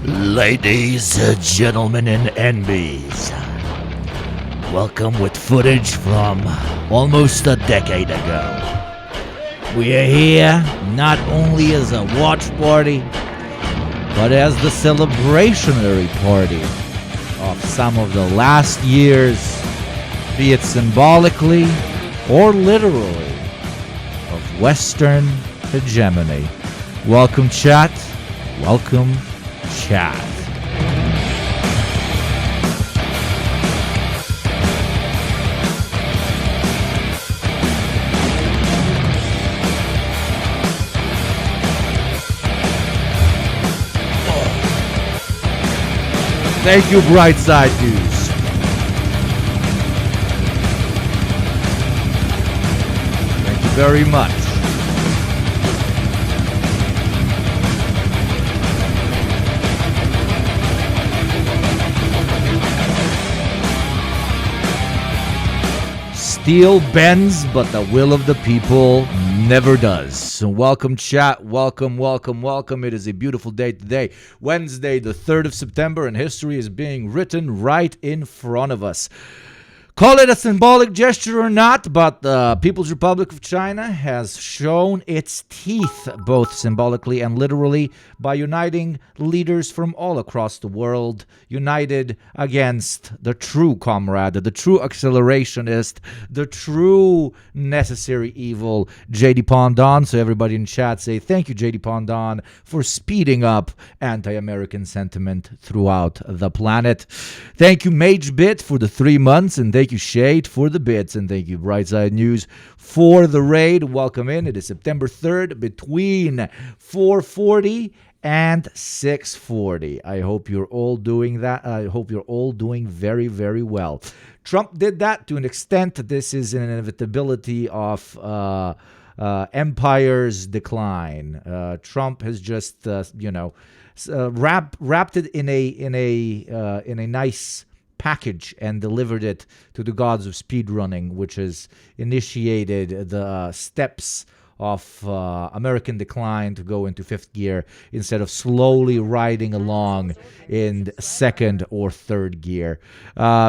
Ladies, gentlemen, and NBs, welcome with footage from almost a decade ago. We are here not only as a watch party, but as the celebrationary party of some of the last years, be it symbolically or literally, of Western hegemony. Welcome, chat. Welcome, chat. Thank you, Brightside News. Thank you very much. Steel bends, but the will of the people never does. So welcome, chat. Welcome. It is a beautiful day today, Wednesday, the 3rd of September, and history is being written right in front of us. Call it a symbolic gesture or not, but the People's Republic of China has shown its teeth, both symbolically and literally, by uniting leaders from all across the world, united against the true comrade, the true accelerationist, the true necessary evil, Jdpon Don. So everybody in chat say thank you, Jdpon Don, for speeding up anti-American sentiment throughout the planet. Thank you, MageBit, for the 3 months, and thank you, Shade, for the bits, and thank you, Brightside News, for the raid. Welcome in. It is September 3rd between 4:40 and 6:40. I hope you're all doing that. I hope you're all doing very, very well. Trump did that to an extent. This is an inevitability of empire's decline. Trump has just, wrapped it in a nice package and delivered it to the gods of speedrunning, which has initiated the steps of American decline to go into fifth gear instead of slowly riding along in second or third gear.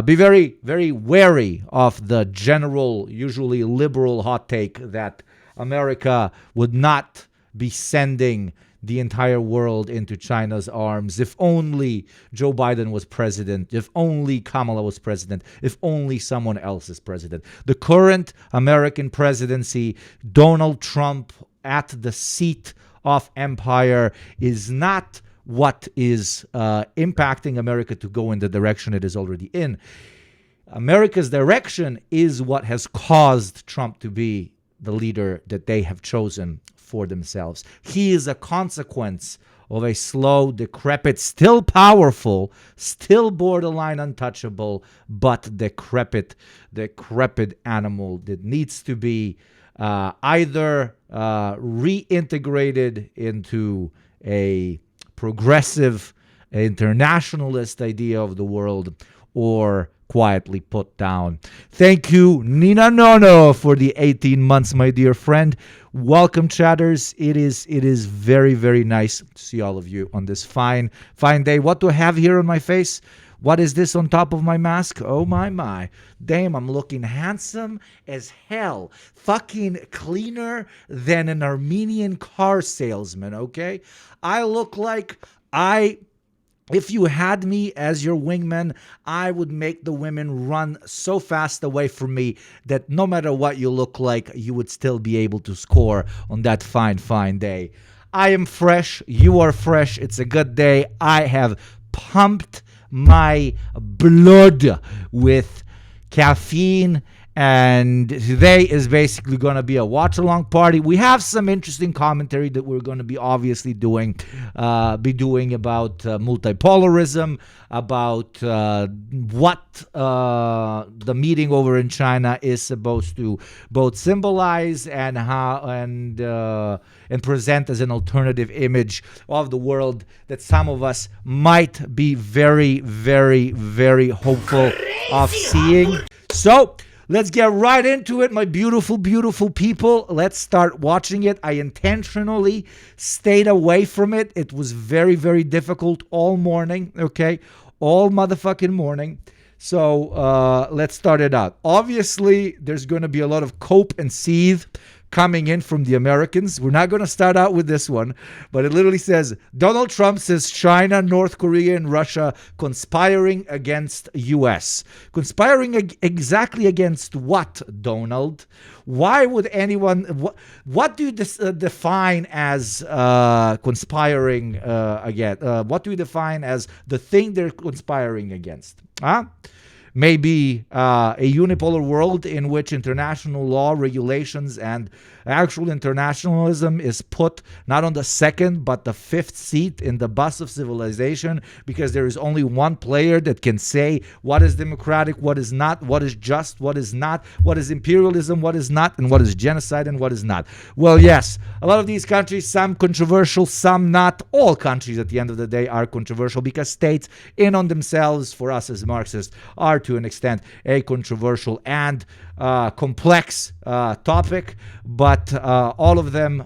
Be very, very wary of the general, usually liberal hot take that America would not be sending the entire world into China's arms. If only Joe Biden was president, if only Kamala was president, if only someone else is president. The current American presidency, Donald Trump at the seat of empire, is not what is impacting America to go in the direction it is already in. America's direction is what has caused Trump to be the leader that they have chosen for themselves. He is a consequence of a slow, decrepit, still powerful, still borderline untouchable, but decrepit animal that needs to be either reintegrated into a progressive internationalist idea of the world, or quietly put down. Thank you, Nina Nono, for the 18 months, my dear friend. Welcome, chatters. It is very, very nice to see all of you on this fine day. What do I have here on my face? What is this on top of my mask? Oh, my. Damn, I'm looking handsome as hell. Fucking cleaner than an Armenian car salesman, okay? I look like if you had me as your wingman, I would make the women run so fast away from me that no matter what you look like, you would still be able to score on that fine day. I am fresh. You are fresh. It's a good day. I have pumped my blood with caffeine, and today is basically going to be a watch-along party. We have some interesting commentary that we're going to be obviously doing about multipolarism, about what the meeting over in China is supposed to both symbolize and present as an alternative image of the world that some of us might be very, very, very hopeful of seeing. So Let's get right into it, my beautiful, beautiful people. Let's start watching it. I intentionally stayed away from it. It was very, very difficult all morning, okay? All motherfucking morning. So let's start it out. Obviously, there's going to be a lot of cope and seethe coming in from the Americans. We're not going to start out with this one, but it literally says, Donald Trump says China, North Korea, and Russia conspiring against U.S. Conspiring exactly against what, Donald? Why would anyone... What do you define as conspiring against? What do you define as the thing they're conspiring against? Huh? Maybe a unipolar world in which international law, regulations, and actual internationalism is put not on the second but the fifth seat in the bus of civilization, because there is only one player that can say what is democratic, what is not, what is just, what is not, what is imperialism, what is not, and what is genocide and what is not. Well, yes, a lot of these countries, some controversial, some not. All countries at the end of the day are controversial, because states in on themselves, for us as Marxists, are to an extent a controversial and complex topic, but all of them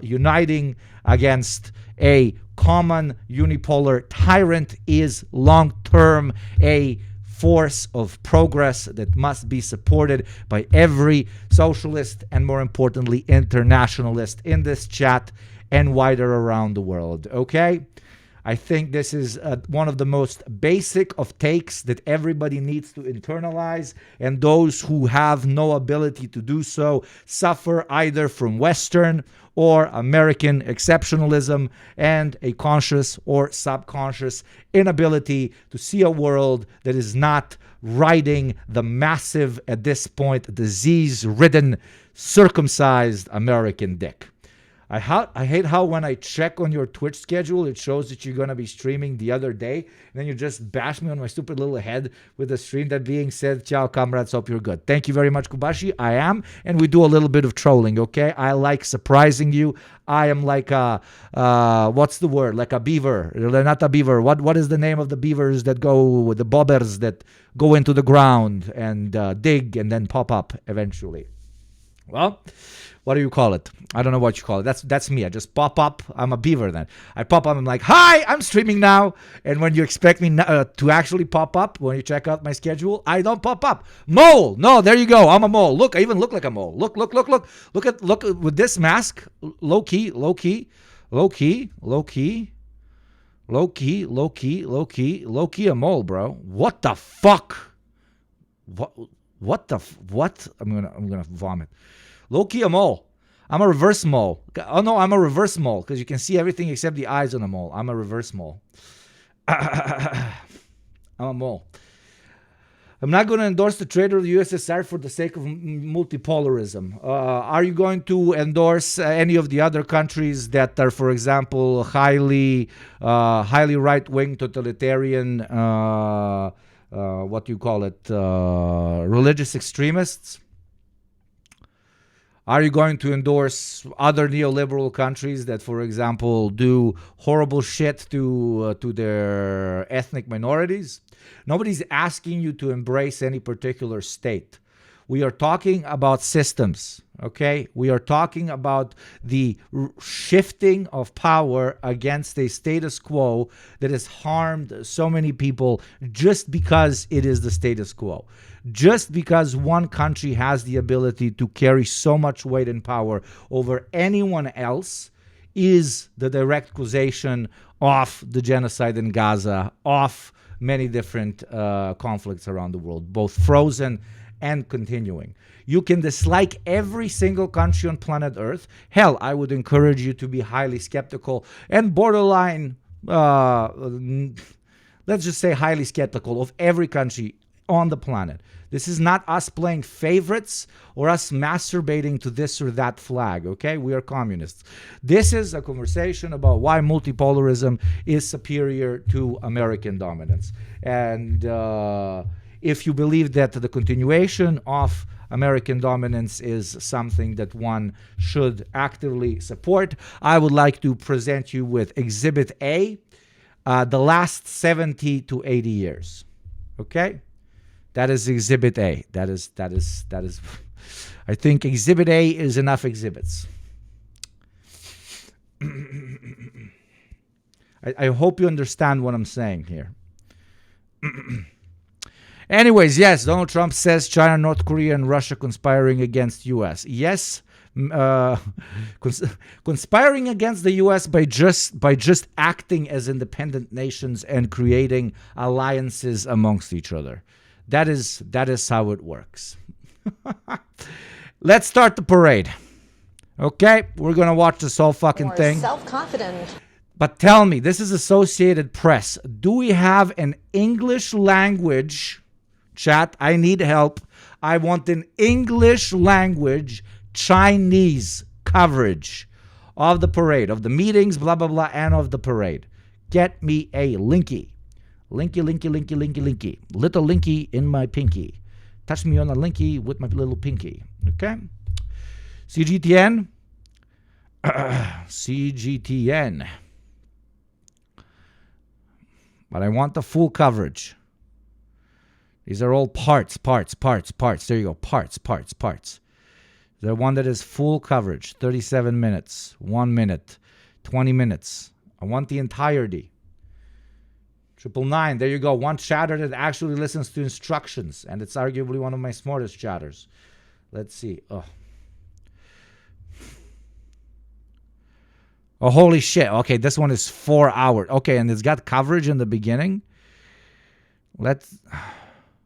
uniting against a common unipolar tyrant is long-term a force of progress that must be supported by every socialist and, more importantly, internationalist in this chat and wider around the world. Okay? I think this is one of the most basic of takes that everybody needs to internalize, and those who have no ability to do so suffer either from Western or American exceptionalism and a conscious or subconscious inability to see a world that is not riding the massive, at this point, disease-ridden, circumcised American dick. I hate how when I check on your Twitch schedule, it shows that you're going to be streaming the other day, and then you just bash me on my stupid little head with the stream. That being said, ciao, comrades. Hope you're good. Thank you very much, Kubashi. I am, and we do a little bit of trolling, okay? I like surprising you. I am like a, what's the word? Like a beaver. Not a beaver. What is the name of the beavers that go, the bobbers that go into the ground and dig and then pop up eventually? Well, what do you call it? I don't know what you call it. That's me. I just pop up. I'm a beaver then. I pop up. I'm like, hi, I'm streaming now. And when you expect me to actually pop up, when you check out my schedule, I don't pop up. Mole. No, there you go. I'm a mole. Look, I even look like a mole. Look. Look with this mask. Low key a mole, bro. What the fuck? What? I'm gonna vomit. Low-key a mole. I'm a reverse mole. Oh no, I'm a reverse mole, because you can see everything except the eyes on a mole. I'm a reverse mole. I'm a mole. I'm not going to endorse the traitor of the USSR for the sake of multipolarism. Are you going to endorse any of the other countries that are, for example, highly right-wing totalitarian, what do you call it, religious extremists? Are you going to endorse other neoliberal countries that, for example, do horrible shit to their ethnic minorities? Nobody's asking you to embrace any particular state. We are talking about systems, okay? We are talking about the shifting of power against a status quo that has harmed so many people just because it is the status quo. Just because one country has the ability to carry so much weight and power over anyone else is the direct causation of the genocide in Gaza, of many different conflicts around the world, both frozen and continuing. You can dislike every single country on planet Earth. Hell, I would encourage you to be highly skeptical and borderline, let's just say highly skeptical of every country on the planet. This is not us playing favorites or us masturbating to this or that flag, okay? We are communists. This is a conversation about why multipolarism is superior to American dominance. And if you believe that the continuation of American dominance is something that one should actively support, I would like to present you with Exhibit A, the last 70 to 80 years, okay? That is Exhibit A. That is. I think Exhibit A is enough exhibits. I hope you understand what I'm saying here. Anyways, yes, Donald Trump says China, North Korea, and Russia conspiring against U.S. Yes, conspiring against the U.S. by just acting as independent nations and creating alliances amongst each other. That is how it works. Let's start the parade. Okay, we're gonna watch this whole fucking thing. Self-confident. But tell me, this is Associated Press. Do we have an English language chat? I need help. I want an English language Chinese coverage of the parade, of the meetings, blah, blah, blah, and of the parade. Get me a linky. Linky, linky, linky, linky, linky. Little linky in my pinky. Touch me on a linky with my little pinky. Okay? CGTN. CGTN. But I want the full coverage. These are all parts. There you go. Parts. The one that is full coverage. 37 minutes. 1 minute. 20 minutes. I want the entirety. 999. There you go. One chatter that actually listens to instructions. And it's arguably one of my smartest chatters. Let's see. Oh, holy shit. Okay, this one is 4 hours. Okay, and it's got coverage in the beginning. Let's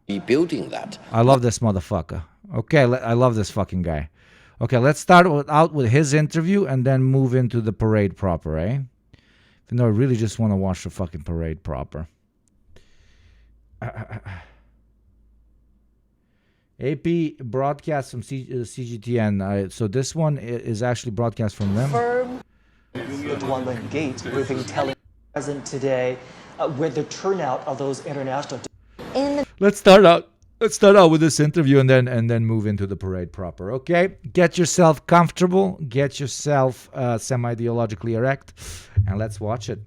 be building that. I love this motherfucker. Okay, I love this fucking guy. Okay, let's start out with his interview and then move into the parade proper, eh? Even though I really just want to watch the fucking parade proper. AP broadcast from CGTN. So this one is actually broadcast from them. The Duanlen Gate, we've been telling the president today with the turnout of those international. Let's start out with this interview and then move into the parade proper. Okay, get yourself comfortable, get yourself semi-ideologically erect, and let's watch it.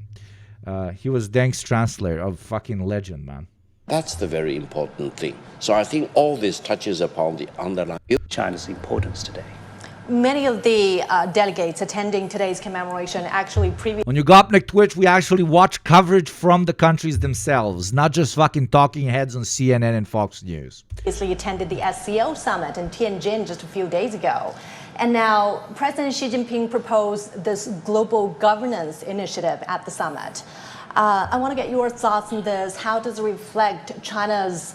He was Deng's translator, a fucking legend, man. That's the very important thing. So I think all this touches upon the underlying China's importance today. Many of the delegates attending today's commemoration actually On your Gopnik Twitch, we actually watch coverage from the countries themselves, not just fucking talking heads on CNN and Fox News. previously attended the SCO summit in Tianjin just a few days ago. And now President Xi Jinping proposed this global governance initiative at the summit. I want to get your thoughts on this. How does it reflect China's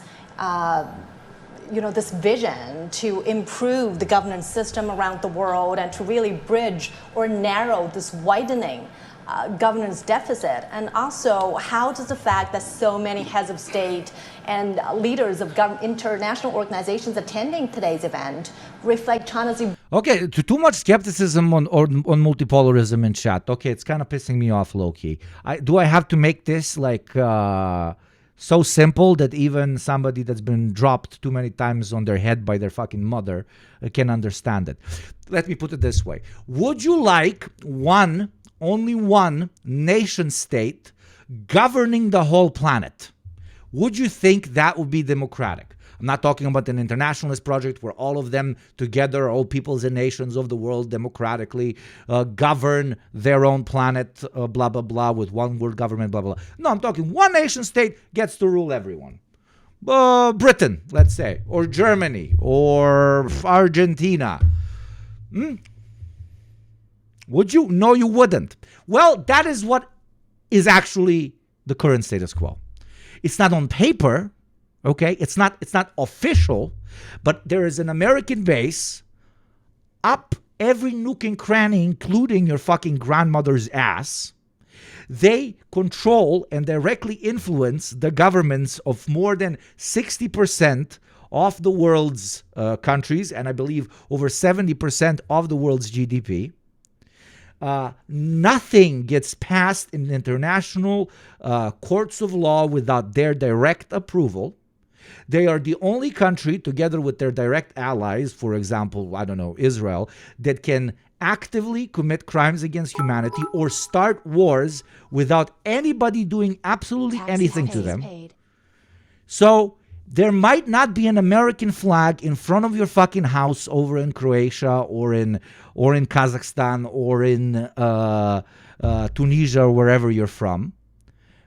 this vision to improve the governance system around the world and to really bridge or narrow this widening governance deficit? And also, how does the fact that so many heads of state and leaders of international organizations attending today's event reflect China's... Okay, too much skepticism on multipolarism in chat. Okay, it's kind of pissing me off low-key. Do I have to make this like... so simple that even somebody that's been dropped too many times on their head by their fucking mother can understand it? Let me put it this way. Would you like only one nation state governing the whole planet? Would you think that would be democratic? I'm not talking about an internationalist project where all of them together, all peoples and nations of the world democratically govern their own planet, blah, blah, blah, with one world government, blah, blah, blah. No, I'm talking one nation state gets to rule everyone. Britain, let's say, or Germany, or Argentina. Would you? No, you wouldn't. Well, that is what is actually the current status quo. It's not on paper. Okay, it's not official, but there is an American base up every nook and cranny, including your fucking grandmother's ass. They control and directly influence the governments of more than 60% of the world's countries, and I believe over 70% of the world's GDP. Nothing gets passed in international courts of law without their direct approval. They are the only country, together with their direct allies, for example, I don't know, Israel, that can actively commit crimes against humanity or start wars without anybody doing absolutely anything to them. So there might not be an American flag in front of your fucking house over in Croatia or in Kazakhstan or in Tunisia or wherever you're from,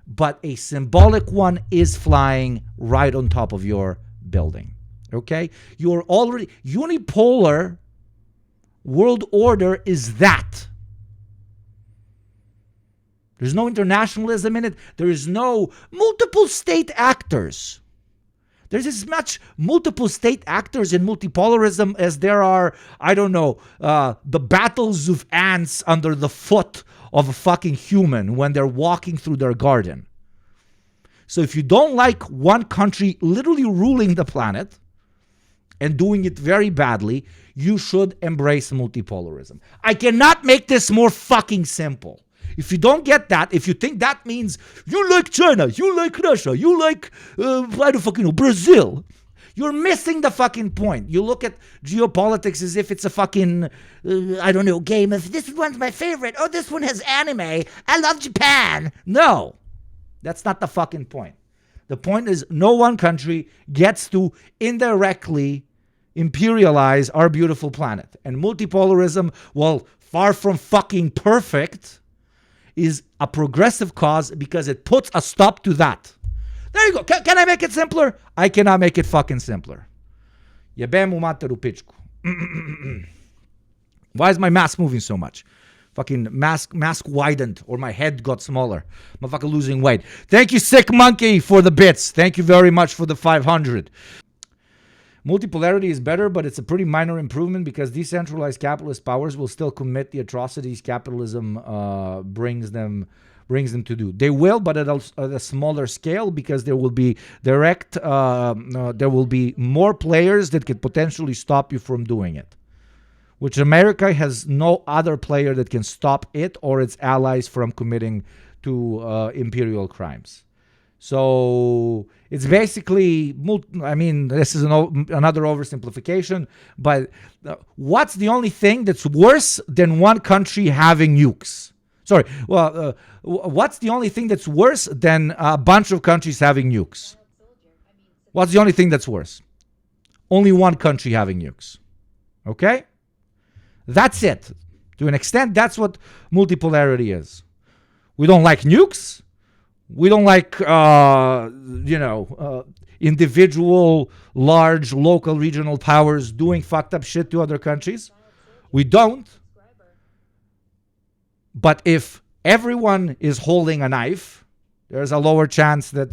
but a symbolic one is flying right on top of your building. Okay? You're already unipolar world order is that. There's no internationalism in it. There is no multiple state actors. There's as much multiple state actors in multipolarism as there are, I don't know, the battles of ants under the foot of a fucking human when they're walking through their garden. So if you don't like one country literally ruling the planet and doing it very badly, you should embrace multipolarism. I cannot make this more fucking simple. If you don't get that, if you think that means you like China, you like Russia, you like, I don't fucking know, Brazil, you're missing the fucking point. You look at geopolitics as if it's a fucking, I don't know, game of this one's my favorite. Oh, this one has anime. I love Japan. No, that's not the fucking point. The point is no one country gets to indirectly imperialize our beautiful planet. And multipolarism, well, far from fucking perfect, is a progressive cause because it puts a stop to that. There you go. Can I make it simpler? I cannot make it fucking simpler. Jebemu materu pičku. Why is my mask moving so much? Fucking mask widened, or my head got smaller. I'm fucking losing weight. Thank you, Sick Monkey, for the bits. Thank you very much for the 500. Multipolarity is better, but it's a pretty minor improvement because decentralized capitalist powers will still commit the atrocities capitalism brings them to do. They will, but at a smaller scale because there will be there will be more players that could potentially stop you from doing it, which America has no other player that can stop it or its allies from committing to imperial crimes. So it's basically, I mean, this is another oversimplification, but what's the only thing that's worse than one country having nukes? Sorry, well, what's the only thing that's worse than a bunch of countries having nukes? What's the only thing that's worse? Only one country having nukes. Okay? That's it. To an extent, that's what multipolarity is. We don't like nukes. We don't like, individual, large, local, regional powers doing fucked up shit to other countries. We don't. But if everyone is holding a knife, there's a lower chance that,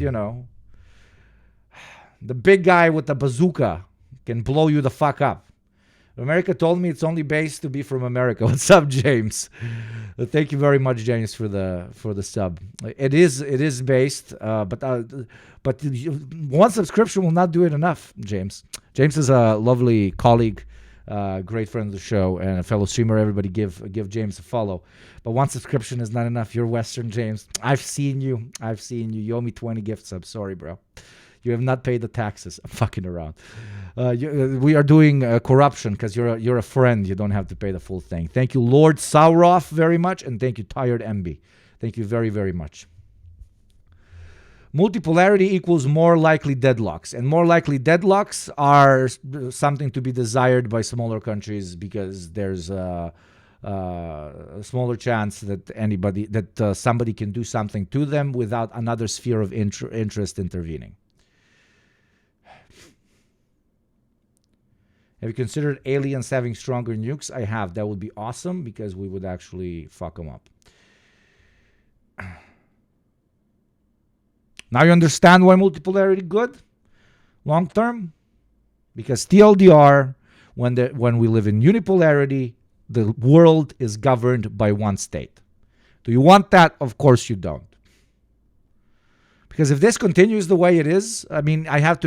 the big guy with the bazooka can blow you the fuck up. America told me it's only based to be from America. What's up, James? Thank you very much, James, for the sub. It is based, but one subscription will not do it enough, James. James is a lovely colleague, great friend of the show, and a fellow streamer. Everybody give James a follow. But one subscription is not enough. You're Western, James. I've seen you. You owe me 20 gift subs. Sorry, bro. You have not paid the taxes. I'm fucking around. We are doing corruption because you're a friend. You don't have to pay the full thing. Thank you, Lord Sauroff, very much. And thank you, Tired MB. Thank you very, very much. Multipolarity equals more likely deadlocks. And more likely deadlocks are something to be desired by smaller countries because there's a smaller chance that somebody can do something to them without another sphere of interest intervening. Have you considered aliens having stronger nukes? I have. That would be awesome because we would actually fuck them up. Now you understand why multipolarity good long term? Because TLDR, when we live in unipolarity, the world is governed by one state. Do you want that? Of course you don't. Because if this continues the way it is, I mean, if I have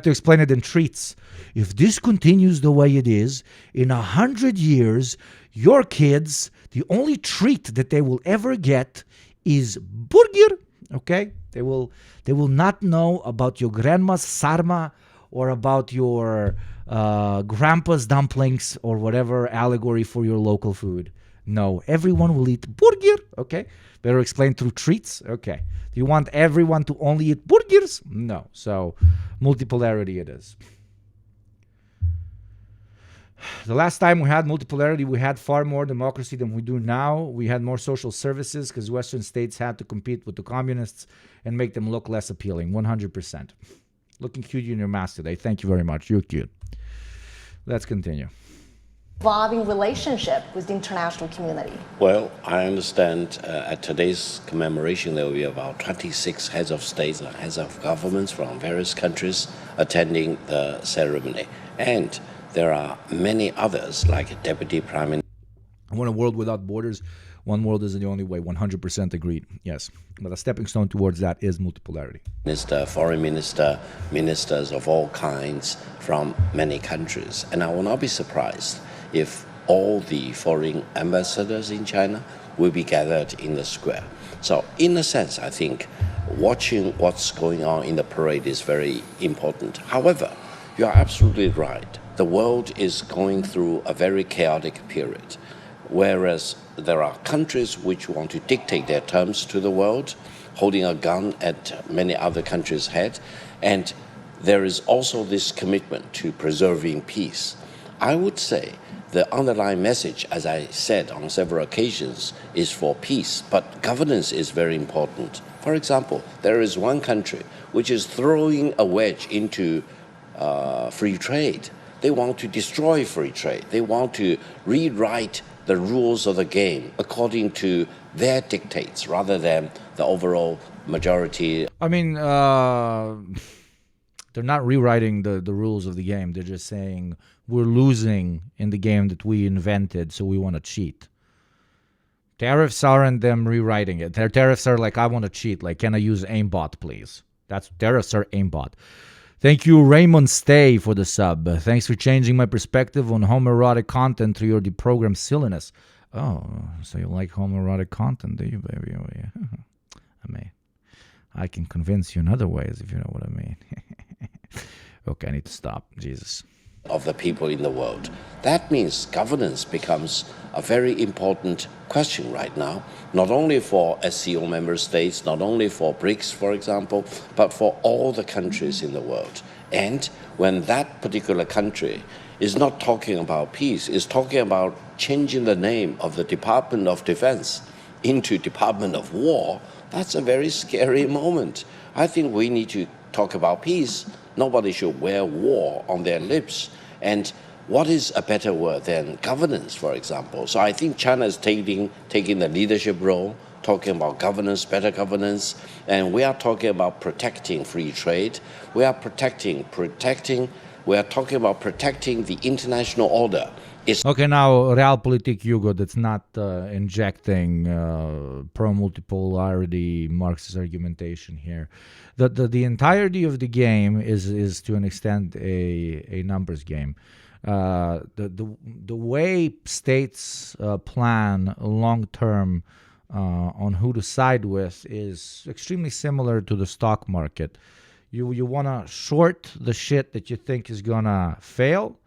to explain it in treats, if this continues the way it is, in 100 years, your kids, the only treat that they will ever get is burger. Okay? They will not know about your grandma's sarma or about your grandpa's dumplings or whatever allegory for your local food. No. Everyone will eat burger? Okay. Better explain through treats? Okay. Do you want everyone to only eat burgers? No. So, multipolarity it is. The last time we had multipolarity, we had far more democracy than we do now. We had more social services because Western states had to compete with the communists and make them look less appealing. 100%. Looking cute in your mask today. Thank you very much. You're cute. Let's continue. Evolving relationship with the international community. Well, I understand at today's commemoration there will be about 26 heads of states and heads of governments from various countries attending the ceremony. And there are many others, like Deputy Prime Minister. I want a world without borders. One world isn't the only way. 100% agreed. Yes. But a stepping stone towards that is multipolarity. Foreign minister, ministers of all kinds from many countries. And I will not be surprised if all the foreign ambassadors in China will be gathered in the square. So in a sense, I think watching what's going on in the parade is very important. However, you are absolutely right. The world is going through a very chaotic period, whereas there are countries which want to dictate their terms to the world, holding a gun at many other countries' head, and there is also this commitment to preserving peace. I would say the underlying message, as I said on several occasions, is for peace, but governance is very important. For example, there is one country which is throwing a wedge into free trade. They want to destroy free trade. They want to rewrite the rules of the game according to their dictates rather than the overall majority. I mean, they're not rewriting the rules of the game. They're just saying we're losing in the game that we invented, so we want to cheat. Tariffs aren't them rewriting it. Their tariffs are like, I want to cheat. Like, can I use aimbot, please? That's tariffs are aimbot. Thank you, Raymond Stay, for the sub. Thanks for changing my perspective on homoerotic content through your deprogrammed silliness. Oh, so you like homoerotic content, do you, baby? Oh, yeah. I can convince you in other ways, if you know what I mean. Okay, I need to stop. Jesus. Of the people in the world. That means governance becomes a very important question right now, not only for SCO member states, not only for BRICS, for example, but for all the countries in the world. And when that particular country is not talking about peace, is talking about changing the name of the Department of Defense into Department of War, that's a very scary moment. I think we need to talk about peace. Nobody should wear war on their lips. And what is a better word than governance, for example? So I think China is taking the leadership role, talking about governance, better governance, and we are talking about protecting free trade. We are talking about protecting the international order. Okay, now Realpolitik Hugo, that's not injecting pro-multipolarity Marxist argumentation here. The entirety of the game is to an extent a numbers game. The way states plan long-term on who to side with is extremely similar to the stock market. You want to short the shit that you think is going to fail,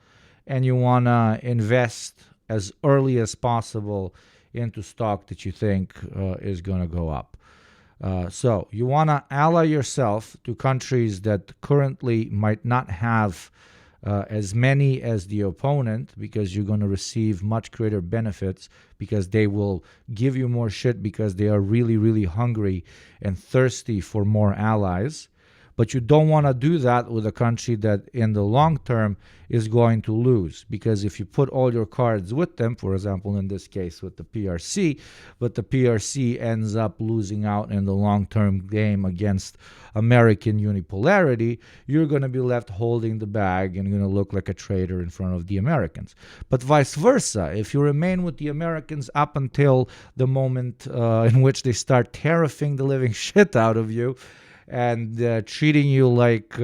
and you want to invest as early as possible into stock that you think is going to go up. So you want to ally yourself to countries that currently might not have as many as the opponent, because you're going to receive much greater benefits, because they will give you more shit because they are really, really hungry and thirsty for more allies. But you don't want to do that with a country that in the long term is going to lose. Because if you put all your cards with them, for example, in this case with the PRC, but the PRC ends up losing out in the long-term game against American unipolarity, you're going to be left holding the bag and going to look like a traitor in front of the Americans. But vice versa, if you remain with the Americans up until the moment in which they start tariffing the living shit out of you, and treating you like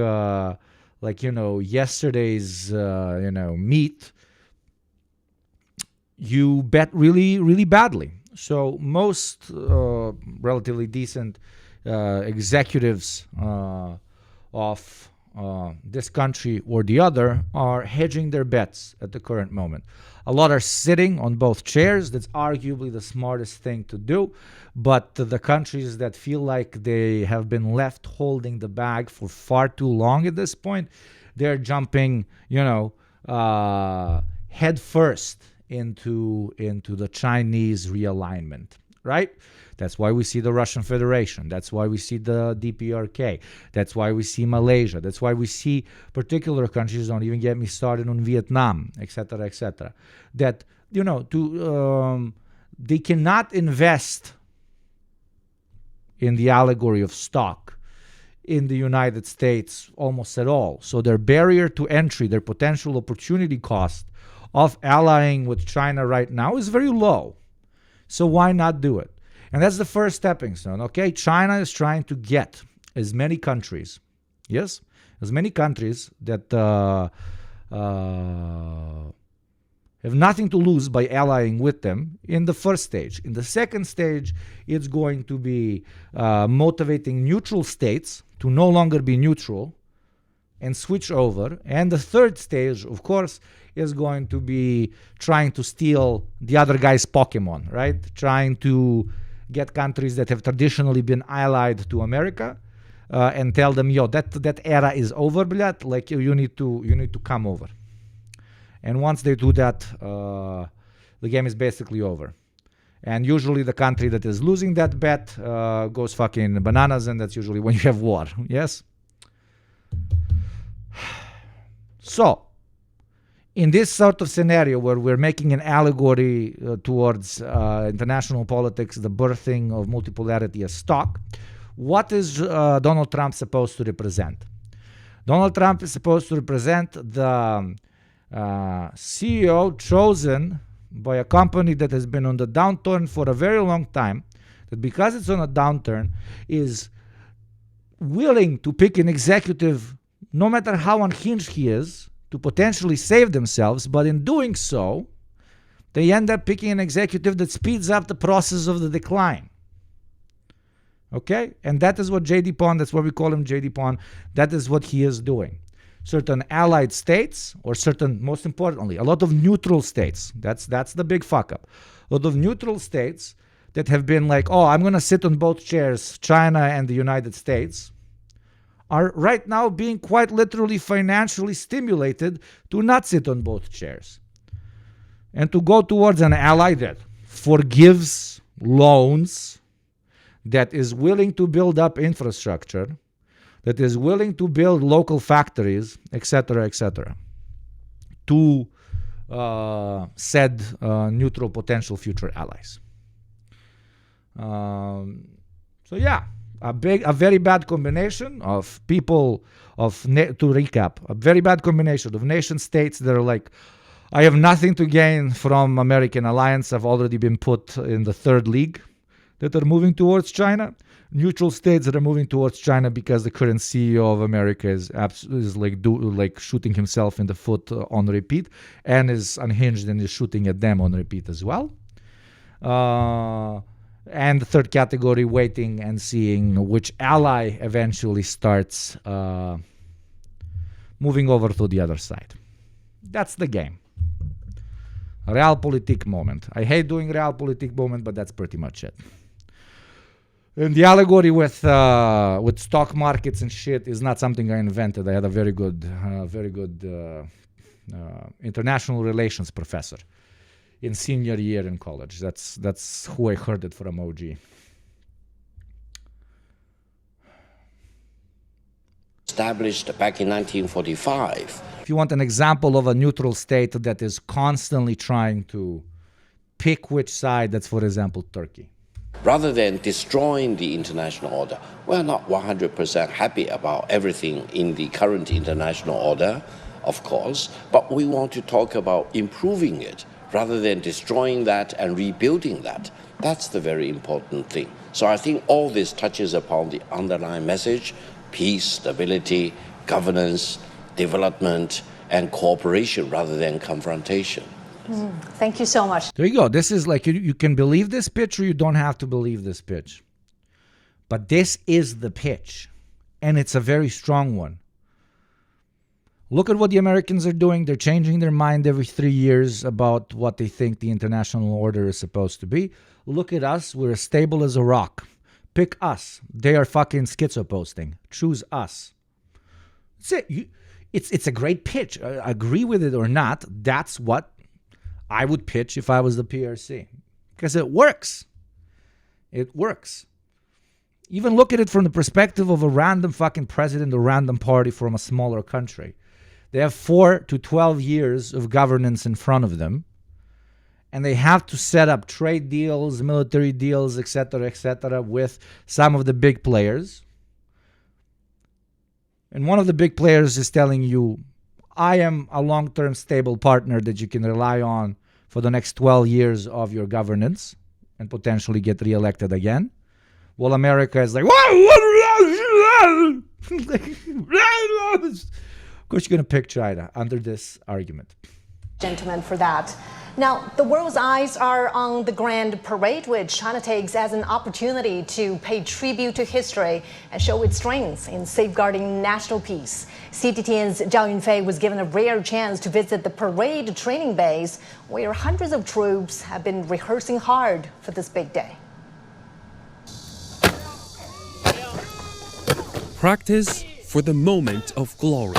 yesterday's meat, you bet really, really badly. So most relatively decent executives of this country or the other are hedging their bets at the current moment. A lot are sitting on both chairs. That's arguably the smartest thing to do. But the countries that feel like they have been left holding the bag for far too long at this point, they're jumping, head first into the Chinese realignment, right? That's why we see the Russian Federation. That's why we see the DPRK. That's why we see Malaysia. That's why we see particular countries, don't even get me started on Vietnam, etc., that, they cannot invest in the allegory of stock in the United States almost at all. So their barrier to entry, their potential opportunity cost of allying with China right now is very low. So why not do it? And that's the first stepping stone, okay? China is trying to get as many countries, yes, as many countries that have nothing to lose by allying with them in the first stage. In the second stage, it's going to be motivating neutral states to no longer be neutral and switch over. And the third stage, of course, is going to be trying to steal the other guy's Pokemon, right? Trying to get countries that have traditionally been allied to America and tell them, that era is over, blood. Like you need to come over. And once they do that, the game is basically over. And usually the country that is losing that bet goes fucking bananas, and that's usually when you have war. Yes. So, in this sort of scenario where we're making an allegory towards international politics, the birthing of multipolarity as stock, what is Donald Trump supposed to represent? Donald Trump is supposed to represent the CEO chosen by a company that has been on the downturn for a very long time, that because it's on a downturn is willing to pick an executive, no matter how unhinged he is, to potentially save themselves, but in doing so, they end up picking an executive that speeds up the process of the decline. Okay? And that is what Jdpon, that's why we call him Jdpon, that is what he is doing. Certain allied states, or certain, most importantly, a lot of neutral states, that's the big fuck up. A lot of neutral states that have been like, I'm going to sit on both chairs, China and the United States, are right now being quite literally financially stimulated to not sit on both chairs and to go towards an ally that forgives loans, that is willing to build up infrastructure, that is willing to build local factories, etc., to said neutral potential future allies. A very bad combination of people, to recap, a very bad combination of nation states that are like, I have nothing to gain from American alliance. I've already been put in the third league, that are moving towards China. Neutral states that are moving towards China because the current CEO of America is like shooting himself in the foot on repeat, and is unhinged and is shooting at them on repeat as well. And the third category, waiting and seeing which ally eventually starts moving over to the other side. That's the game. Realpolitik moment. I hate doing realpolitik moment, but that's pretty much it. And the allegory with stock markets and shit is not something I invented. I had a very good international relations professor in senior year in college. That's who I heard it from OG. Established back in 1945. If you want an example of a neutral state that is constantly trying to pick which side, that's, for example, Turkey. Rather than destroying the international order, we're not 100% happy about everything in the current international order, of course, but we want to talk about improving it rather than destroying that and rebuilding that. That's the very important thing. So I think all this touches upon the underlying message: peace, stability, governance, development, and cooperation rather than confrontation. Thank you so much. There you go. This is like, you can believe this pitch or you don't have to believe this pitch. But this is the pitch. And it's a very strong one. Look at what the Americans are doing. They're changing their mind every 3 years about what they think the international order is supposed to be. Look at us. We're as stable as a rock. Pick us. They are fucking schizo-posting. Choose us. That's it. It's a great pitch. Agree with it or not, that's what I would pitch if I was the PRC. Because it works. It works. Even look at it from the perspective of a random fucking president or random party from a smaller country. They have 4 to 12 years of governance in front of them, and they have to set up trade deals, military deals, etc., with some of the big players. And one of the big players is telling you, I am a long-term stable partner that you can rely on for the next 12 years of your governance and potentially get reelected again. Well, America is like, of course, you're going to pick China under this argument. Gentlemen, for that. Now, the world's eyes are on the Grand Parade, which China takes as an opportunity to pay tribute to history and show its strength in safeguarding national peace. CTTN's Zhao Yunfei was given a rare chance to visit the parade training base, where hundreds of troops have been rehearsing hard for this big day. Practice for the moment of glory.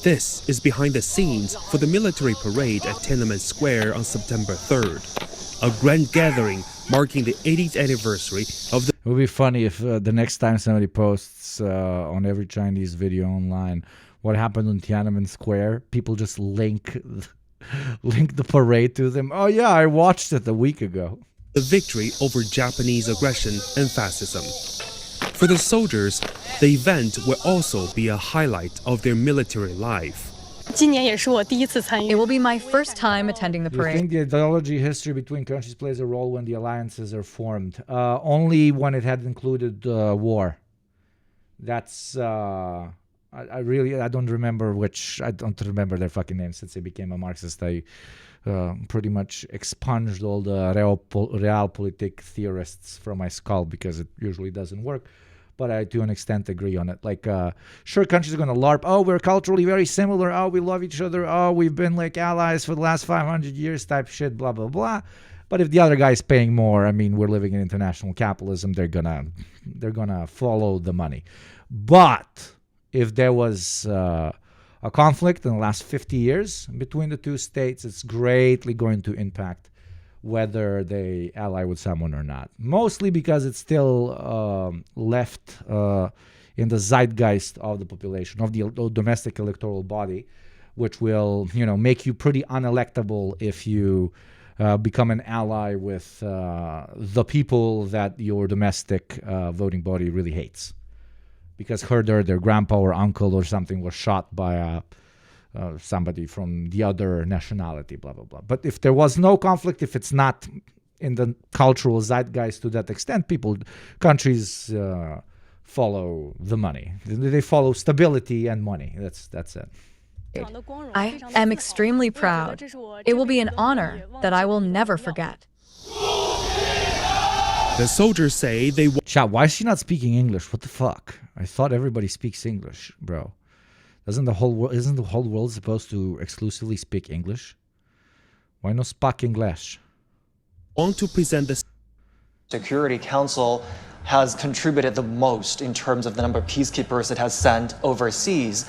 This is behind the scenes for the military parade at Tiananmen Square on September 3rd, a grand gathering marking the 80th anniversary of the... It would be funny if the next time somebody posts on every Chinese video online what happened on Tiananmen Square, people just link the parade to them. Oh yeah, I watched it a week ago. The victory over Japanese aggression and fascism. For the soldiers, the event will also be a highlight of their military life. It will be my first time attending the Do you parade. think the ideology history between countries plays a role when the alliances are formed? Only when it had included war. That's I don't remember their fucking names since they became a Marxist. I pretty much expunged all the realpolitik theorists from my skull because it usually doesn't work. But I, to an extent, agree on it. Like, sure, countries are going to LARP. Oh, we're culturally very similar. Oh, we love each other. Oh, we've been like allies for the last 500 years type shit, blah, blah, blah. But if the other guy's paying more, I mean, we're living in international capitalism. They're gonna follow the money. But if there was a conflict in the last 50 years between the two states, it's greatly going to impact whether they ally with someone or not. Mostly because it's still left in the zeitgeist of the population, of the domestic electoral body, which will, make you pretty unelectable if you become an ally with the people that your domestic voting body really hates. Because their grandpa or uncle or something was shot by somebody from the other nationality, blah, blah, blah. But if there was no conflict, if it's not in the cultural zeitgeist to that extent, countries follow the money. They follow stability and money. That's it. I am extremely proud. It will be an honor that I will never forget. The soldiers say they want... Chat, why is she not speaking English? What the fuck? I thought everybody speaks English, bro. Isn't the whole world supposed to exclusively speak English? Why not speak English? Want to present the Security Council has contributed the most in terms of the number of peacekeepers it has sent overseas.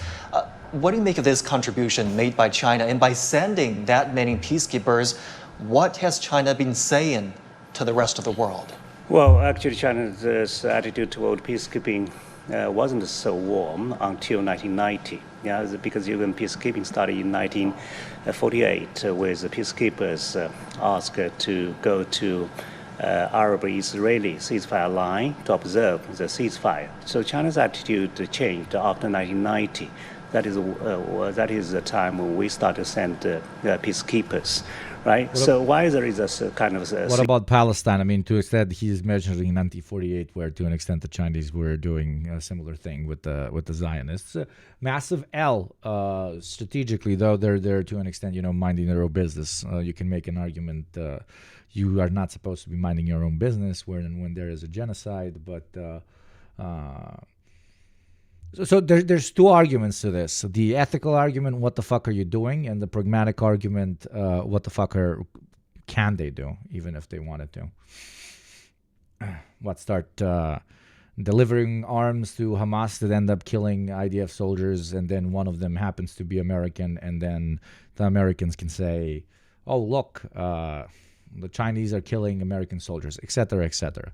What do you make of this contribution made by China? And by sending that many peacekeepers, what has China been saying to the rest of the world? Well, actually, China's attitude toward peacekeeping wasn't so warm until 1990. Yeah, because UN peacekeeping started in 1948, with the peacekeepers asked to go to Arab-Israeli ceasefire line to observe the ceasefire. So China's attitude changed after 1990. That is the time when we started to send peacekeepers. Right. So why there is a kind of... What about Palestine? I mean, to an extent, he's mentioning 1948, where to an extent the Chinese were doing a similar thing with the Zionists. Massive L. Strategically, though, they're there to an extent, minding their own business. You can make an argument you are not supposed to be minding your own business when there is a genocide, but So there's two arguments to this. So the ethical argument, what the fuck are you doing? And the pragmatic argument, what the fuck can they do, even if they wanted to? Start delivering arms to Hamas that end up killing IDF soldiers, and then one of them happens to be American, and then the Americans can say, oh, look, the Chinese are killing American soldiers, etc., etc.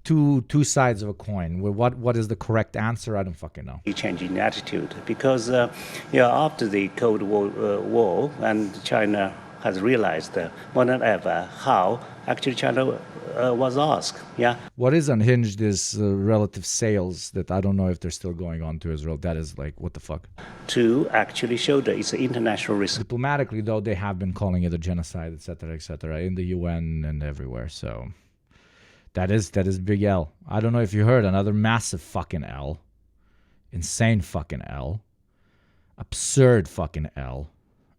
Two sides of a coin. What is the correct answer? I don't fucking know. Changing attitude because after the Cold War and China has realized more than ever how actually China was asked. Yeah. What is unhinged is relative sales that I don't know if they're still going on to Israel. That is like, what the fuck? To actually show that it's an international risk. Diplomatically, though, they have been calling it a genocide, etc., in the UN and everywhere. So that is big L. I don't know if you heard another massive fucking L. Insane fucking L. Absurd fucking L.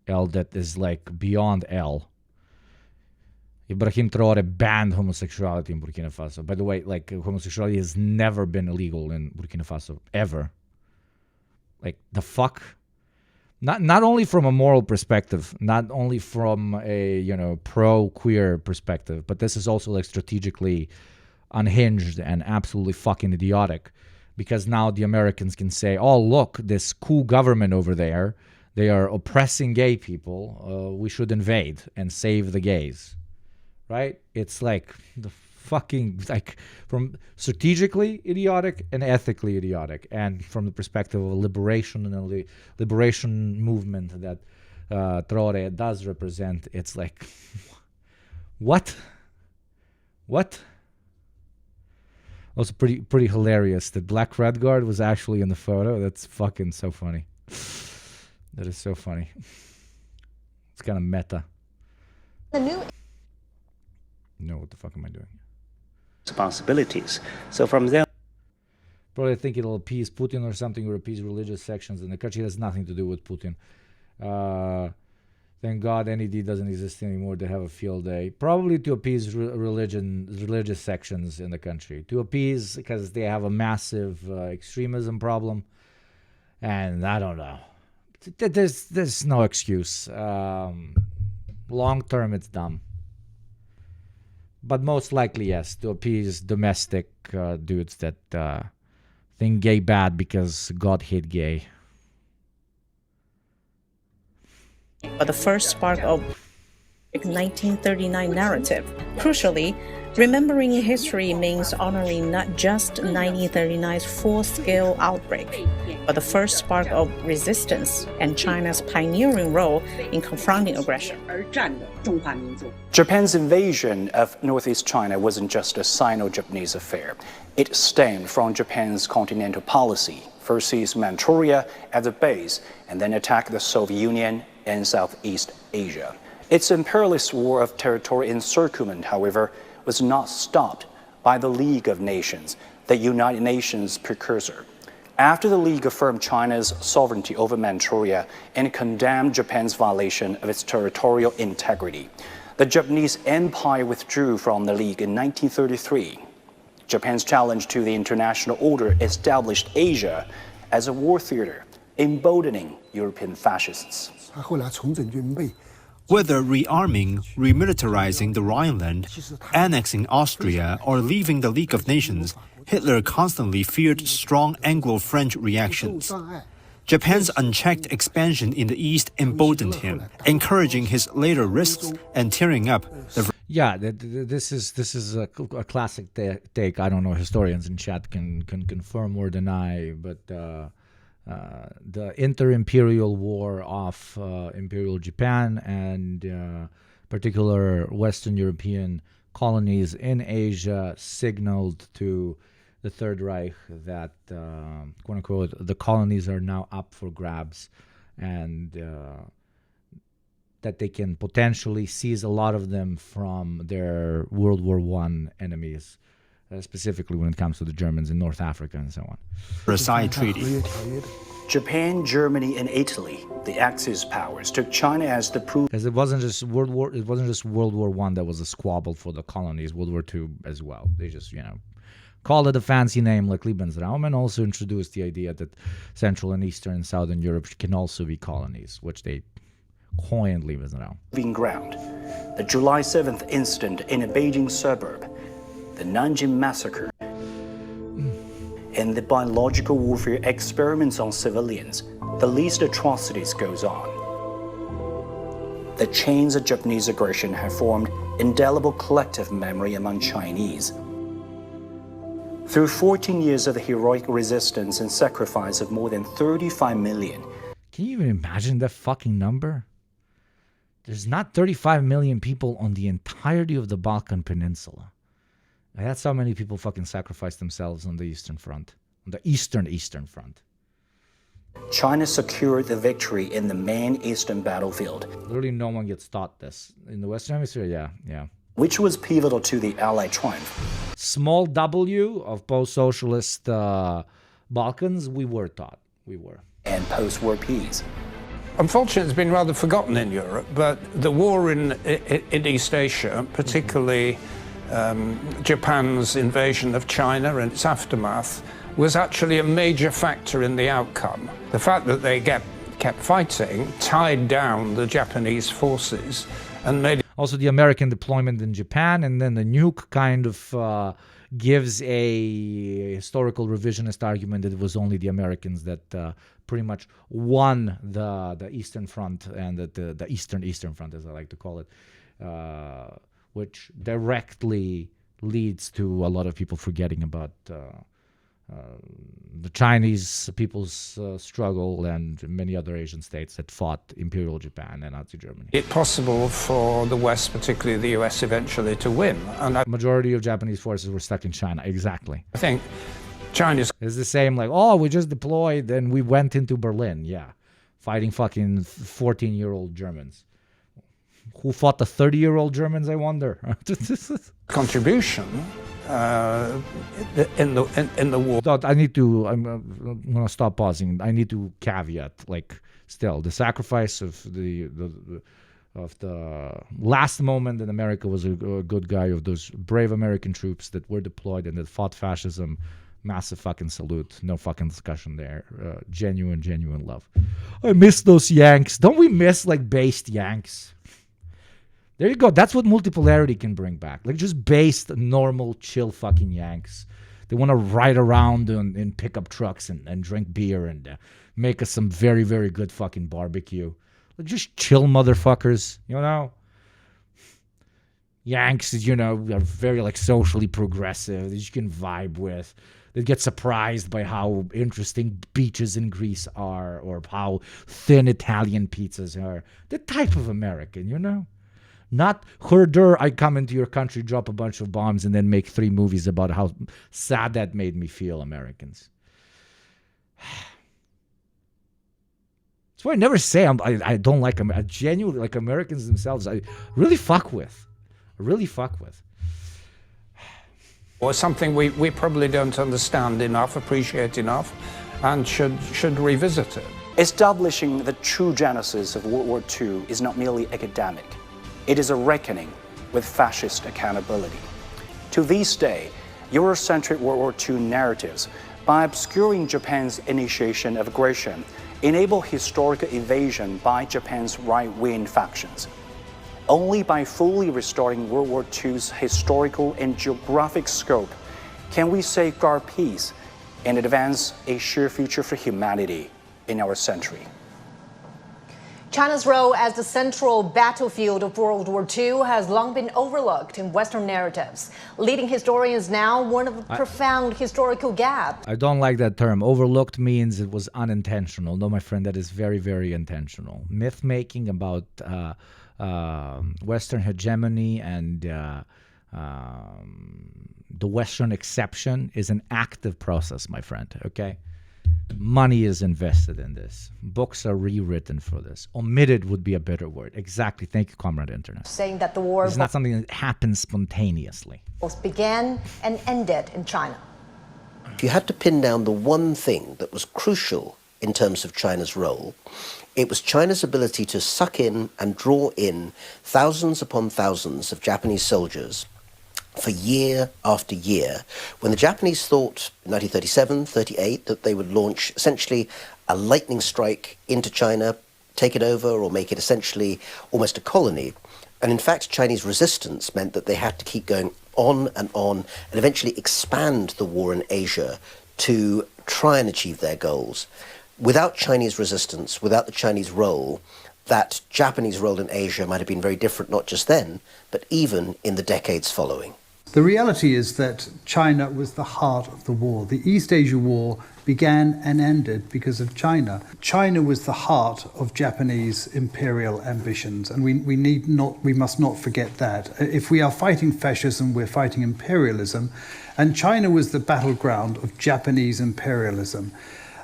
L that is like beyond L. Ibrahim Traore banned homosexuality in Burkina Faso. By the way, like, homosexuality has never been illegal in Burkina Faso, ever. Like, the fuck? Not only from a moral perspective, not only from a, pro-queer perspective, but this is also, like, strategically unhinged and absolutely fucking idiotic. Because now the Americans can say, oh, look, this cool government over there, they are oppressing gay people. We should invade and save the gays. Right? It's like the fucking, like, from strategically idiotic and ethically idiotic, and from the perspective of a liberation and a liberation movement that Traore does represent, it's like, what? Also pretty hilarious that Black Redguard was actually in the photo. That's fucking so funny. That is so funny. It's kind of meta. The new No, what the fuck am I doing? Responsibilities. So from there, probably think it'll appease Putin or something, or appease religious sections in the country. It has nothing to do with Putin. Thank God NED doesn't exist anymore. They have a field day. Probably to appease religious sections in the country. To appease because they have a massive extremism problem. And I don't know. There's no excuse. Long term, it's dumb. But most likely, yes, to appease domestic dudes that think gay bad because God hate gay. But the first spark of 1939 narrative. Crucially, remembering history means honoring not just 1939's full-scale outbreak, but the first spark of resistance and China's pioneering role in confronting aggression. Japan's invasion of northeast China wasn't just a Sino-Japanese affair. It stemmed from Japan's continental policy, first seized Manchuria as a base, and then attacked the Soviet Union and Southeast Asia. Its imperialist war of territory encirclement, however, was not stopped by the League of Nations, the United Nations precursor. After the League affirmed China's sovereignty over Manchuria and condemned Japan's violation of its territorial integrity, the Japanese Empire withdrew from the League in 1933. Japan's challenge to the international order established Asia as a war theater, emboldening European fascists. Whether rearming, remilitarizing the Rhineland, annexing Austria, or leaving the League of Nations, Hitler constantly feared strong Anglo-French reactions. Japan's unchecked expansion in the East emboldened him, encouraging his later risks and tearing up the... Yeah, this is a classic take. I don't know, historians in chat can confirm or deny, but the inter-imperial war of Imperial Japan and particular Western European colonies in Asia signaled to the Third Reich that, quote-unquote, the colonies are now up for grabs, and that they can potentially seize a lot of them from their World War I enemies. specifically when it comes to the Germans in North Africa and so on. Versailles Treaty. Japan, Germany, and Italy, the Axis powers, took China as the proof. Because it wasn't just World War I that was a squabble for the colonies. World War II as well. They just called it a fancy name like Lebensraum, and also introduced the idea that Central and Eastern and Southern Europe can also be colonies, which they coined Lebensraum. Ground. The July 7th incident in a Beijing suburb, the Nanjing massacre, and the biological warfare experiments on civilians, the least atrocities goes on. The chains of Japanese aggression have formed indelible collective memory among Chinese. Through 14 years of heroic resistance and sacrifice of more than 35 million. Can you even imagine that fucking number? There's not 35 million people on the entirety of the Balkan Peninsula. That's how many people fucking sacrificed themselves on the Eastern Front. On the Eastern Front. China secured the victory in the main Eastern battlefield. Literally no one gets taught this. In the Western Hemisphere, yeah. Which was pivotal to the Allied triumph. Small W of post-socialist Balkans, we were taught. We were. And post-war peace. Unfortunately, it's been rather forgotten in Europe, but the war in East Asia, particularly Japan's invasion of China and its aftermath, was actually a major factor in the outcome. The fact that they kept fighting tied down the Japanese forces and made... Also the American deployment in Japan, and then the nuke kind of gives a historical revisionist argument that it was only the Americans that pretty much won the Eastern Front, and the Eastern Front, as I like to call it, which directly leads to a lot of people forgetting about the Chinese people's struggle and many other Asian states that fought Imperial Japan and Nazi Germany. It's possible for the West, particularly the US, eventually to win. And the majority of Japanese forces were stuck in China, exactly. I think China's... It's the same, like, oh, we just deployed and we went into Berlin, fighting fucking 14-year-old Germans. Who fought the 30-year-old Germans, I wonder? Contribution in the war. I'm gonna stop pausing. I need to caveat, like, still the sacrifice of the last moment in America was a good guy, of those brave American troops that were deployed and that fought fascism. Massive fucking salute. No fucking discussion there. Genuine love. I miss those Yanks. Don't we miss like based Yanks? There you go. That's what multipolarity can bring back. Like just based, normal, chill fucking Yanks. They want to ride around in pickup trucks and drink beer and make us some very, very good fucking barbecue. Like just chill motherfuckers, you know? Yanks, you know, are very like socially progressive that you can vibe with. They get surprised by how interesting beaches in Greece are, or how thin Italian pizzas are. The type of American, you know? Not herder, I come into your country, drop a bunch of bombs, and then make 3 movies about how sad that made me feel, Americans. That's why I never say I don't like them. I genuinely like Americans themselves. I really fuck with. Or something we probably don't understand enough, appreciate enough, and should revisit it. Establishing the true genesis of World War II is not merely academic. It is a reckoning with fascist accountability. To this day, Eurocentric World War II narratives, by obscuring Japan's initiation of aggression, enable historical evasion by Japan's right-wing factions. Only by fully restoring World War II's historical and geographic scope can we safeguard peace and advance a shared future for humanity in our century. China's role as the central battlefield of World War II has long been overlooked in Western narratives. Leading historians now warn of a profound historical gap. I don't like that term. Overlooked means it was unintentional. No, my friend, that is very, very intentional. Myth-making about Western hegemony and the Western exception is an active process, my friend, okay? Money is invested in this. Books are rewritten for this. Omitted would be a better word. Exactly. Thank you, Comrade Internet. Saying that the war It's not something that happens spontaneously. began and ended in China. If you had to pin down the one thing that was crucial in terms of China's role, it was China's ability to suck in and draw in thousands upon thousands of Japanese soldiers for year after year, when the Japanese thought in 1937, 38, that they would launch essentially a lightning strike into China, take it over, or make it essentially almost a colony. And in fact, Chinese resistance meant that they had to keep going on and eventually expand the war in Asia to try and achieve their goals. Without Chinese resistance, without the Chinese role, that Japanese role in Asia might have been very different, not just then, but even in the decades following. The reality is that China was the heart of the war. The East Asia War began and ended because of China. China was the heart of Japanese imperial ambitions, and we must not forget that. If we are fighting fascism, we're fighting imperialism, and China was the battleground of Japanese imperialism.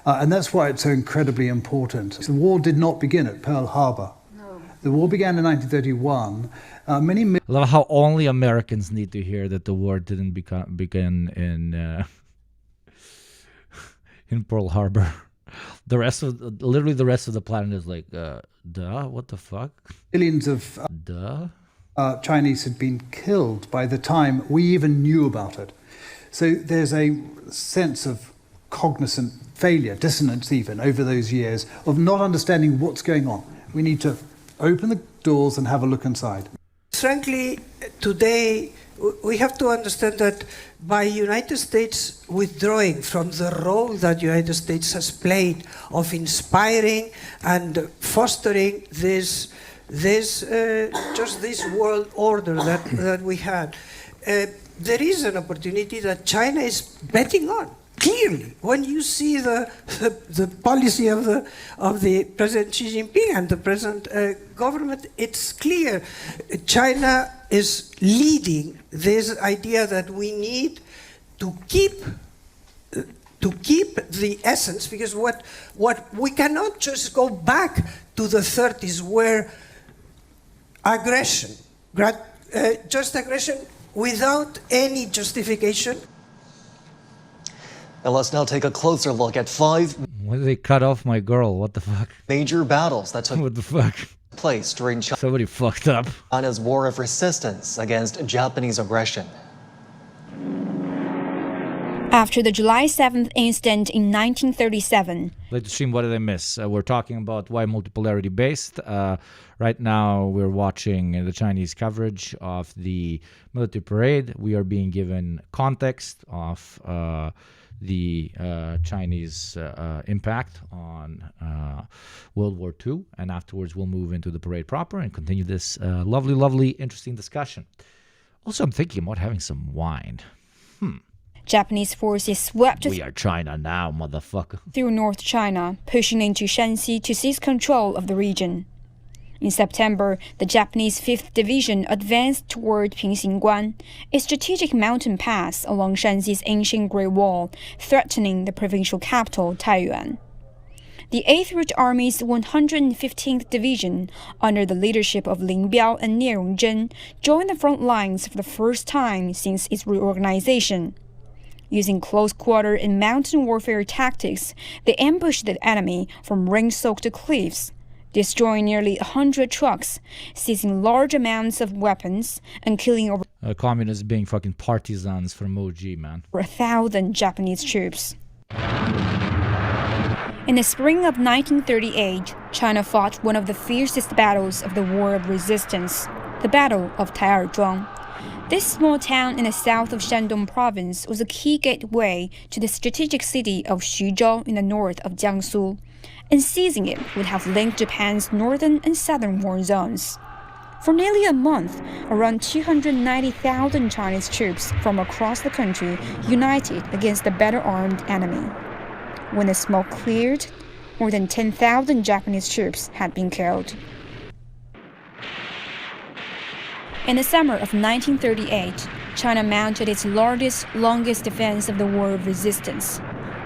And that's why it's so incredibly important. The war did not begin at Pearl Harbor. No. The war began in 1931. I love how only Americans need to hear that the war didn't begin in Pearl Harbor. The rest of the planet is like, duh, what the fuck? Millions of Chinese had been killed by the time we even knew about it. So there's a sense of cognizant failure, dissonance even, over those years of not understanding what's going on. We need to open the doors and have a look inside. Frankly, today we have to understand that by United States withdrawing from the role that United States has played of inspiring and fostering this world order that we had, there is an opportunity that China is betting on. Clearly, when you see the policy of the President Xi Jinping and the present government, it's clear China is leading this idea that we need to keep the essence, because what we cannot just go back to the 30s where aggression, just aggression without any justification. And let's now take a closer look at 5 Why did they cut off my girl? What the fuck? major battles that took What the fuck? place during Somebody fucked up. China's war of resistance against Japanese aggression. After the July 7th incident in 1937, Ladies stream, what did I miss? We're talking about why multipolarity based. Right now, we're watching the Chinese coverage of the military parade. We are being given context of the Chinese impact on World War II, and afterwards we'll move into the parade proper and continue this lovely, interesting discussion. Also, I'm thinking about having some wine. Japanese forces swept We are China now, motherfucker. through North China, pushing into Shanxi to seize control of the region. In September, the Japanese 5th Division advanced toward Pingxingguan, a strategic mountain pass along Shanxi's ancient Great Wall, threatening the provincial capital, Taiyuan. The 8th Route Army's 115th Division, under the leadership of Lin Biao and Nie Rongzhen, joined the front lines for the first time since its reorganization. Using close-quarter and mountain warfare tactics, they ambushed the enemy from rain-soaked cliffs, destroying nearly 100 trucks, seizing large amounts of weapons, and killing over Communists being fucking partisans from OG, man. 1,000 Japanese troops. In the spring of 1938, China fought one of the fiercest battles of the War of Resistance, the Battle of Taiyuan. This small town in the south of Shandong province was a key gateway to the strategic city of Xuzhou in the north of Jiangsu, and seizing it would have linked Japan's northern and southern war zones. For nearly a month, around 290,000 Chinese troops from across the country united against the better-armed enemy. When the smoke cleared, more than 10,000 Japanese troops had been killed. In the summer of 1938, China mounted its longest defense of the War of Resistance,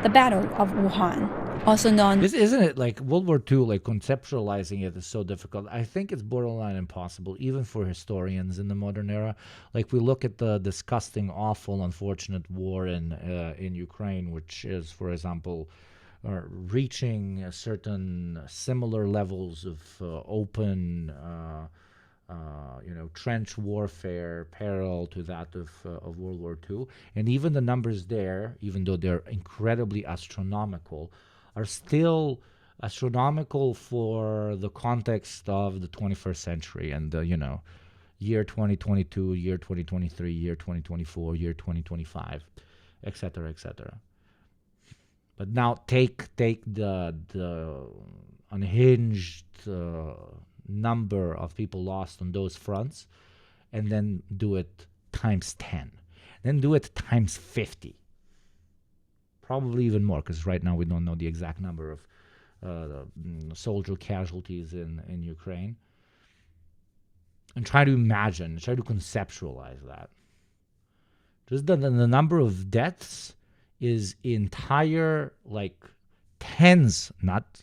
the Battle of Wuhan. also known. Isn't it like World War II, like conceptualizing it is so difficult? I think it's borderline impossible, even for historians in the modern era. Like we look at the disgusting, awful, unfortunate war in Ukraine, which is, for example, reaching certain similar levels of open, trench warfare parallel to that of World War II. And even the numbers there, even though they're incredibly astronomical, are still astronomical for the context of the 21st century and, year 2022, year 2023, year 2024, year 2025, etc., etc. But now take the unhinged number of people lost on those fronts and then do it times 10. Then do it times 50. Probably even more, because right now we don't know the exact number of soldier casualties in Ukraine. And try to imagine, try to conceptualize that. Just the number of deaths is entire, like tens, not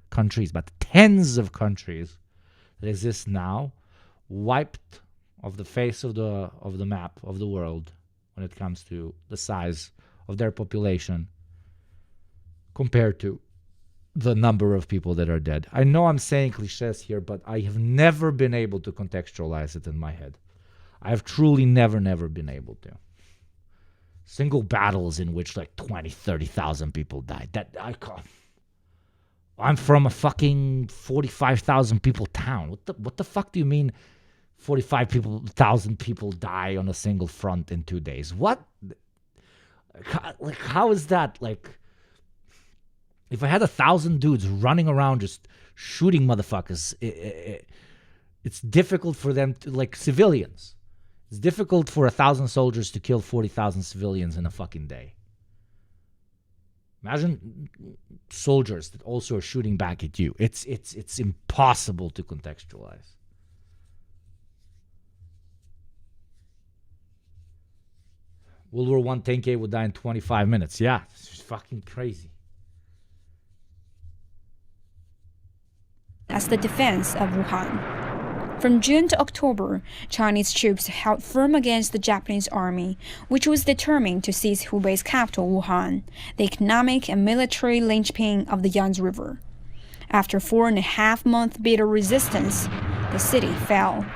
countries, but tens of countries that exist now, wiped off the face of the map of the world when it comes to the size of their population compared to the number of people that are dead. I know I'm saying cliches here, but I have never been able to contextualize it in my head. I've truly never been able to. Single battles in which like 20, 30,000 people died. That I can't. I'm from a fucking 45,000 people town. What the fuck do you mean 45,000 people die on a single front in 2 days? What? Like, how is that? Like, if I had 1,000 dudes running around just shooting motherfuckers, it's difficult for them to, like civilians. It's difficult for 1,000 soldiers to kill 40,000 civilians in a fucking day. Imagine soldiers that also are shooting back at you. It's impossible to contextualize. World War I 10K would die in 25 minutes. Yeah, it's just fucking crazy. As the defense of Wuhan. From June to October, Chinese troops held firm against the Japanese army, which was determined to seize Hubei's capital, Wuhan, the economic and military linchpin of the Yangtze River. After 4.5-month bitter resistance, the city fell.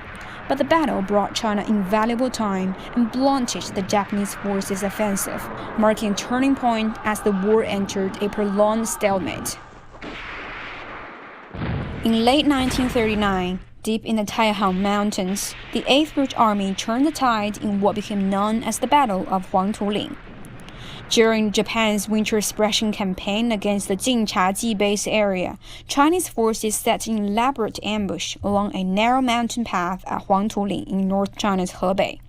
But the battle brought China invaluable time and blunted the Japanese forces' offensive, marking a turning point as the war entered a prolonged stalemate. In late 1939, deep in the Taihang Mountains, the 8th Route Army turned the tide in what became known as the Battle of Huangtuling. During Japan's winter suppression campaign against the Jinchaji base area, Chinese forces set an elaborate ambush along a narrow mountain path at Huangtuling in North China's Hebei.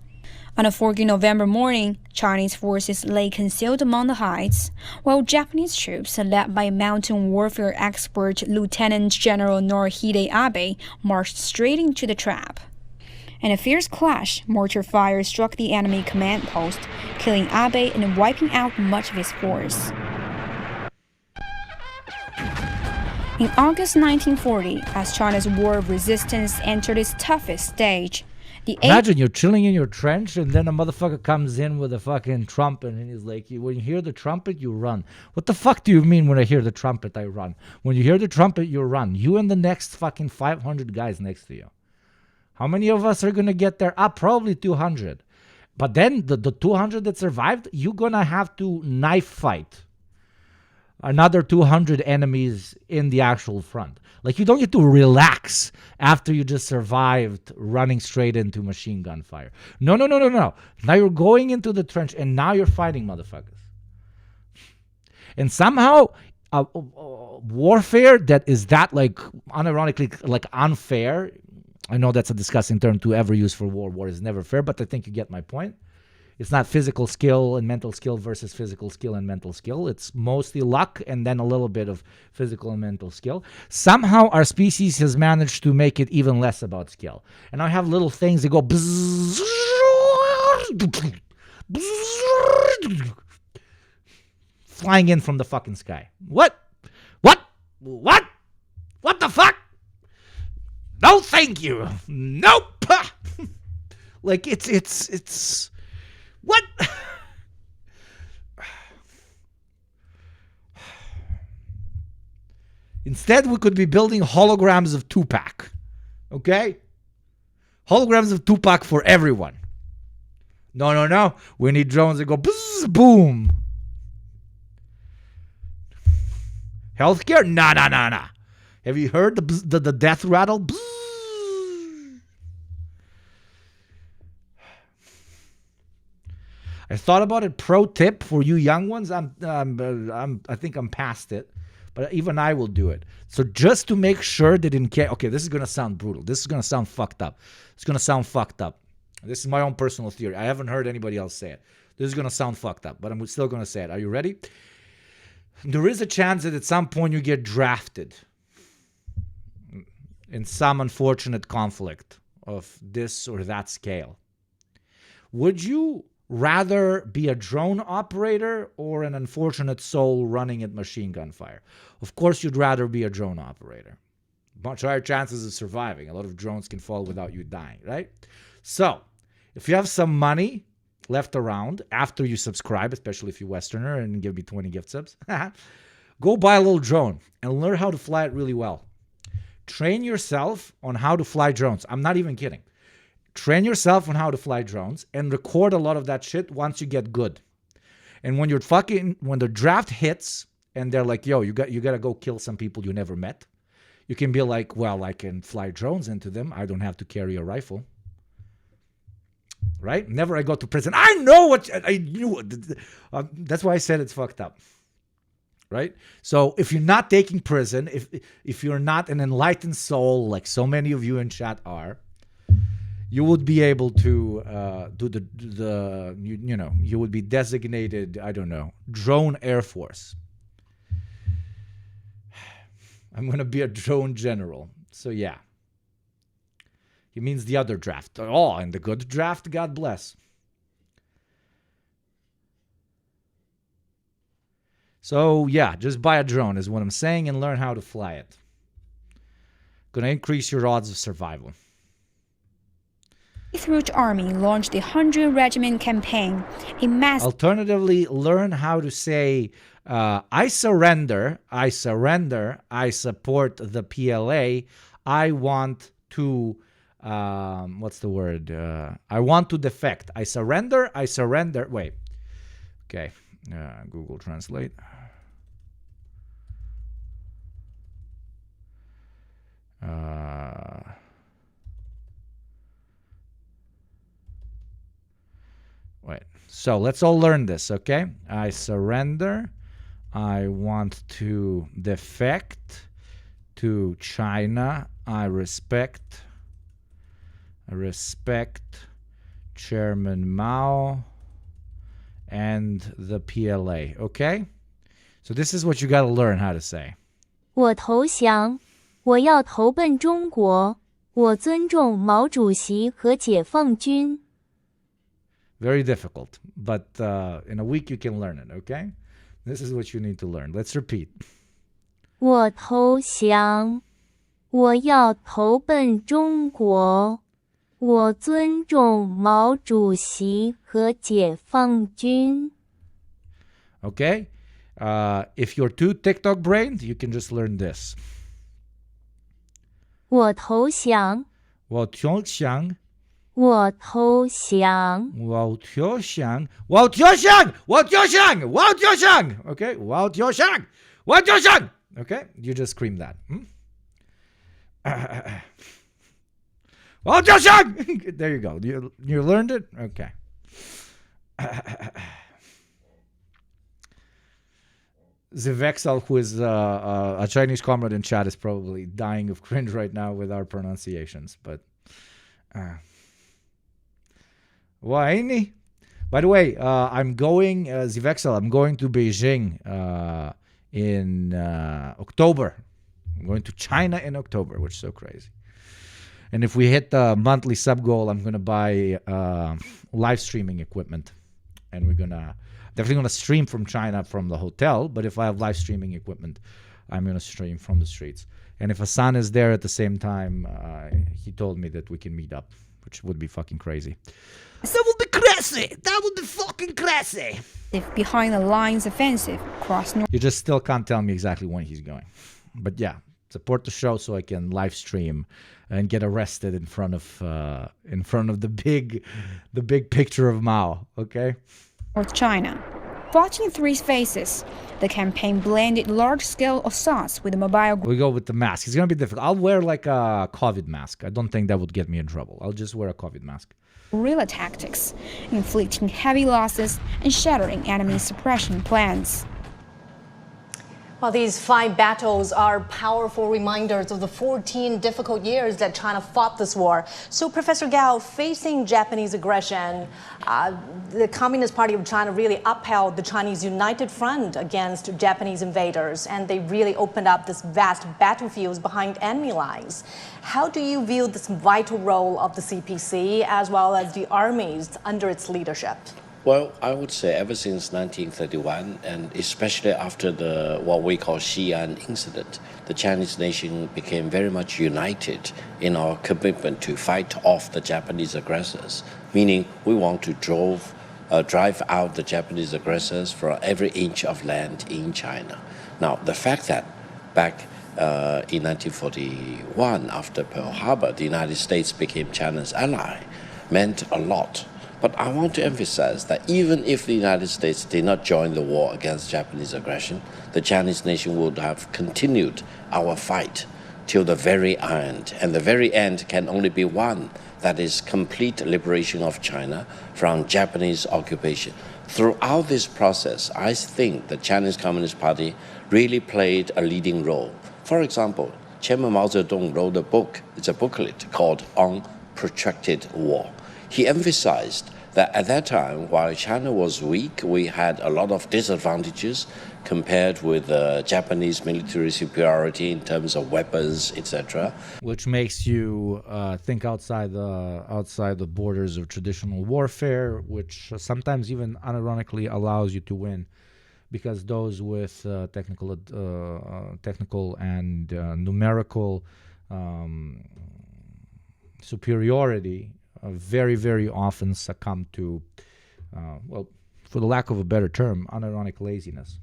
On a foggy November morning, Chinese forces lay concealed among the heights, while Japanese troops, led by mountain warfare expert Lieutenant General Norihide Abe, marched straight into the trap. In a fierce clash, mortar fire struck the enemy command post, killing Abe and wiping out much of his force. In August 1940, as China's war of resistance entered its toughest stage, imagine you're chilling in your trench and then a motherfucker comes in with a fucking trumpet and he's like, when you hear the trumpet, you run. What the fuck do you mean when I hear the trumpet, I run? When you hear the trumpet, you run. You and the next fucking 500 guys next to you. How many of us are going to get there? Probably 200. But then the 200 that survived, you're going to have to knife fight another 200 enemies in the actual front. Like, you don't get to relax after you just survived running straight into machine gun fire. No. Now you're going into the trench and now you're fighting motherfuckers. And somehow, warfare that is that, like, unironically, like, unfair. I know that's a disgusting term to ever use for war. War is never fair, but I think you get my point. It's not physical skill and mental skill versus physical skill and mental skill. It's mostly luck and then a little bit of physical and mental skill. Somehow our species has managed to make it even less about skill. And I have little things that go flying in from the fucking sky. What What? What the fuck? No, thank you. Nope. Like it's what? Instead, we could be building holograms of Tupac. Okay? Holograms of Tupac for everyone. No. We need drones that go bzz, boom. Healthcare? Nah. Have you heard the death rattle? Bzz. I thought about it. Pro tip for you young ones. I think I'm past it, but even I will do it. So just to make sure that in case, okay, this is gonna sound brutal. This is gonna sound fucked up. It's gonna sound fucked up. This is my own personal theory. I haven't heard anybody else say it. This is gonna sound fucked up, but I'm still gonna say it. Are you ready? There is a chance that at some point you get drafted in some unfortunate conflict of this or that scale. Would you rather be a drone operator or an unfortunate soul running at machine gun fire? Of course, you'd rather be a drone operator. Much higher chances of surviving. A lot of drones can fall without you dying, right? So, if you have some money left around after you subscribe, especially if you're Westerner and give me 20 gift subs, go buy a little drone and learn how to fly it really well. Train yourself on how to fly drones. I'm not even kidding. Train yourself on how to fly drones and record a lot of that shit once you get good. And when when the draft hits and they're like, yo, you got to go kill some people you never met, you can be like, well, I can fly drones into them. I don't have to carry a rifle. Right? Never I go to prison. I know what I knew. That's why I said it's fucked up. Right? So if you're not taking prison, if you're not an enlightened soul like so many of you in chat are, you would be able to do you would be designated, I don't know, drone Air Force. I'm going to be a drone general. So yeah. He means the other draft. Oh, and the good draft, God bless. So yeah, just buy a drone is what I'm saying and learn how to fly it. Going to increase your odds of survival. Root Army launched the 100 Regiment campaign, a mass. Alternatively, learn how to say, I surrender, I support the PLA, I want to, what's the word? I want to defect. I surrender, wait. Okay, Google Translate. Wait, so let's all learn this, okay? I surrender. I want to defect to China. I respect Chairman Mao and the PLA, okay? So this is what you got to learn how to say. 我投降，我要投奔中国，我尊重毛主席和解放军。 Very difficult, but in a week you can learn it, okay? This is what you need to learn. Let's repeat. 我投降，我要投奔中国，我尊重毛主席和解放军。 Okay? If you're too TikTok-brained, you can just learn this. 我投降。我投降。我投降。我投降。我投降。我投降。我投降。Okay? 我投降。我投降。Okay? You just scream that. 我投降. There you go. You learned it? Okay. Zivexal, who is a Chinese comrade in chat, is probably dying of cringe right now with our pronunciations. But Waini. By the way, I'm going Zivexal. I'm going to Beijing in October. I'm going to China in October, which is so crazy. And if we hit the monthly sub goal, I'm gonna buy live streaming equipment, and we're gonna. Definitely going to stream from China from the hotel, but if I have live streaming equipment, I'm going to stream from the streets. And if Hassan is there at the same time, he told me that we can meet up, which would be fucking crazy. That would be crazy! That would be fucking crazy! If behind the lines offensive across North. You just still can't tell me exactly when he's going. But yeah, support the show so I can live stream and get arrested in front of the big picture of Mao, okay? North China. Watching three faces, the campaign blended large-scale assaults with a mobile. We go with the mask. It's gonna be difficult. I'll wear like a COVID mask. I don't think that would get me in trouble. I'll just wear a COVID mask. Guerrilla tactics, inflicting heavy losses and shattering enemy suppression plans. Well, these 5 battles are powerful reminders of the 14 difficult years that China fought this war. So, Professor Gao, facing Japanese aggression, the Communist Party of China really upheld the Chinese united front against Japanese invaders, and they really opened up this vast battlefields behind enemy lines. How do you view this vital role of the CPC as well as the armies under its leadership? Well, I would say ever since 1931, and especially after the what we call Xi'an incident, the Chinese nation became very much united in our commitment to fight off the Japanese aggressors, meaning we want to drive out the Japanese aggressors from every inch of land in China. Now, the fact that back in 1941, after Pearl Harbor, the United States became China's ally, meant a lot. But I want to emphasize that even if the United States did not join the war against Japanese aggression, the Chinese nation would have continued our fight till the very end. And the very end can only be one, that is complete liberation of China from Japanese occupation. Throughout this process, I think the Chinese Communist Party really played a leading role. For example, Chairman Mao Zedong wrote a book, it's a booklet called On Protracted War. He emphasized that at that time, while China was weak, we had a lot of disadvantages compared with Japanese military superiority in terms of weapons, etc. Which makes you think outside the borders of traditional warfare, which sometimes even unironically allows you to win, because those with technical and numerical superiority very, very often succumb to, well, for the lack of a better term, unironic laziness.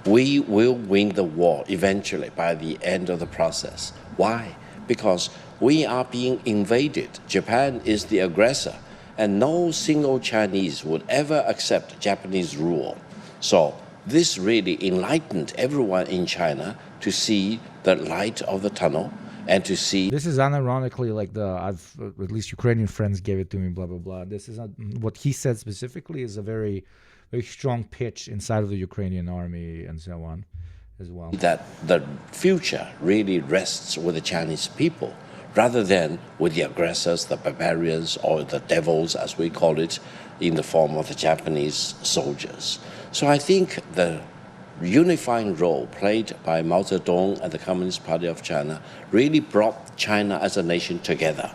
We will win the war eventually by the end of the process. Why? Because we are being invaded. Japan is the aggressor, and no single Chinese would ever accept Japanese rule. So this really enlightened everyone in China to see the light of the tunnel. And to see this is unironically like at least Ukrainian friends gave it to me, blah blah blah. This is not what he said specifically, is a very, very strong pitch inside of the Ukrainian army and so on as well. That the future really rests with the Chinese people rather than with the aggressors, the barbarians, or the devils, as we call it, in the form of the Japanese soldiers. So I think the unifying role played by Mao Zedong and the Communist Party of China really brought China as a nation together.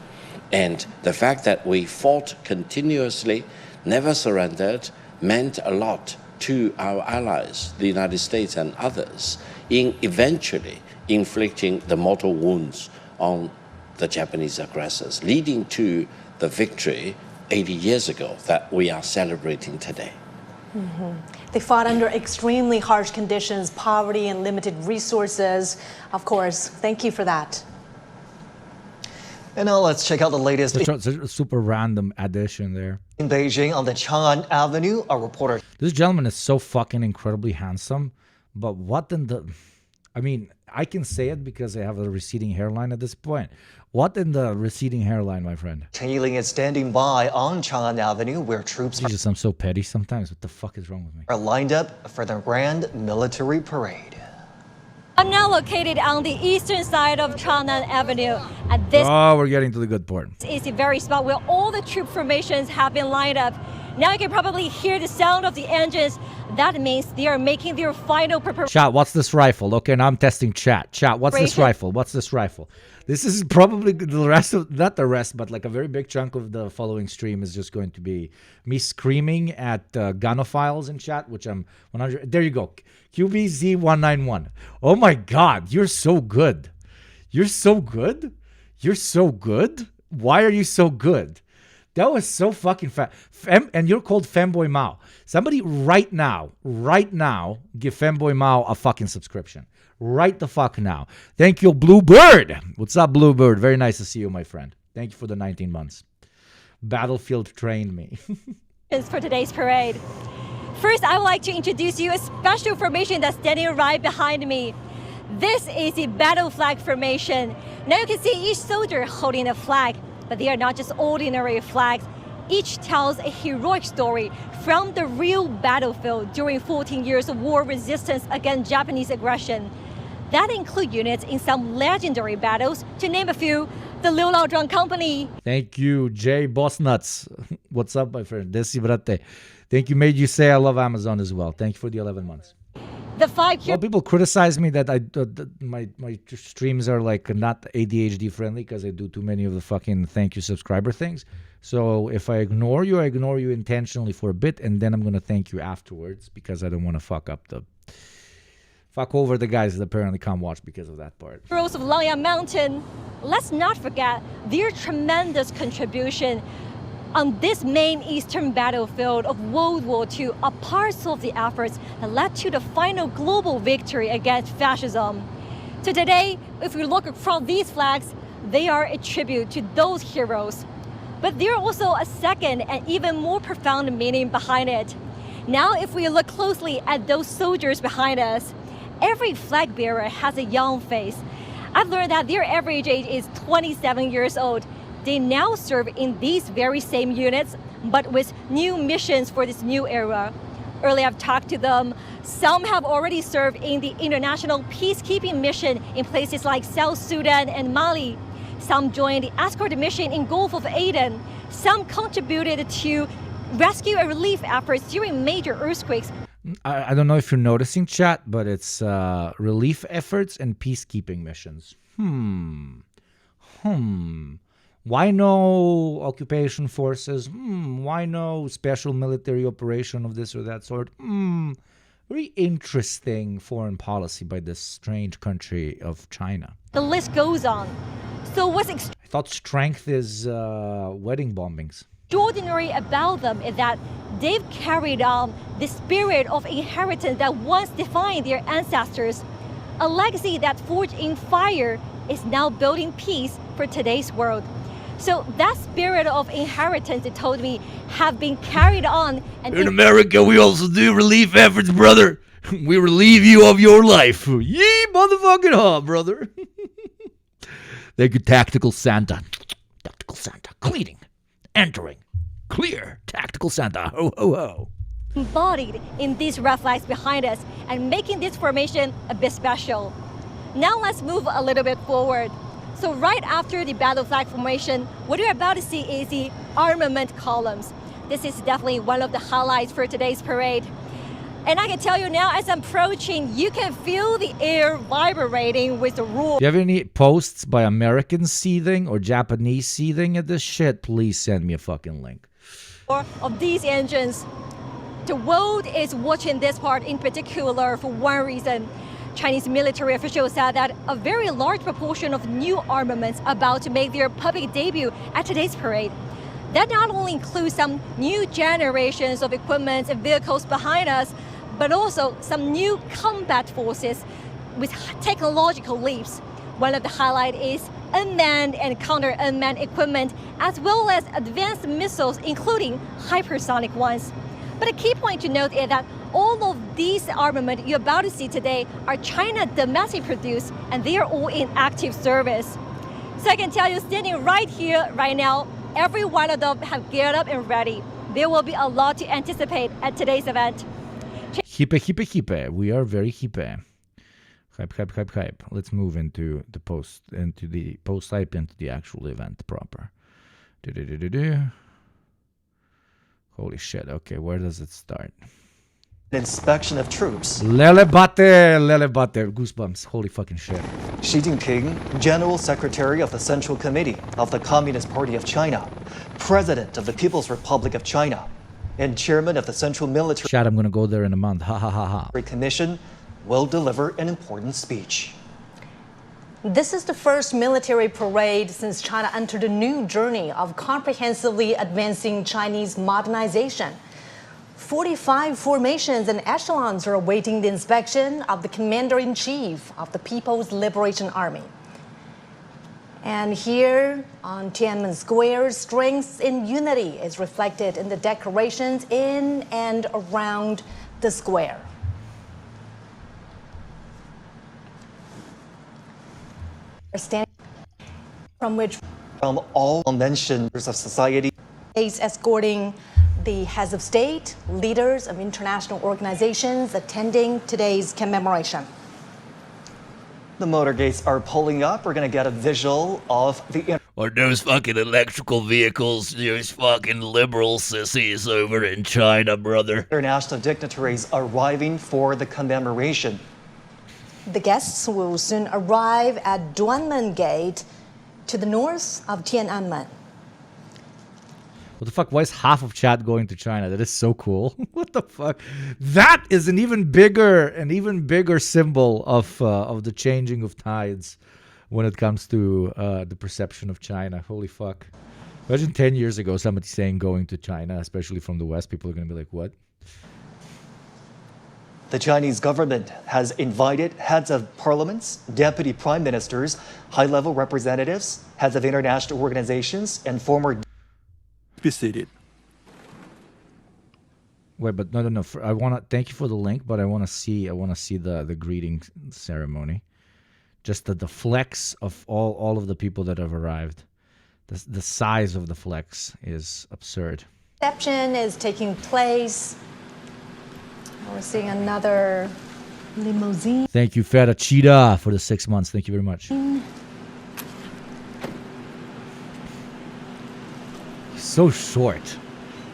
And the fact that we fought continuously, never surrendered, meant a lot to our allies, the United States and others, in eventually inflicting the mortal wounds on the Japanese aggressors, leading to the victory 80 years ago that we are celebrating today. Mm-hmm. They fought under extremely harsh conditions, poverty and limited resources. Of course, thank you for that. And now let's check out the latest. It's a super random addition there. In Beijing on the Chang'an Avenue, a reporter. This gentleman is so fucking incredibly handsome, but what in the... I mean, I can say it because I have a receding hairline at this point. What in the receding hairline, my friend? Chen Yiling is standing by on Chang'an Avenue where troops Jesus, I'm so petty sometimes. What the fuck is wrong with me? Are lined up for the grand military parade. I'm now located on the eastern side of Chang'an Avenue. And this we're getting to the good part. is the very spot where all the troop formations have been lined up. Now you can probably hear the sound of the engines. That means they are making their final preparation. Chat, what's this rifle? Okay, now I'm testing chat. Chat, what's this rifle? What's this rifle? This is probably the rest of, not the rest, but like a very big chunk of the following stream is just going to be me screaming at gunophiles in chat, which I'm 100. There you go. QBZ191. Oh my God, you're so good. You're so good. You're so good. Why are you so good? That was so fucking fat. And you're called Femboy Mao. Somebody right now, give Femboy Mao a fucking subscription. Right the fuck now. Thank you, Bluebird. What's up, Bluebird? Very nice to see you, my friend. Thank you for the 19 months. Battlefield trained me. For today's parade. First, I would like to introduce you a special formation that's standing right behind me. This is the battle flag formation. Now you can see each soldier holding a flag. But they are not just ordinary flags. Each tells a heroic story from the real battlefield during 14 years of war resistance against Japanese aggression. That include units in some legendary battles. To name a few, the Liu Laozhang Company. Thank you, Jay Bossnuts. What's up, my friend? Desi brate. Thank you, made you say I love Amazon as well. Thank you for the 11 months. The 5 Well, people criticize me that my streams are like not ADHD friendly because I do too many of the fucking thank you subscriber things. So if I ignore you intentionally for a bit, and then I'm gonna thank you afterwards because I don't want to fuck over the guys that apparently can't watch because of that part. Heroes of Langyang Mountain. Let's not forget their tremendous contribution on this main eastern battlefield of World War II are parts of the efforts that led to the final global victory against fascism. So today, if we look across these flags, they are a tribute to those heroes. But there are also a second and even more profound meaning behind it. Now, if we look closely at those soldiers behind us, every flag bearer has a young face. I've learned that their average age is 27 years old. They now serve in these very same units, but with new missions for this new era. Earlier, I've talked to them. Some have already served in the international peacekeeping mission in places like South Sudan and Mali. Some joined the escort mission in Gulf of Aden. Some contributed to rescue and relief efforts during major earthquakes. I don't know if you're noticing, chat, but it's relief efforts and peacekeeping missions. Why no occupation forces? Why no special military operation of this or that sort? Very interesting foreign policy by this strange country of China. The list goes on. So what's I thought strength is wedding bombings. extraordinary about them is that they've carried on the spirit of inheritance that once defined their ancestors. A legacy that forged in fire is now building peace for today's world. So that spirit of inheritance, it told me, have been carried on. And in America, we also do relief efforts, brother. We relieve you of your life. Yee, motherfucking huh, brother. Thank you, Tactical Santa. Tactical Santa. Cleaning. Entering. Clear. Tactical Santa. Ho, ho, ho. Embodied in these red flags behind us and making this formation a bit special. Now let's move a little bit forward. So right after the battle flag formation, what you're about to see is the armament columns. This is definitely one of the highlights for today's parade. And I can tell you now, as I'm approaching, you can feel the air vibrating with the roar. Do you have any posts by Americans seething or Japanese seething at this shit? Please send me a fucking link. Of these engines. The world is watching this part in particular for one reason. Chinese military officials said that a very large proportion of new armaments about to make their public debut at today's parade. That not only includes some new generations of equipment and vehicles behind us, but also some new combat forces with technological leaps. One of the highlights is unmanned and counter-unmanned equipment, as well as advanced missiles, including hypersonic ones. But a key point to note is that all of these armament you're about to see today are China domestic produced, and they are all in active service. So I can tell you, standing right here, right now, every one of them have geared up and ready. There will be a lot to anticipate at today's event. Hippe, hippe, hippe. We are very hippe. Hype, hype, hype, hype. Let's move into the post-hype, into the actual event proper. Holy shit. Okay, where does it start? Inspection of troops. Lele bate, goosebumps. Holy fucking shit. Xi Jinping, General Secretary of the Central Committee of the Communist Party of China, President of the People's Republic of China, and Chairman of the Central Military Chad, I'm gonna go there in a month. Ha ha ha ha. Commission, will deliver an important speech. This is the first military parade since China entered a new journey of comprehensively advancing Chinese modernization. 45 formations and echelons are awaiting the inspection of the Commander-in-Chief of the People's Liberation Army. And here on Tiananmen Square, strength in unity is reflected in the decorations in and around the square. Standing from which From all dimensions of society, is escorting the heads of state, leaders of international organizations attending today's commemoration. the motorgates are pulling up. We're going to get a visual of the Or those fucking electrical vehicles, those fucking liberal sissies over in China, brother. international dignitaries arriving for the commemoration. The guests will soon arrive at Duanmen Gate to the north of Tiananmen. What the fuck? Why is half of chat going to China? That is so cool. What the fuck? That is an even bigger symbol of the changing of tides when it comes to the perception of China. Holy fuck. Imagine 10 years ago somebody saying going to China, especially from the West. People are going to be like, what? The Chinese government has invited heads of parliaments, deputy prime ministers, high-level representatives, heads of international organizations, and former... Be seated. Wait, but no. I want to thank you for the link, but I want to see the greeting ceremony. Just the flex of all of the people that have arrived. The size of the flex is absurd. Reception is taking place. We're seeing another limousine. Thank you, Feta Cheetah, for the 6 months. Thank you very much. He's so short.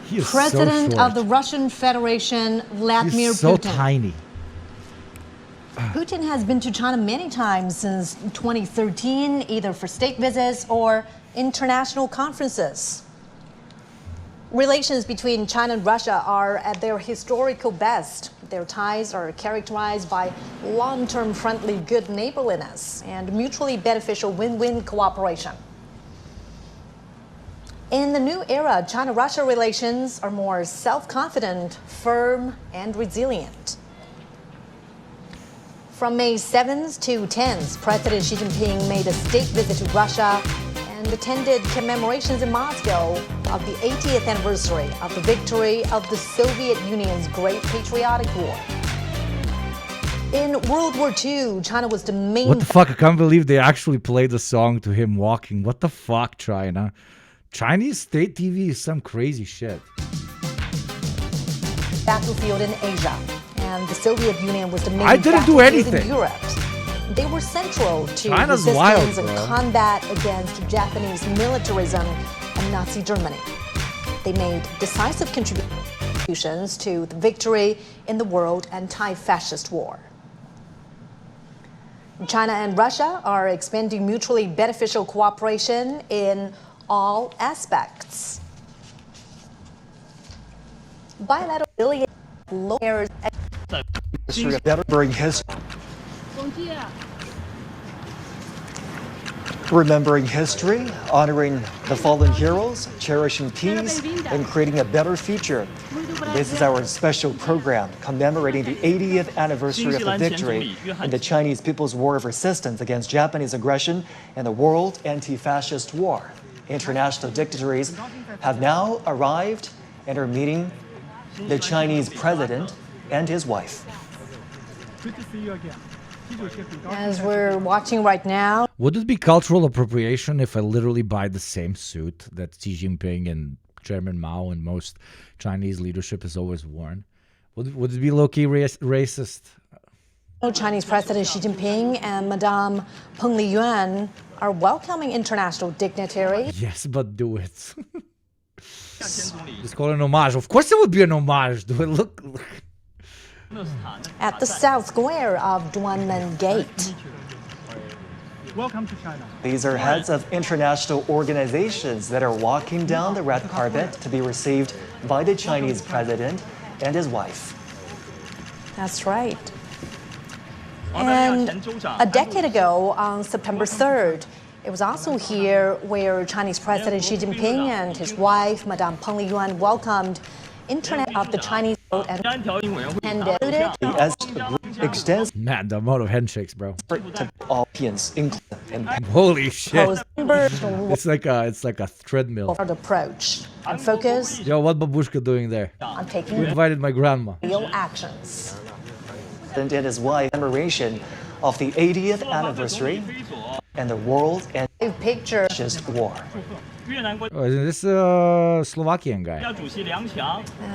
He is President so short. of the Russian Federation, Vladimir He's so Putin. tiny. Putin has been to China many times since 2013, either for state visits or international conferences. Relations between China and Russia are at their historical best. Their ties are characterized by long-term friendly good neighborliness and mutually beneficial win-win cooperation. In the new era, China-Russia relations are more self-confident, firm, and resilient. From May 7th to 10th, President Xi Jinping made a state visit to Russia and attended commemorations in Moscow of the 80th anniversary of the victory of the Soviet Union's Great Patriotic War. In World War II, China was the main... What the fuck? I can't believe they actually played the song to him walking. What the fuck, China? Chinese state TV is some crazy shit. Battlefield in Asia, and the Soviet Union was the main I didn't do battlefield in anything. Europe. They were central to China's resistance wild, and bro. combat against Japanese militarism and Nazi Germany. They made decisive contributions to the victory in the World Anti-Fascist War. China and Russia are expanding mutually beneficial cooperation in all aspects. Bilateral billion lawyers. History of remembering history. Remembering history, honoring the fallen heroes, cherishing peace, and creating a better future. This is our special program commemorating the 80th anniversary of the victory in the Chinese People's War of Resistance against Japanese aggression and the World Anti-Fascist War. International dignitaries have now arrived and are meeting the Chinese president and his wife. As we're watching right now, Would it be cultural appropriation if I literally buy the same suit that Xi Jinping and Chairman Mao and most Chinese leadership has always worn? Would it be low-key racist? Chinese President Xi Jinping and Madame Peng Liyuan are welcoming international dignitaries. Yes, but do it. Just call it an homage. Of course it would be an homage. Do it look. At the south square of Duanmen Gate. Welcome to China. These are heads of international organizations that are walking down the red carpet to be received by the Chinese president and his wife. That's right. And a decade ago, on September 3rd, it was also here where Chinese President Xi Jinping and his wife, Madame Peng Liyuan, welcomed Internet of the Chinese vote and extends Man, the amount of handshakes, bro. to all Europeans, including Holy shit. It's like a treadmill. approach and focus Yo, what babushka doing there? on taking Who invited my grandma? real actions. and his wife commemoration of the 80th anniversary and the world and picture war. Oh, isn't this a Slovakian guy?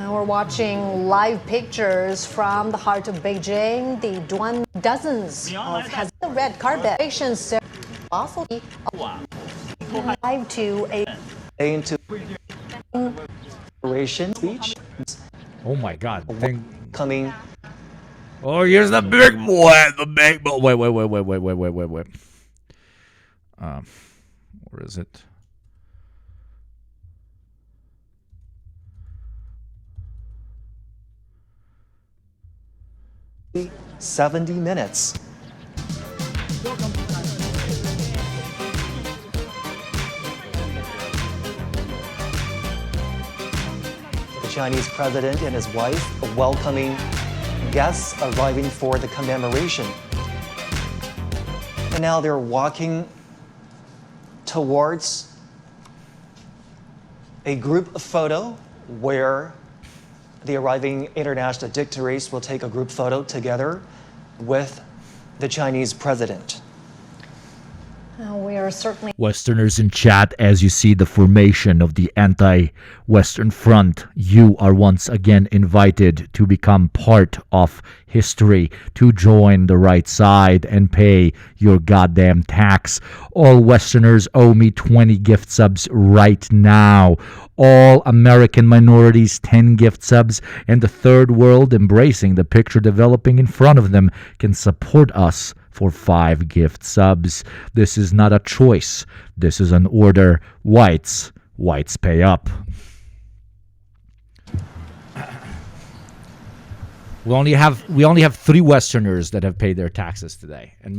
We're watching live pictures from the heart of Beijing. The dozens of has the red carpet. Also live to a Into oration speech. Oh my God! Coming. Oh, here's the big boy. The big boy. Wait. Where is it? 70 minutes. The Chinese president and his wife welcoming guests arriving for the commemoration. And now they're walking towards a group photo where the arriving international dignitaries will take a group photo together with the Chinese president. we are certainly Westerners in chat, as you see the formation of the anti-Western front, you are once again invited to become part of history, to join the right side and pay your goddamn tax. All Westerners owe me 20 gift subs right now. All American minorities 10 gift subs, and the third world embracing the picture developing in front of them can support us for 5 gift subs. This is not a choice. This is an order. Whites pay up. We only have 3 Westerners that have paid their taxes today, and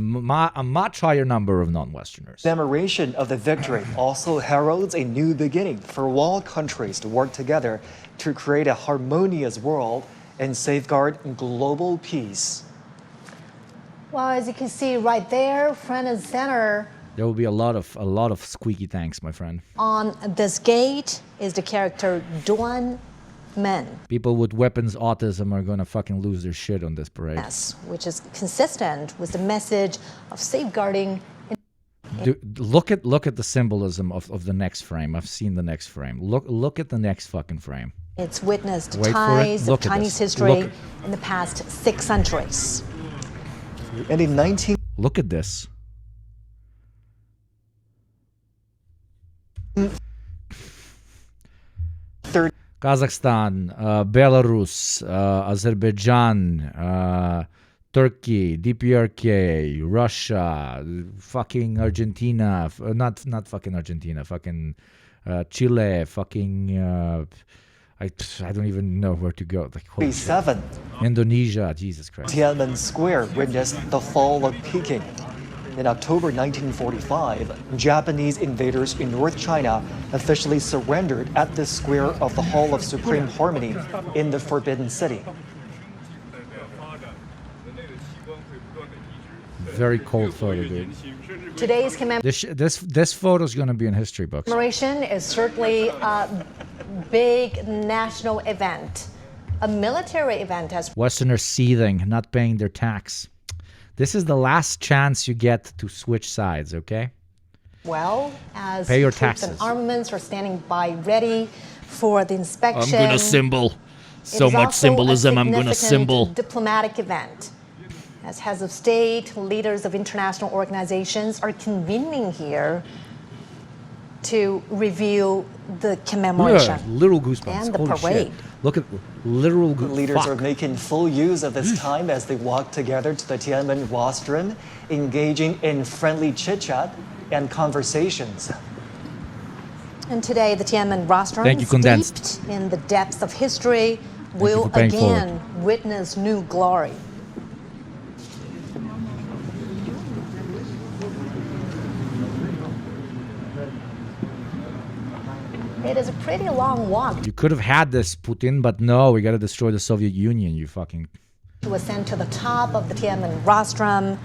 a much higher number of non-Westerners. Commemoration of the victory also heralds a new beginning for all countries to work together to create a harmonious world and safeguard global peace. well, as you can see right there, front and center There will be a lot of squeaky thanks, my friend. on this gate is the character Duan Men, People with weapons autism are gonna fucking lose their shit on this parade. which is consistent with the message of safeguarding. Look at the symbolism of the next frame. I've seen the next frame. Look at the next fucking frame. It's witnessed Wait for it. ties of Look at Chinese this. history Look. in the past 6 centuries. And in 19 Look at this. Kazakhstan, Belarus, Azerbaijan, Turkey, DPRK, Russia, fucking Argentina, not fucking Argentina, fucking Chile, fucking I don't even know where to go. Like, holy shit. 37. Indonesia, Jesus Christ. Tiananmen Square witnessed the fall of Peking. In October 1945, Japanese invaders in North China officially surrendered at the square of the Hall of Supreme Harmony in the Forbidden City. Very cold photo, dude. Today's This photo is going to be in history books. commemoration is certainly a big national event, a military event as Westerners seething, not paying their tax. This is the last chance you get to switch sides, okay? well as Pay your troops and taxes. armaments are standing by ready for the inspection. I'm gonna symbol. It So is much also symbolism, a I'm gonna significant symbol. diplomatic event. As heads of state, leaders of international organizations are convening here to review the commemoration Literal goosebumps. and the Holy parade. shit. Look at literal The leaders are making full use of this time as they walk together to the Tiananmen rostrum, engaging in friendly chit-chat and conversations. And today, the Tiananmen rostrum, Thank you, Condensed. steeped in the depths of history, will for paying again witness new glory. It is a pretty long walk You could have had this, Putin, but no, we got to destroy the Soviet Union, you fucking... to ascend to the top of the Tiananmen rostrum.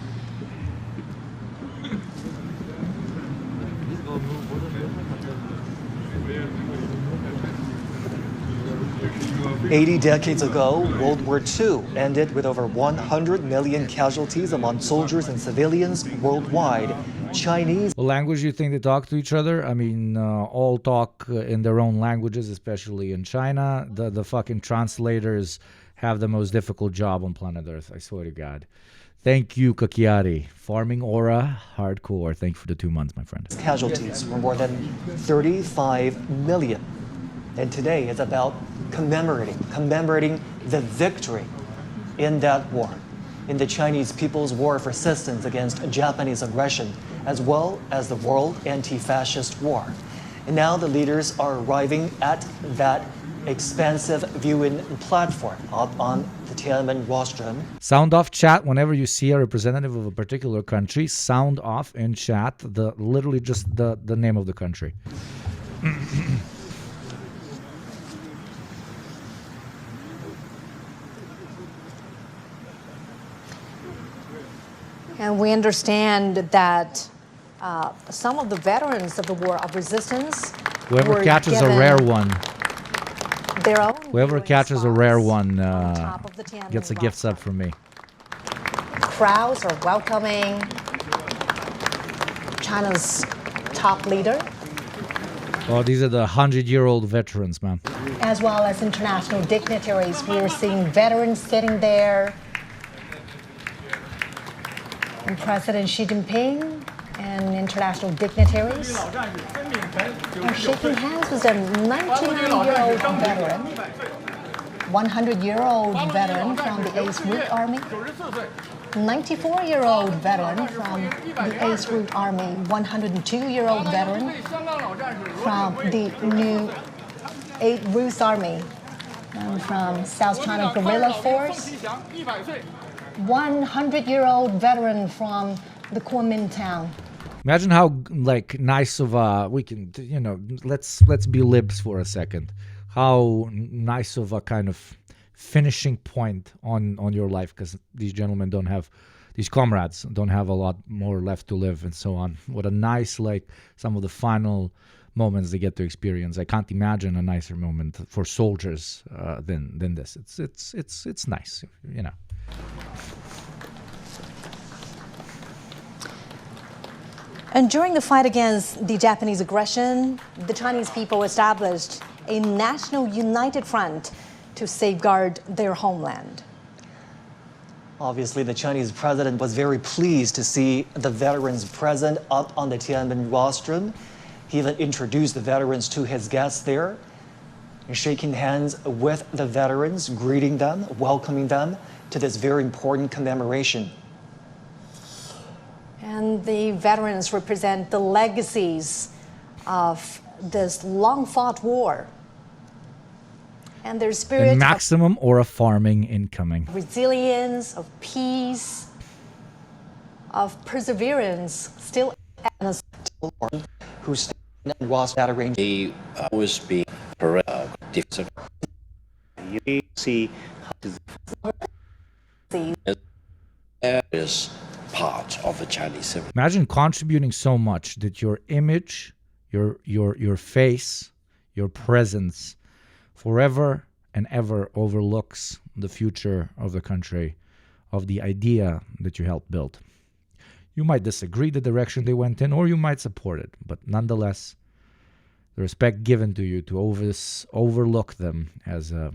"80 decades ago, World War II ended with over 100 million casualties among soldiers and civilians worldwide. Chinese What language do you think they talk to each other? I mean, all talk in their own languages, especially in China. The fucking translators have the most difficult job on planet Earth, I swear to God. Thank you, Kakiari. Farming Aura, hardcore. Thank you for the 2 months, my friend. casualties were more than 35 million. And today is about commemorating the victory in that war, in the Chinese People's War of Resistance against Japanese aggression, as well as the World Anti-Fascist War. And now the leaders are arriving at that expansive viewing platform up on the Tiananmen rostrum. Sound off chat whenever you see a representative of a particular country. Sound off in chat literally just the name of the country. And we understand that some of the veterans of the War of Resistance Whoever were catches a given rare one, their own whoever catches a rare one top of the Tiananmen gets a gift sub from me. crowds are welcoming China's top leader, Oh, these are the 100-year-old veterans, man. as well as international dignitaries. We are seeing veterans sitting there, and President Xi Jinping and international dignitaries are shaking hands with a 99-year-old veteran, 100-year-old veteran from the Ace Route Army, 94-year-old veteran from the Ace Route Army, 102-year-old veteran from the new 8 Route Army, and from South China Guerrilla Force, 100-year-old veteran from the Kuomintang. Imagine how nice of a we can let's be libs for a second. How nice of a kind of finishing point on your life, because these comrades don't have a lot more left to live and so on. What a nice some of the final moments they get to experience. I can't imagine a nicer moment for soldiers than this. It's nice, And during the fight against the Japanese aggression, the Chinese people established a national united front to safeguard their homeland. Obviously, the Chinese president was very pleased to see the veterans present up on the Tiananmen rostrum. He even introduced the veterans to his guests there, and shaking hands with the veterans, greeting them, welcoming them to this very important commemoration. And the veterans represent the legacies of this long-fought war and their spirit and maximum aura farming incoming. of resilience, of peace, of perseverance, still who stand and was that arranged. They always be difficult. You see is part of the Chinese civilization. Imagine contributing so much that your image, your face, your presence forever and ever overlooks the future of the country, of the idea that you helped build. You might disagree the direction they went in, or you might support it, but nonetheless, the respect given to you to overlook them as a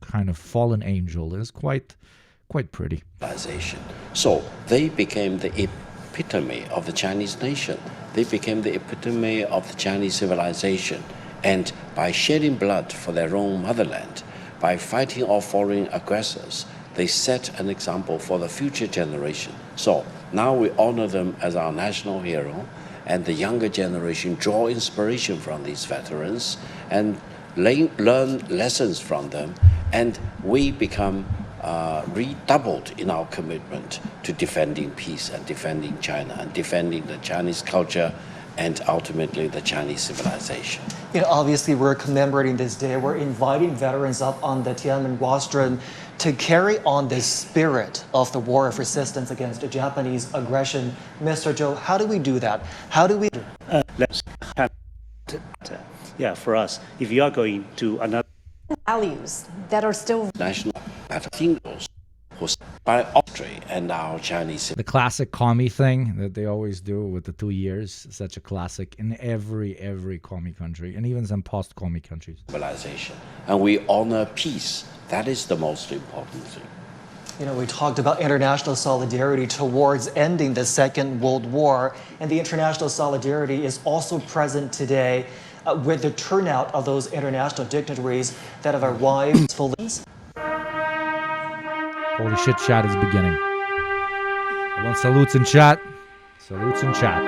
kind of fallen angel is quite pretty. So they became the epitome of the Chinese nation. They became the epitome of the Chinese civilization. And by shedding blood for their own motherland, by fighting off foreign aggressors, they set an example for the future generation. So now we honor them as our national hero, and the younger generation draw inspiration from these veterans and learn lessons from them, and we become redoubled in our commitment to defending peace and defending China and defending the Chinese culture and ultimately the Chinese civilization. Obviously, we're commemorating this day. We're inviting veterans up on the Tiananmen rostrum to carry on this spirit of the war of resistance against the Japanese aggression. Mr. Zhou, how do we do that? How do we... For us, if you are going to another... Values that are still... National battlefields by Austria and our Chinese... The classic commie thing that they always do with the 2 years, such a classic in every commie country, and even some post-commie countries. Civilization. And we honor peace. That is the most important thing. We talked about international solidarity towards ending the Second World War, and the international solidarity is also present today with the turnout of those international dignitaries that have arrived. Holy shit, chat is beginning. I want salutes in chat. Salutes in chat.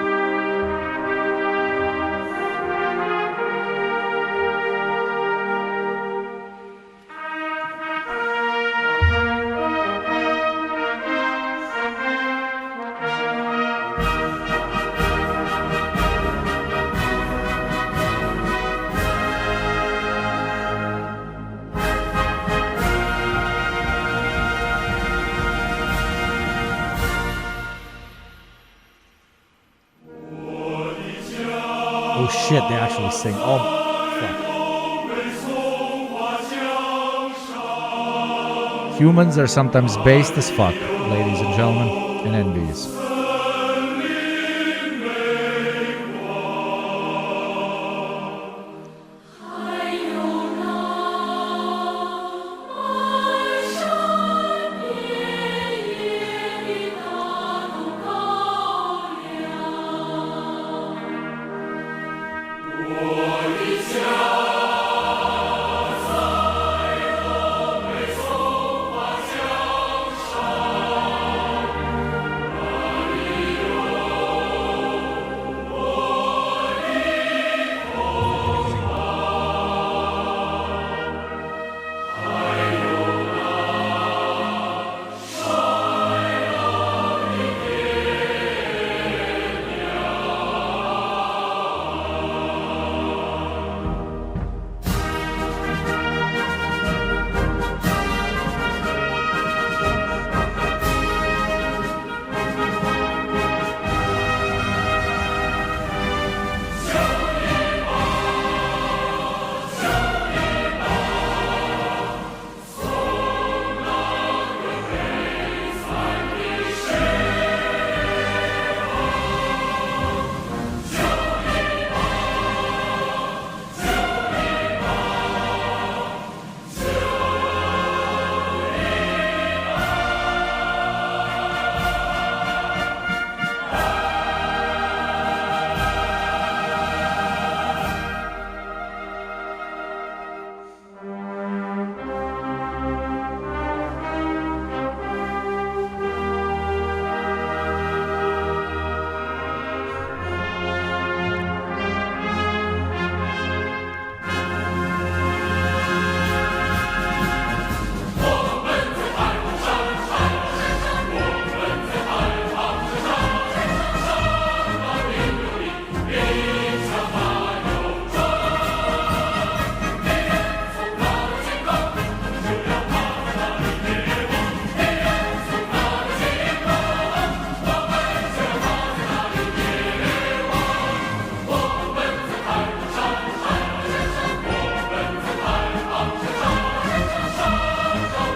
Oh shit, they actually sing. Oh, fuck. Humans are sometimes based as fuck, ladies and gentlemen, and NBs.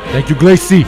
Thank you, Glacy.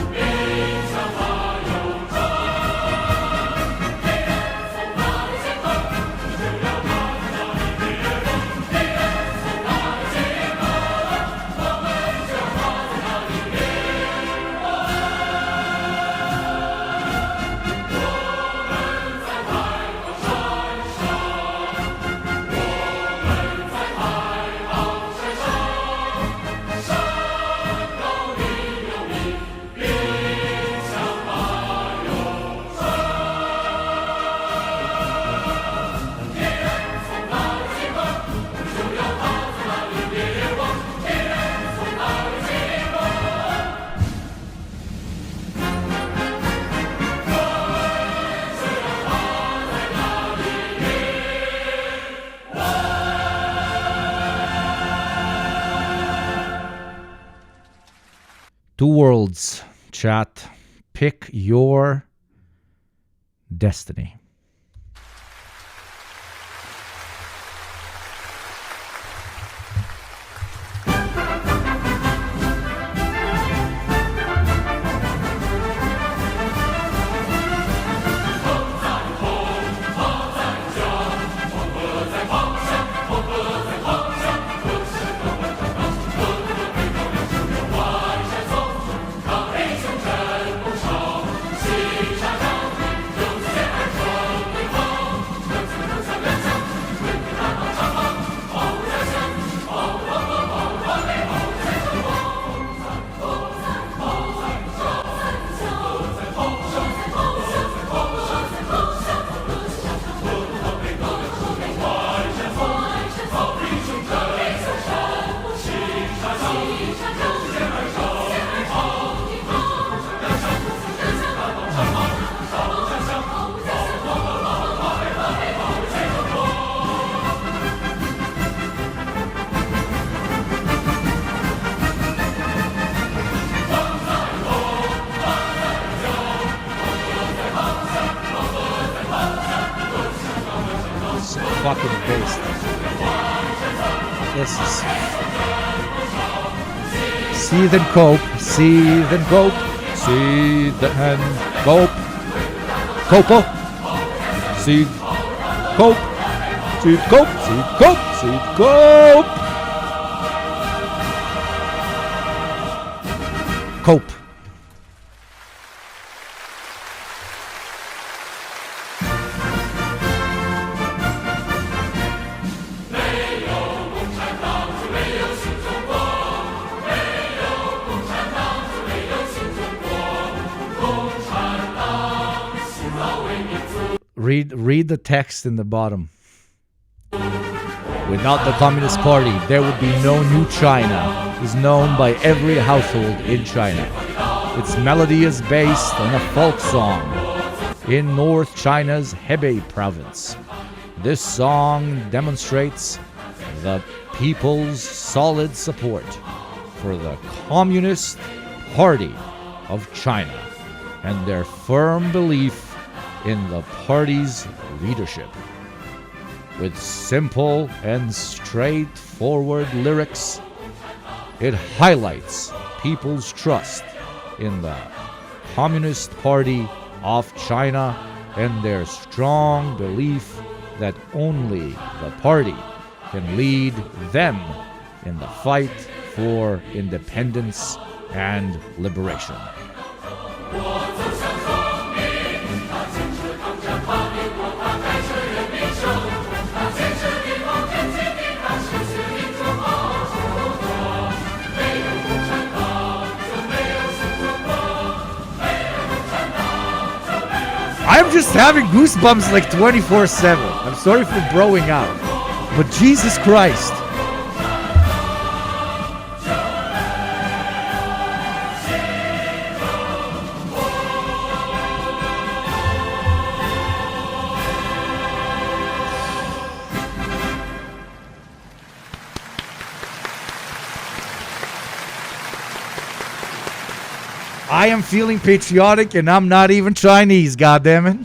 Two worlds, chat. Pick your destiny. Fucking based. This is seethe and cope, seethe and cope, seethe and cope, copo, seethe, cope, seethe, cope, seethe, cope, seethe, cope, cope. Read the text in the bottom. Without the Communist Party, there would be no new China, is known by every household in China. Its melody is based on a folk song in North China's Hebei province. This song demonstrates the people's solid support for the Communist Party of China and their firm belief in the party's leadership. With simple and straightforward lyrics, it highlights people's trust in the Communist Party of China and their strong belief that only the party can lead them in the fight for independence and liberation. I'm just having goosebumps like 24/7. I'm sorry for broing out, but Jesus Christ. I am feeling patriotic and I'm not even Chinese, goddammit.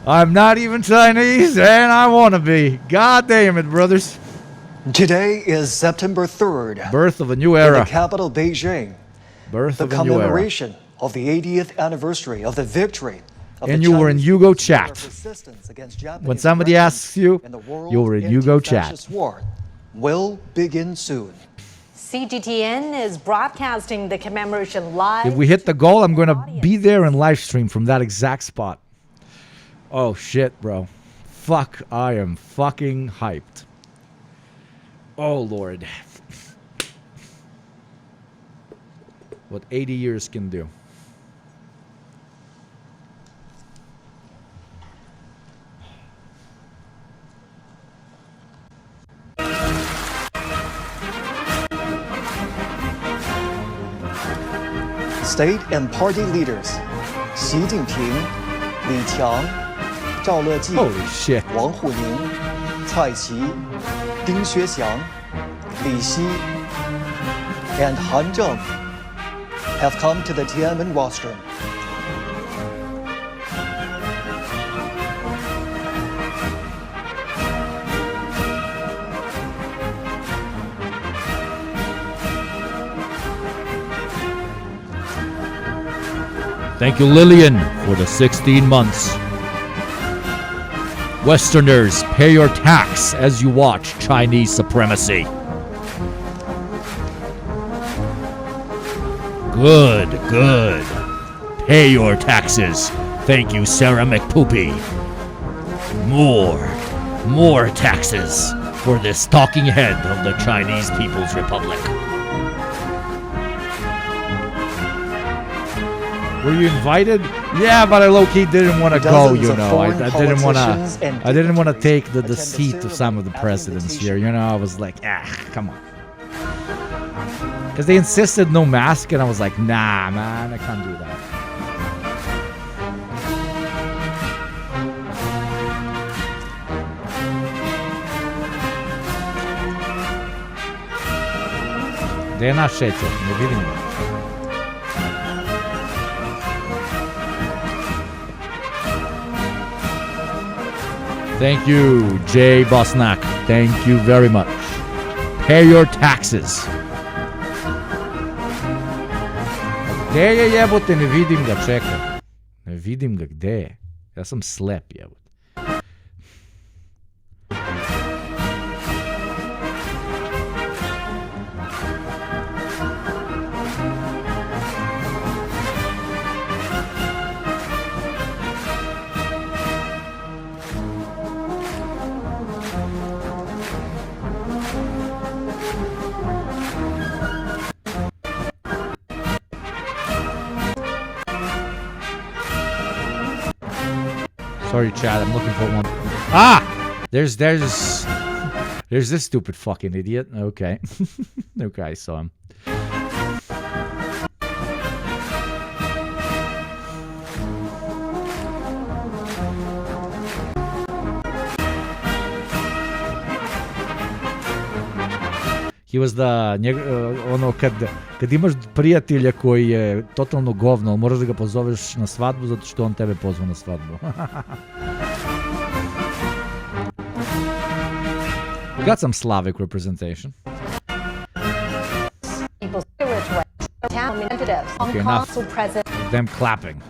I'm not even Chinese and I want to be. God damn it, brothers. Today is September 3rd. Birth of a new era. In the capital, Beijing. Birth of a new era. The commemoration of the 80th anniversary of the victory of and the you were in Yugo chat. When somebody asks you, you were in Yugo chat. War will begin soon. CGTN is broadcasting the commemoration live. If we hit the goal, I'm going to be there and live stream from that exact spot. Oh shit, bro. Fuck, I am fucking hyped. Oh Lord. What 80 years can do. State and party leaders Xi Jinping, Li Qiang, Zhao Leji, Wang Huning, Cai Qi, Ding Xuexiang, Li Xi, and Han Zheng have come to the Tiananmen rostrum. Thank you, Lillian, for the 16 months. Westerners, pay your tax as you watch Chinese supremacy. Good, good. Pay your taxes. Thank you, Sarah McPoopy. More taxes for this talking head of the Chinese People's Republic. Were you invited? Yeah, but I low-key didn't want to go, you know. I didn't want to take the seat of some of the presidents here, you know. I was like, come on. Because they insisted no mask, and I was like, nah, man, I can't do that. Gde je naš šećer? Ne vidim ga. Thank you, Jay Bosnak. Thank you very much. Pay your taxes. Gde je jebote? Ne vidim ga, čekaj. Ne vidim ga, gde je? Ja sam slep, jebote. Sorry, Chad. I'm looking for one. There's this stupid fucking idiot. Okay, okay, I saw him. He was ono kad imaš prijatelja koji je totalno govno, ali moraš da ga pozoveš na svadbu zato što on tebe pozva na svadbu. We got some Slavic representation. Okay, enough of them clapping.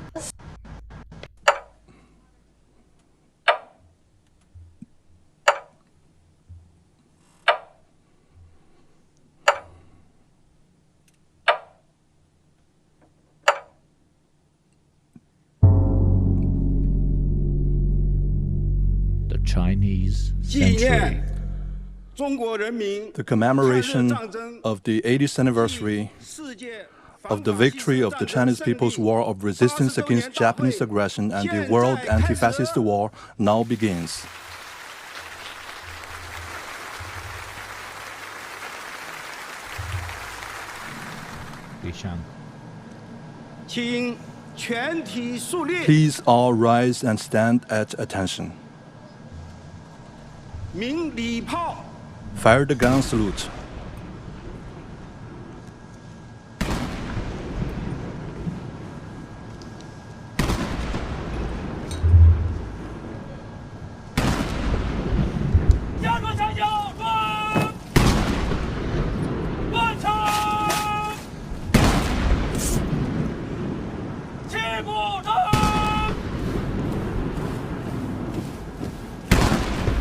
Chinese century. The commemoration of the 80th anniversary of the victory of the Chinese People's War of Resistance against Japanese aggression and the World Anti-Fascist War now begins. Please all rise and stand at attention. Fire the gun salute.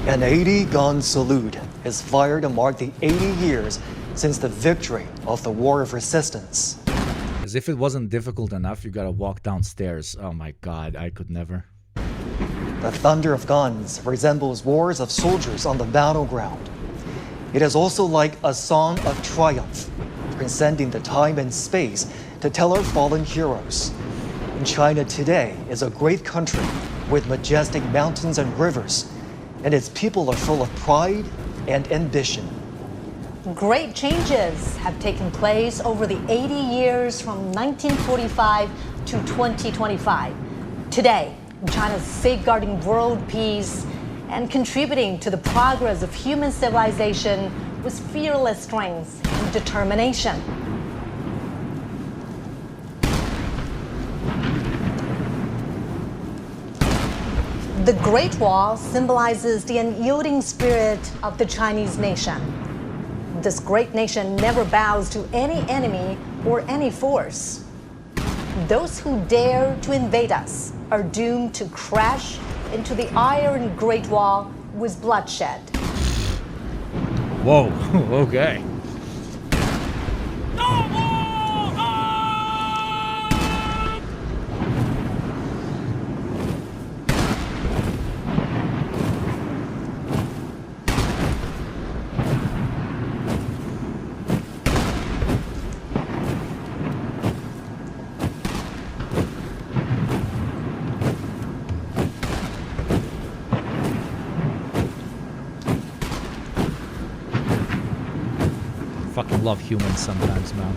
An 80-gun salute is fired to mark the 80 years since the victory of the War of Resistance. As if it wasn't difficult enough, you gotta walk downstairs. Oh my god, I could never. The thunder of guns resembles roars of soldiers on the battleground. It is also like a song of triumph, transcending the time and space to tell our fallen heroes. And China today is a great country with majestic mountains and rivers, and its people are full of pride and ambition. Great changes have taken place over the 80 years from 1945 to 2025. Today, China is safeguarding world peace and contributing to the progress of human civilization with fearless strength and determination. The Great Wall symbolizes the unyielding spirit of the Chinese nation. This great nation never bows to any enemy or any force. Those who dare to invade us are doomed to crash into the Iron Great Wall with bloodshed. Whoa, okay. Fucking love humans sometimes, man.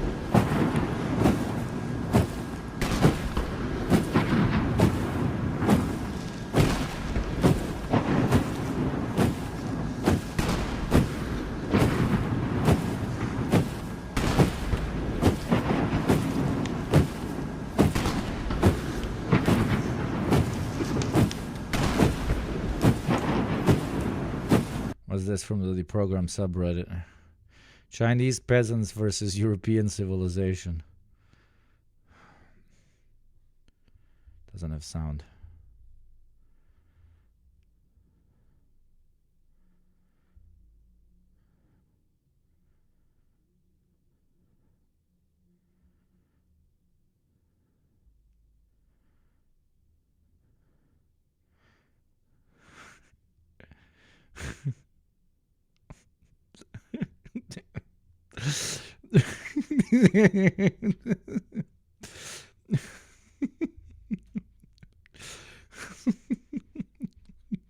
What's this from the program subreddit? Chinese peasants versus European civilization. Doesn't have sound.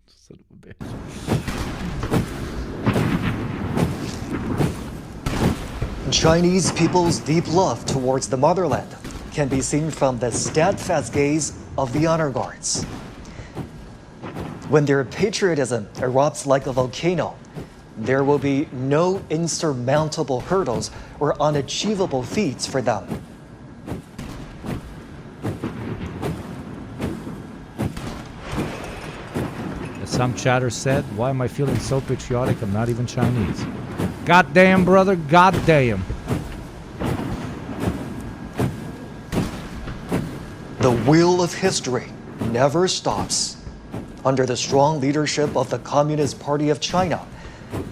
Son of a bitch. Chinese people's deep love towards the motherland can be seen from the steadfast gaze of the honor guards. When their patriotism erupts like a volcano, there will be no insurmountable hurdles or unachievable feats for them. As some chatter said, why am I feeling so patriotic? I'm not even Chinese. Goddamn, brother, goddamn. The wheel of history never stops. Under the strong leadership of the Communist Party of China,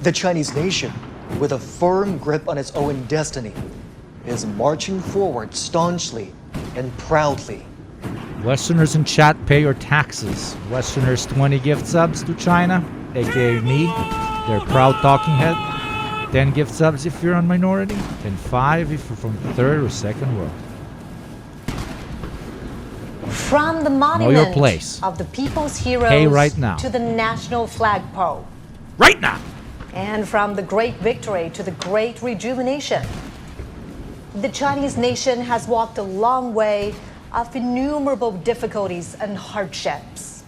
the Chinese nation, with a firm grip on its own destiny, is marching forward staunchly and proudly. Westerners in chat, pay your taxes. Westerners 20 gift subs to China, aka me, their proud talking head. 10 gift subs if you're a minority, and 5 if you're from third or second world. From the monument of the people's heroes right now. to the national flagpole. Right now! And from the great victory to the great rejuvenation. The Chinese nation has walked a long way of innumerable difficulties and hardships.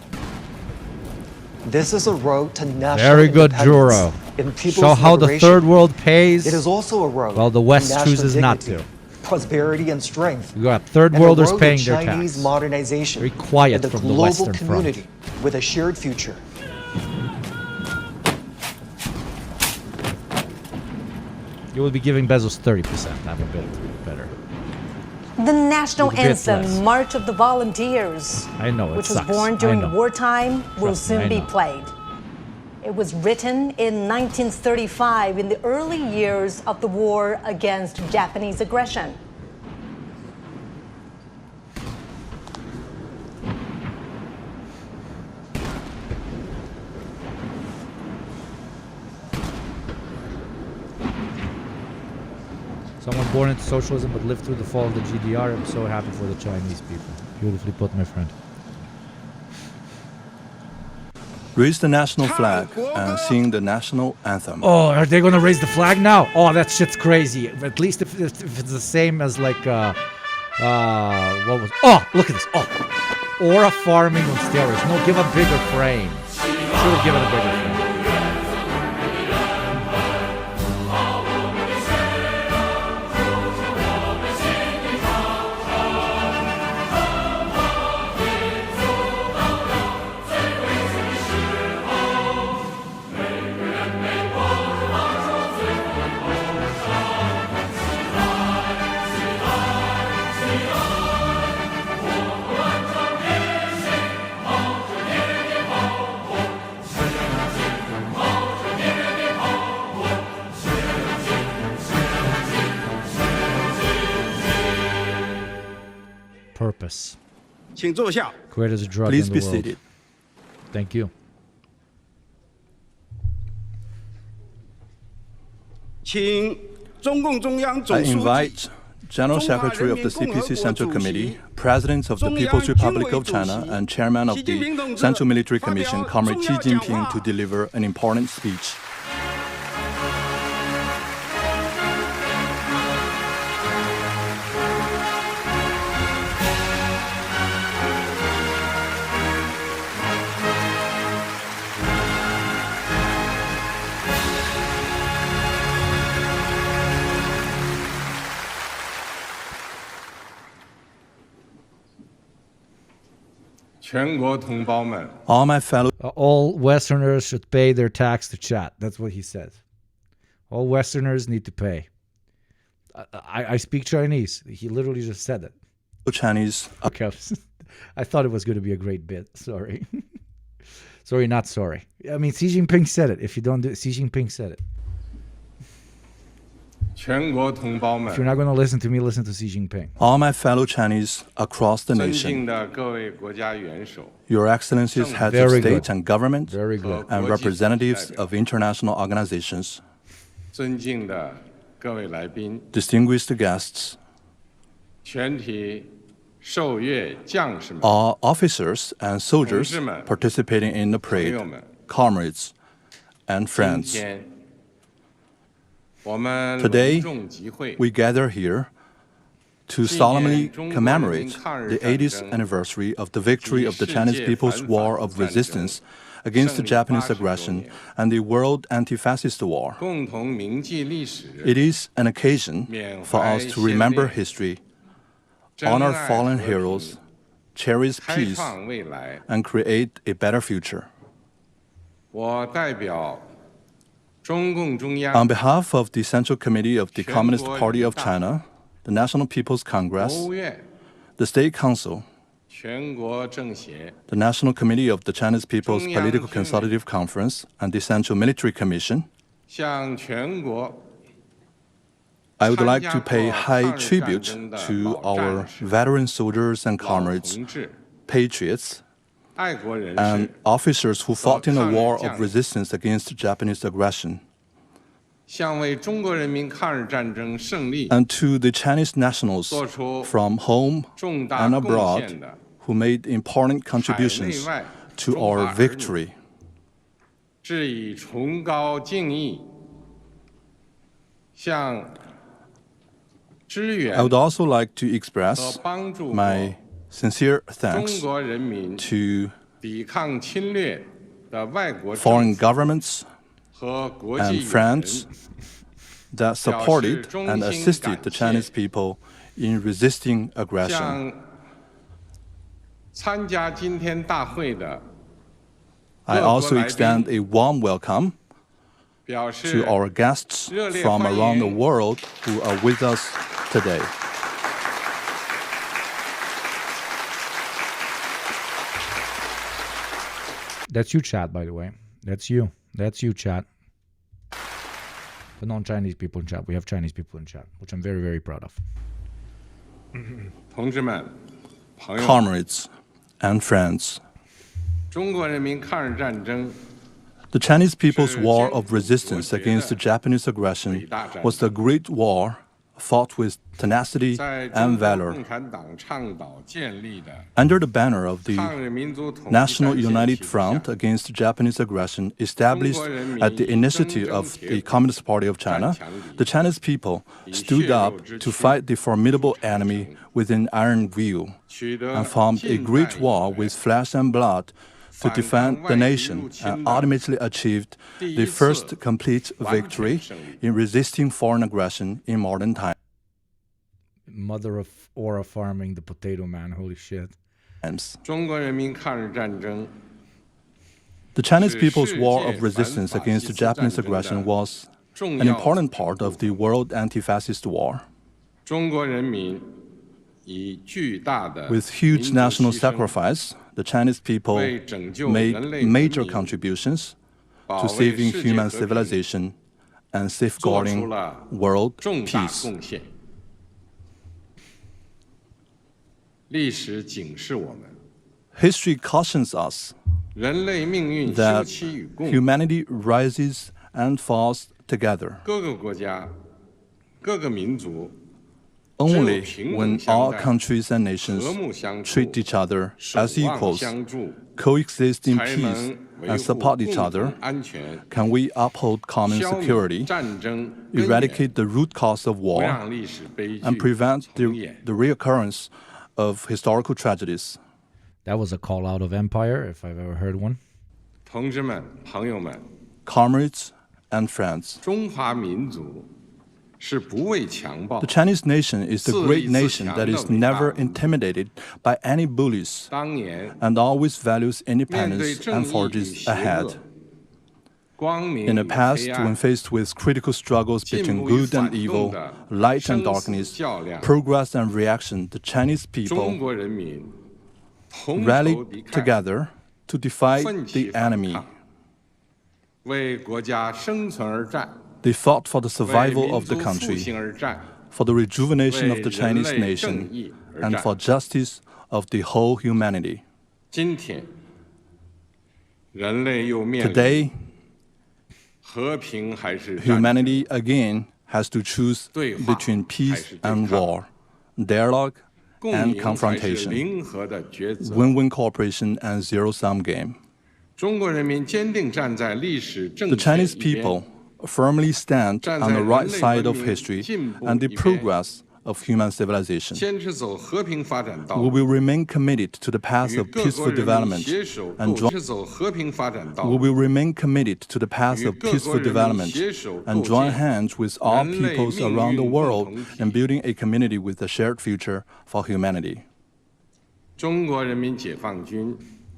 This is a road to national Very good, Juro. In people's Show how the liberation. third world pays. It is also a road while the to West national chooses not dignity, to. prosperity and strength. You got third and a worlders road paying to their Chinese tax. modernization. Very quiet and the from the global Western community front. with a shared future. You will be giving Bezos 30%. I'm a bit better. The national With a bit anthem, less. March of the Volunteers, I know, it which was sucks. born I during know. wartime, will Trust me, soon I be know. played. It was written in 1935 in the early years of the war against Japanese aggression. Someone born into socialism but lived through the fall of the GDR. I'm so happy for the Chinese people. Beautifully put, my friend. Raise the national flag and sing the national anthem. Oh, are they gonna raise the flag now? Oh, that shit's crazy. At least if it's the same as like what was? Oh, look at this. Oh, Aura farming on steroids. No, give a bigger frame. Should have given a bigger frame. Greatest drug Please in be the world. seated. Thank you. I invite General Secretary of the CPC Central Committee, President of the People's Republic of China, and Chairman of the Central Military Commission, Comrade Xi Jinping, to deliver an important speech. All my fellow all Westerners should pay their tax to Chad. That's what he says. All Westerners need to pay. I speak Chinese. He literally just said it. Chinese. Okay. I thought it was going to be a great bit. Sorry. Sorry, not sorry. I mean, Xi Jinping said it. If you don't do it, Xi Jinping said it. If you're not going to listen to me, listen to Xi Jinping. All my fellow Chinese across the nation, Your Excellencies, heads of state and government, and representatives of international organizations, distinguished guests, all officers and soldiers participating in the parade, comrades and friends. Today, we gather here to solemnly commemorate the 80th anniversary of the victory of the Chinese People's War of Resistance against the Japanese aggression and the World Anti-Fascist War. It is an occasion for us to remember history, honor fallen heroes, cherish peace, and create a better future. On behalf of the Central Committee of the Communist Party of China, the National People's Congress, the State Council, the National Committee of the Chinese People's Political Consultative Conference, and the Central Military Commission, I would like to pay high tribute to our veteran soldiers and comrades, patriots, and officers who fought in a war of resistance against Japanese aggression, and to the Chinese nationals from home and abroad who made important contributions to our victory. I would also like to express my sincere thanks to foreign governments and friends that supported and assisted the Chinese people in resisting aggression. I also extend a warm welcome to our guests from around the world who are with us today. That's you, chat, by the way. That's you. That's you, chat. The non-Chinese people in chat. We have Chinese people in chat, which I'm very, very proud of. Comrades and friends, the Chinese People's War of Resistance against the Japanese aggression was the great war fought with tenacity and valor. Under the banner of the National United Front against Japanese aggression, established at the initiative of the Communist Party of China, the Chinese people stood up to fight the formidable enemy with an iron will and formed a great war with flesh and blood to defend the nation, and ultimately achieved the first complete victory in resisting foreign aggression in modern times. Mother of Aura farming the potato man, holy shit. The Chinese People's War of Resistance against Japanese aggression was an important part of the World Anti-Fascist War. With huge national sacrifice, the Chinese people made major contributions to saving human civilization and safeguarding world peace. History cautions us that humanity rises and falls together. Only when all countries and nations treat each other as equals, coexist in peace, and support each other, can we uphold common security, eradicate the root cause of war, and prevent the reoccurrence of historical tragedies. That was a call out of empire, if I've ever heard one. Comrades and friends. The Chinese nation is the great nation that is never intimidated by any bullies and always values independence and forges ahead. In the past, when faced with critical struggles between good and evil, light and darkness, progress and reaction, the Chinese people rallied together to defy the enemy. They fought for the survival of the country, for the rejuvenation of the Chinese nation, and for justice of the whole humanity. Today, humanity again has to choose between peace and war, dialogue and confrontation, win-win cooperation and zero-sum game. The Chinese people firmly stand on the right side of history and the progress of human civilization. We will remain committed to the path of peaceful development and join hands with all peoples around the world in building a community with a shared future for humanity. The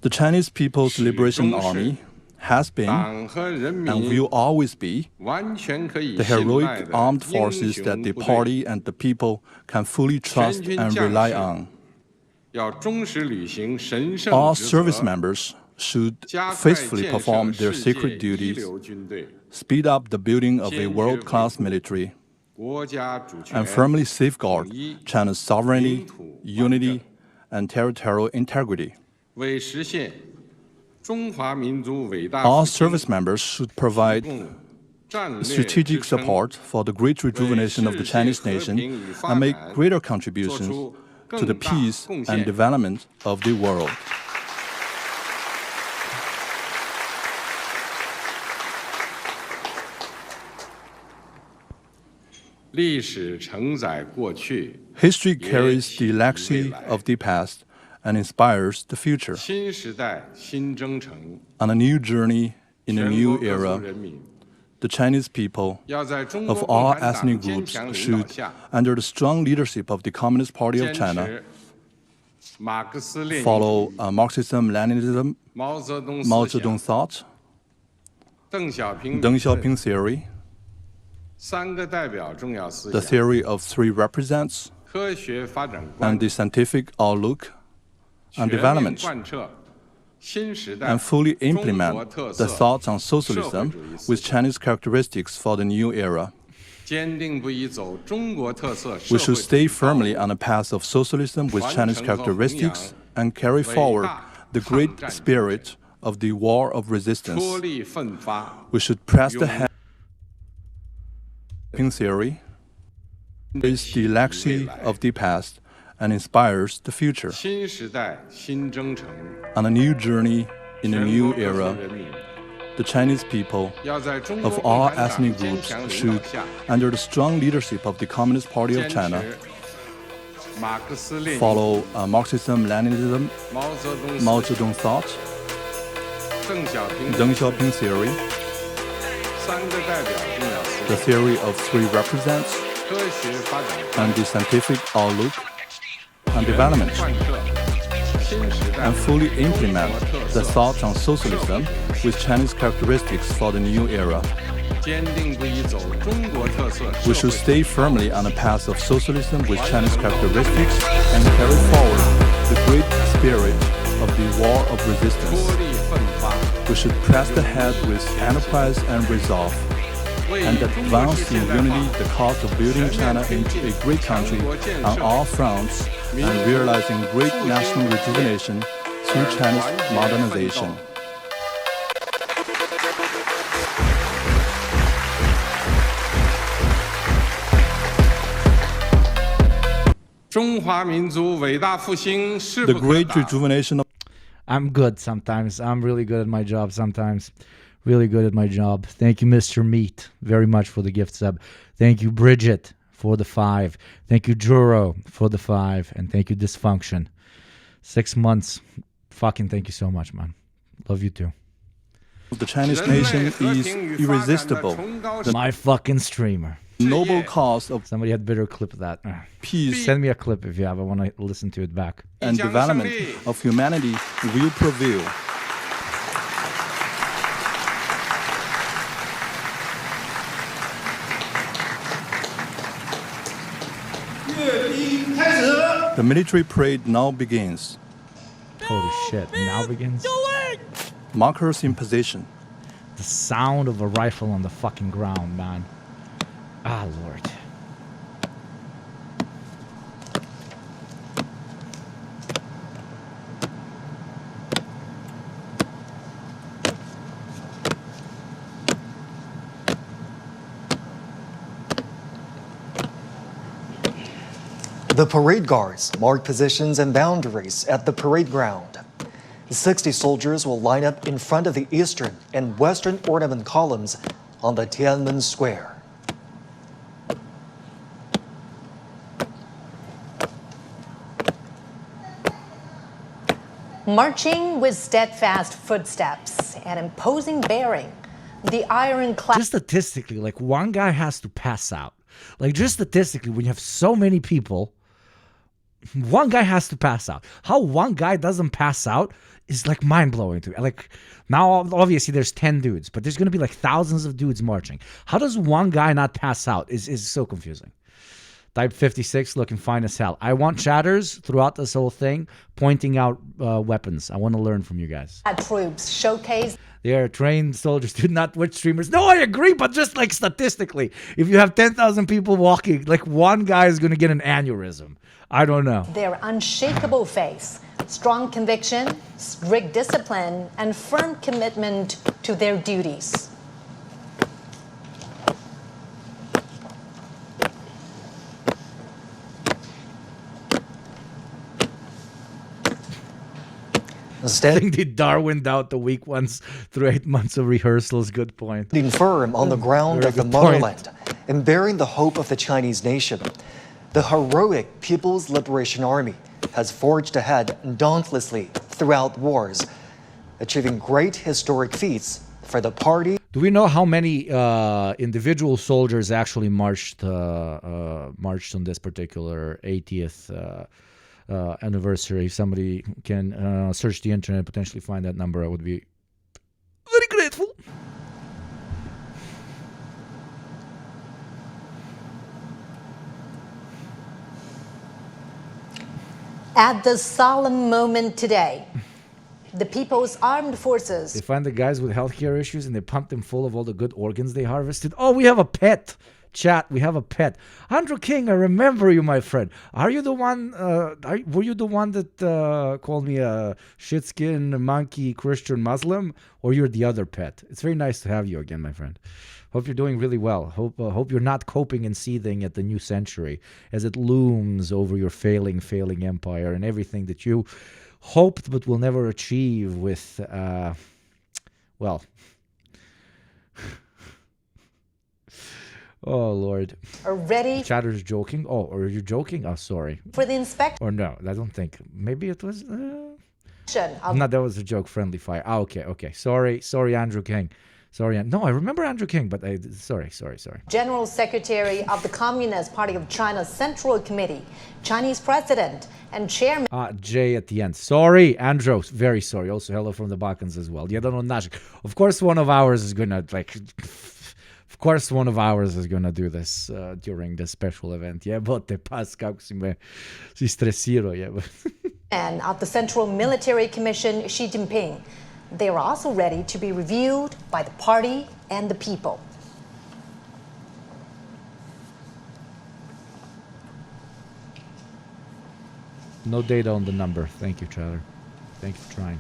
Chinese People's Liberation Army has been and will always be the heroic armed forces that the party and the people can fully trust and rely on. All service members should faithfully perform their sacred duties, speed up the building of a world-class military, and firmly safeguard China's sovereignty, unity, and territorial integrity. All service members should provide strategic support for the great rejuvenation of the Chinese nation and make greater contributions to the peace and development of the world. History carries the legacy of the past and inspires the future. On a new journey in a new era, the Chinese people of all ethnic groups should, under the strong leadership of the Communist Party of China, follow Marxism-Leninism, Mao Zedong thought, Deng Xiaoping theory, the theory of three represents, and the scientific outlook on development, and fully implement the thoughts on socialism with Chinese characteristics for the new era. We should stay firmly on the path of socialism with Chinese characteristics and carry forward the great spirit of the war of resistance. We should press the head theory is the legacy of the past and inspires the future. On a new journey in a new era, the Chinese people of all ethnic groups should, under the strong leadership of the Communist Party of China, follow Marxism-Leninism, Mao Zedong thought, Deng Xiaoping theory, the theory of three represents, and the scientific outlook on development, and fully implement the thoughts on socialism with Chinese characteristics for the new era. We should stay firmly on the path of socialism with Chinese characteristics and carry forward the great spirit of the war of resistance. We should press ahead with enterprise and resolve, and advance in unity the cause of building China into a great country on all fronts and realizing great national rejuvenation to China's modernization. The great rejuvenation of... I'm good sometimes. I'm really good at my job sometimes. Really good at my job. Thank you, Mr. Meat, very much for the gift sub. Thank you, Bridget, for the 5. Thank you, Juro, for the 5. And thank you, Dysfunction. 6 months. Fucking thank you so much, man. Love you too. The Chinese nation is irresistible. My fucking streamer. Noble cause of somebody had better clip that. Peace. Send me a clip if you have. I want to listen to it back. And development of humanity will prevail. The military parade now begins. Holy shit, now begins? Markers in position. The sound of a rifle on the fucking ground, man. Ah, Lord. The parade guards mark positions and boundaries at the parade ground. 60 soldiers will line up in front of the eastern and western ornament columns on the Tiananmen Square. Marching with steadfast footsteps and imposing bearing, the ironclad... Just statistically, like one guy has to pass out. Like just statistically, when you have so many people, one guy has to pass out. How one guy doesn't pass out is like mind-blowing to me. Like now, obviously there's 10 dudes, but there's going to be like thousands of dudes marching. How does one guy not pass out is so confusing. Type 56 looking fine as hell. I want chatters throughout this whole thing pointing out weapons. I want to learn from you guys. Troops showcase. They are trained soldiers, do not Twitch streamers. No, I agree, but just like statistically, if you have 10,000 people walking, like one guy is going to get an aneurysm. I don't know. Their unshakable faith, strong conviction, strict discipline, and firm commitment to their duties. I think they Darwined out the weak ones through 8 months of rehearsals. Good point. Standing firm on the ground of the motherland and bearing the hope of the Chinese nation, the heroic People's Liberation Army has forged ahead dauntlessly throughout wars, achieving great historic feats for the party. Do we know how many individual soldiers actually marched on this particular 80th anniversary? If somebody can search the internet and potentially find that number, I would be very grateful. At the solemn moment today, the People's Armed Forces... They find the guys with healthcare issues and they pump them full of all the good organs they harvested. Oh, we have a pet. Chat, we have a pet. Andrew King, I remember you, my friend. Are you the one, were you the one that called me a shitskin monkey Christian Muslim? Or you're the other pet? It's very nice to have you again, my friend. Hope you're doing really well. Hope you're not coping and seething at the new century as it looms over your failing empire and everything that you hoped but will never achieve with, well... Oh, Lord. Are ready. Chatter's joking. Oh, are you joking? Oh, sorry. For the inspection. Or no, I don't think. Maybe it was... No, that was a joke. Friendly fire. Oh, okay. Sorry, Andrew King. Sorry. No, I remember Andrew King, but sorry. General Secretary of the Communist Party of China's Central Committee, Chinese President and Chairman... J at the end. Sorry, Andrew. Very sorry. Also, hello from the Balkans as well. Of course, one of ours is going to, like... Of course, one of ours is going to do this during this special event. Yeah, but te pas kako si stresiro, yeah. And of the Central Military Commission, Xi Jinping. They are also ready to be reviewed by the party and the people. No data on the number. Thank you, Chatter. Thank you for trying.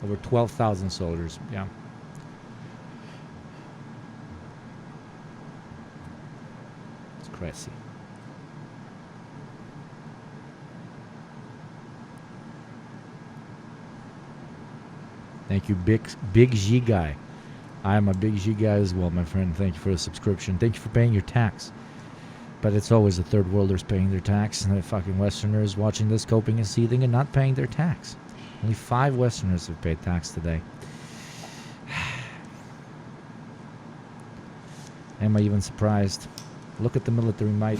Over 12,000 soldiers. Yeah. It's crazy. Thank you, Big G Guy. I am a Big G guy as well, my friend. Thank you for the subscription. Thank you for paying your tax. But it's always the third worlders paying their tax, and the fucking Westerners watching this, coping and seething, and not paying their tax. Only 5 Westerners have paid tax today. Am I even surprised? Look at the military might.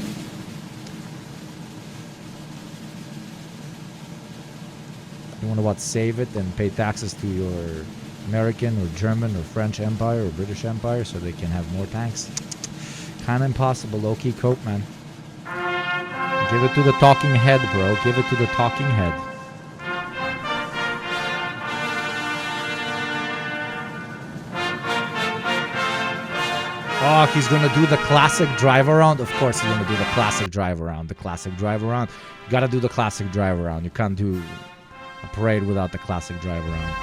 You want to what? Save it and pay taxes to your American or German or French Empire or British Empire so they can have more tanks? Kind of impossible. Low-key cope, man. Give it to the talking head, bro. Give it to the talking head. Oh, he's going to do the classic drive around. Of course he's going to do the classic drive around. The classic drive around. You got to do the classic drive around. You can't do a parade without the classic drive around.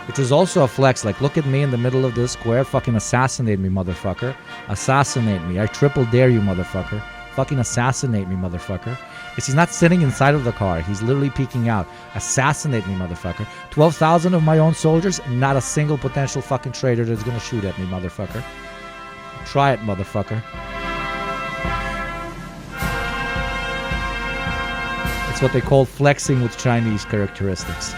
Which is also a flex. Like, look at me in the middle of this square. Fucking assassinate me, motherfucker. Assassinate me. I triple dare you, motherfucker. Fucking assassinate me, motherfucker. Because he's not sitting inside of the car. He's literally peeking out. Assassinate me, motherfucker. 12,000 of my own soldiers. Not a single potential fucking traitor that's going to shoot at me, motherfucker. Try it, motherfucker. It's what they call flexing with Chinese characteristics.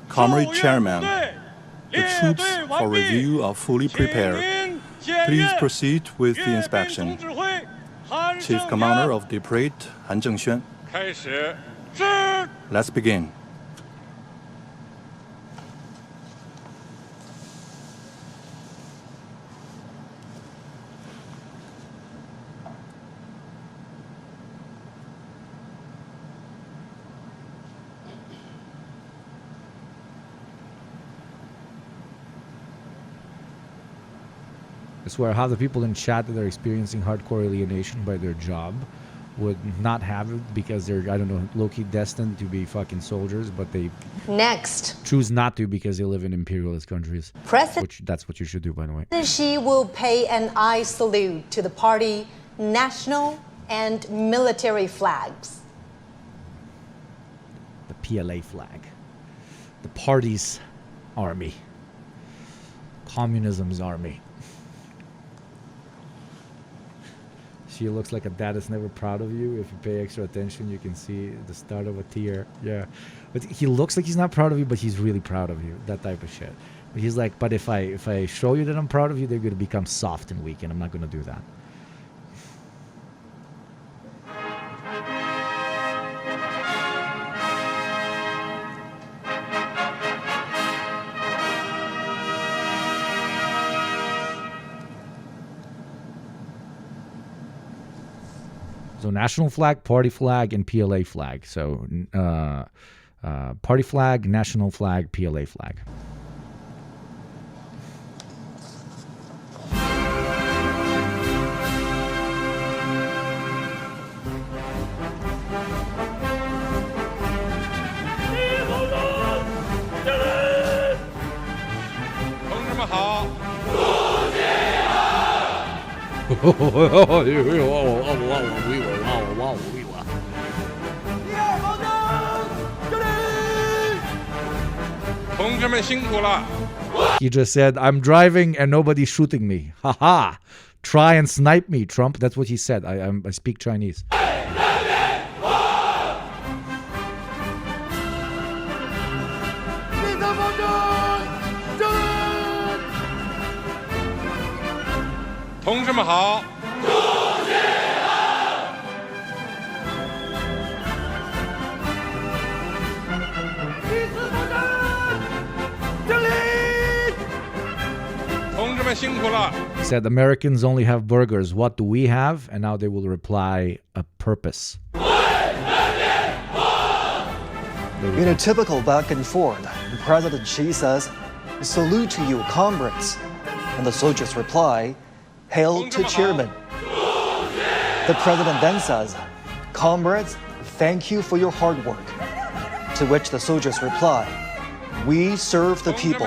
Comrade Chairman, the troops for review are fully prepared. Please proceed with the inspection. Chief Commander of the Parade, Han Zhengxuan. Let's begin. I swear, how the people in chat that are experiencing hardcore alienation by their job would not have it because they're, I don't know, low-key destined to be fucking soldiers, but they Next, choose not to because they live in imperialist countries. President That's what you should do, by the way. Xi will pay an eye salute to the party national and military flags. The PLA flag. The party's army. Communism's army. She looks like a dad is never proud of you. If you pay extra attention, you can see the start of a tear. Yeah. But he looks like he's not proud of you, but he's really proud of you. That type of shit. But he's like, but if I show you that I'm proud of you, they're going to become soft and weak, and I'm not going to do that. So national flag, party flag, and PLA flag. So party flag, national flag, PLA flag. He just said, I'm driving and nobody's shooting me. Haha. Try and snipe me, Trump. That's what he said. I speak Chinese. He said, Americans only have burgers. What do we have? And now they will reply, a purpose. In a typical back and forth, President Xi says, "Salute to you, comrades." And the soldiers reply, "Hail to Chairman." The president then says, "Comrades, thank you for your hard work." To which the soldiers reply, "We serve the people."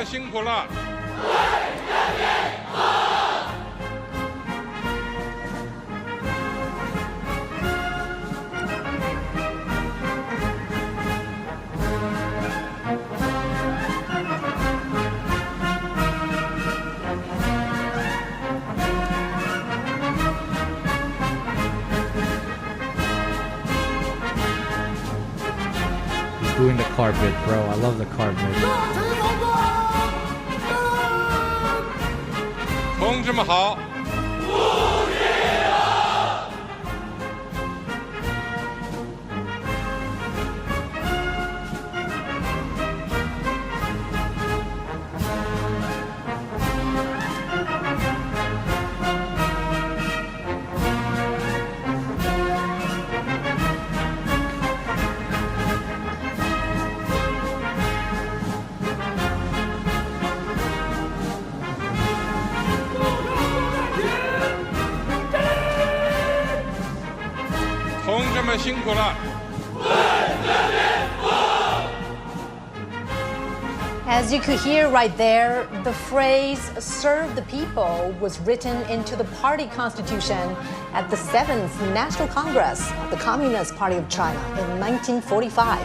Doing the carpet, bro. I love the carpet. 同志们好。 同志们辛苦了。 As you could hear right there, the phrase "serve the people" was written into the party constitution at the 7th National Congress of the Communist Party of China in 1945.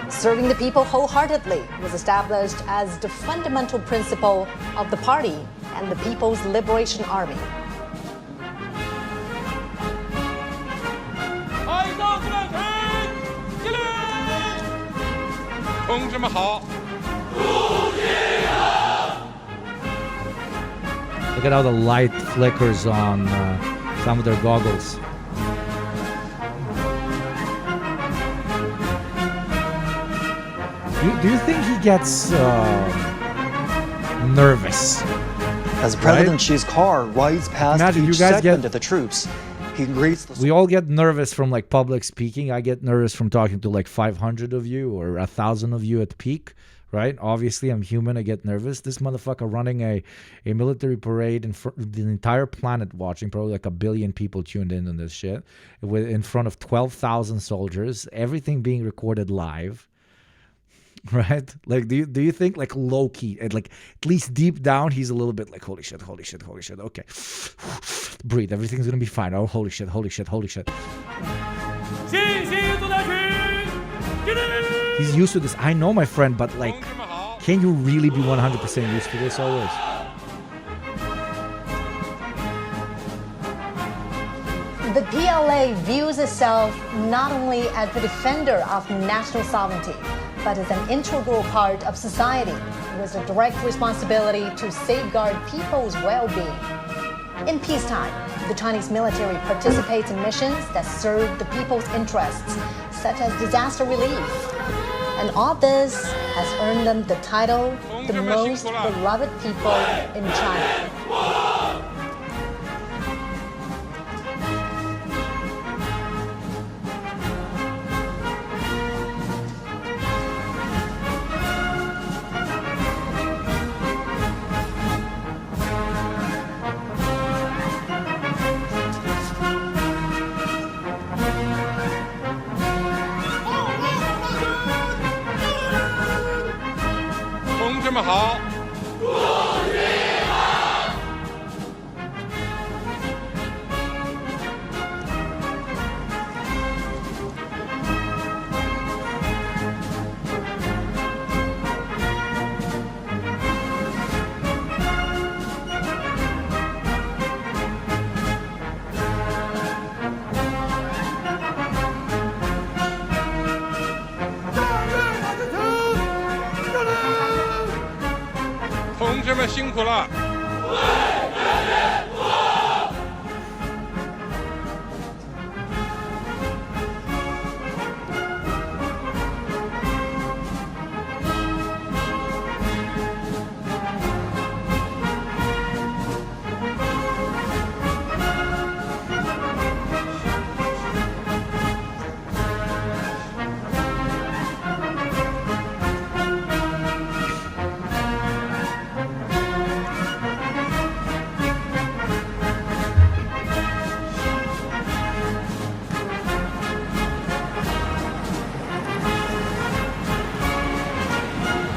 Serving the people wholeheartedly was established as the fundamental principle of the party and the People's Liberation Army. 同志们好。 Look at how the light flickers on some of their goggles. Do you think he gets nervous? As President Xi's car rides past each segment of the troops, he greets the... We all get nervous from like public speaking. I get nervous from talking to like 500 of you or 1,000 of you at peak. Right? Obviously, I'm human. I get nervous. This motherfucker running a military parade in the entire planet watching, probably like 1 billion people tuned in on this shit, in front of 12,000 soldiers, everything being recorded live. Right? Like, do you think like low key, like at least deep down, he's a little bit like, holy shit, holy shit, holy shit. Okay, breathe. Everything's gonna be fine. Oh, holy shit, holy shit, holy shit. He's used to this. I know, my friend, but like, can you really be 100% used to this always? The PLA views itself not only as the defender of national sovereignty, but as an integral part of society with a direct responsibility to safeguard people's well-being. In peacetime, the Chinese military participates in missions that serve the people's interests, such as disaster relief. And all this has earned them the title, the most beloved people in China.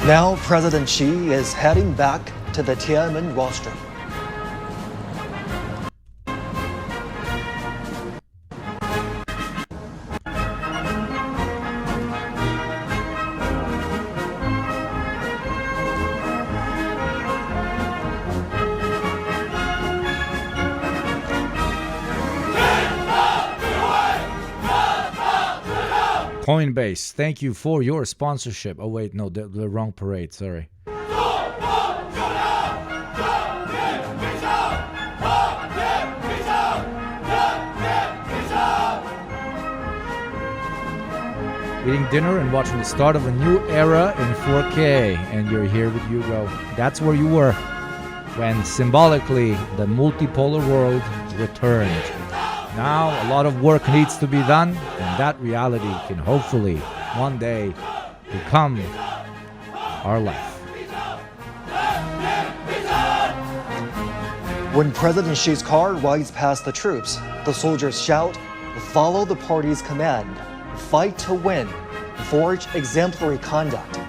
Now President Xi is heading back to the Tiananmen rostrum. Coinbase, thank you for your sponsorship. Oh wait, no, the wrong parade, sorry. Eating dinner and watching the start of a new era in 4K, and you're here with Hugo. That's where you were when symbolically the multipolar world returned. Now a lot of work needs to be done, and that reality can hopefully one day become our life. When President Xi's car rides past the troops, the soldiers shout, "Follow the party's command, fight to win, forge exemplary conduct.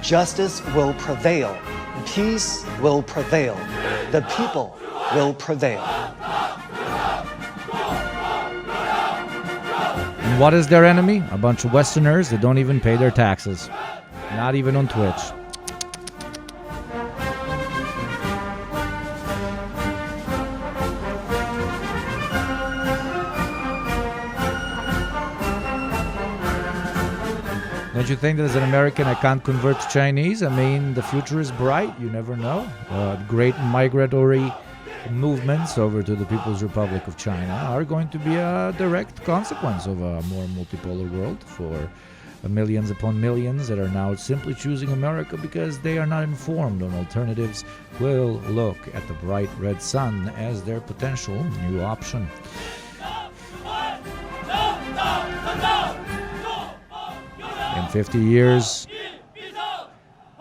Justice will prevail, peace will prevail, the people will prevail." And what is their enemy? A bunch of Westerners that don't even pay their taxes. Not even on Twitch. Don't you think that as an American I can't convert to Chinese? I mean, the future is bright. You never know. Great migratory movements over to the People's Republic of China are going to be a direct consequence of a more multipolar world for millions upon millions that are now simply choosing America because they are not informed on alternatives, will look at the bright red sun as their potential new option. In 50 years,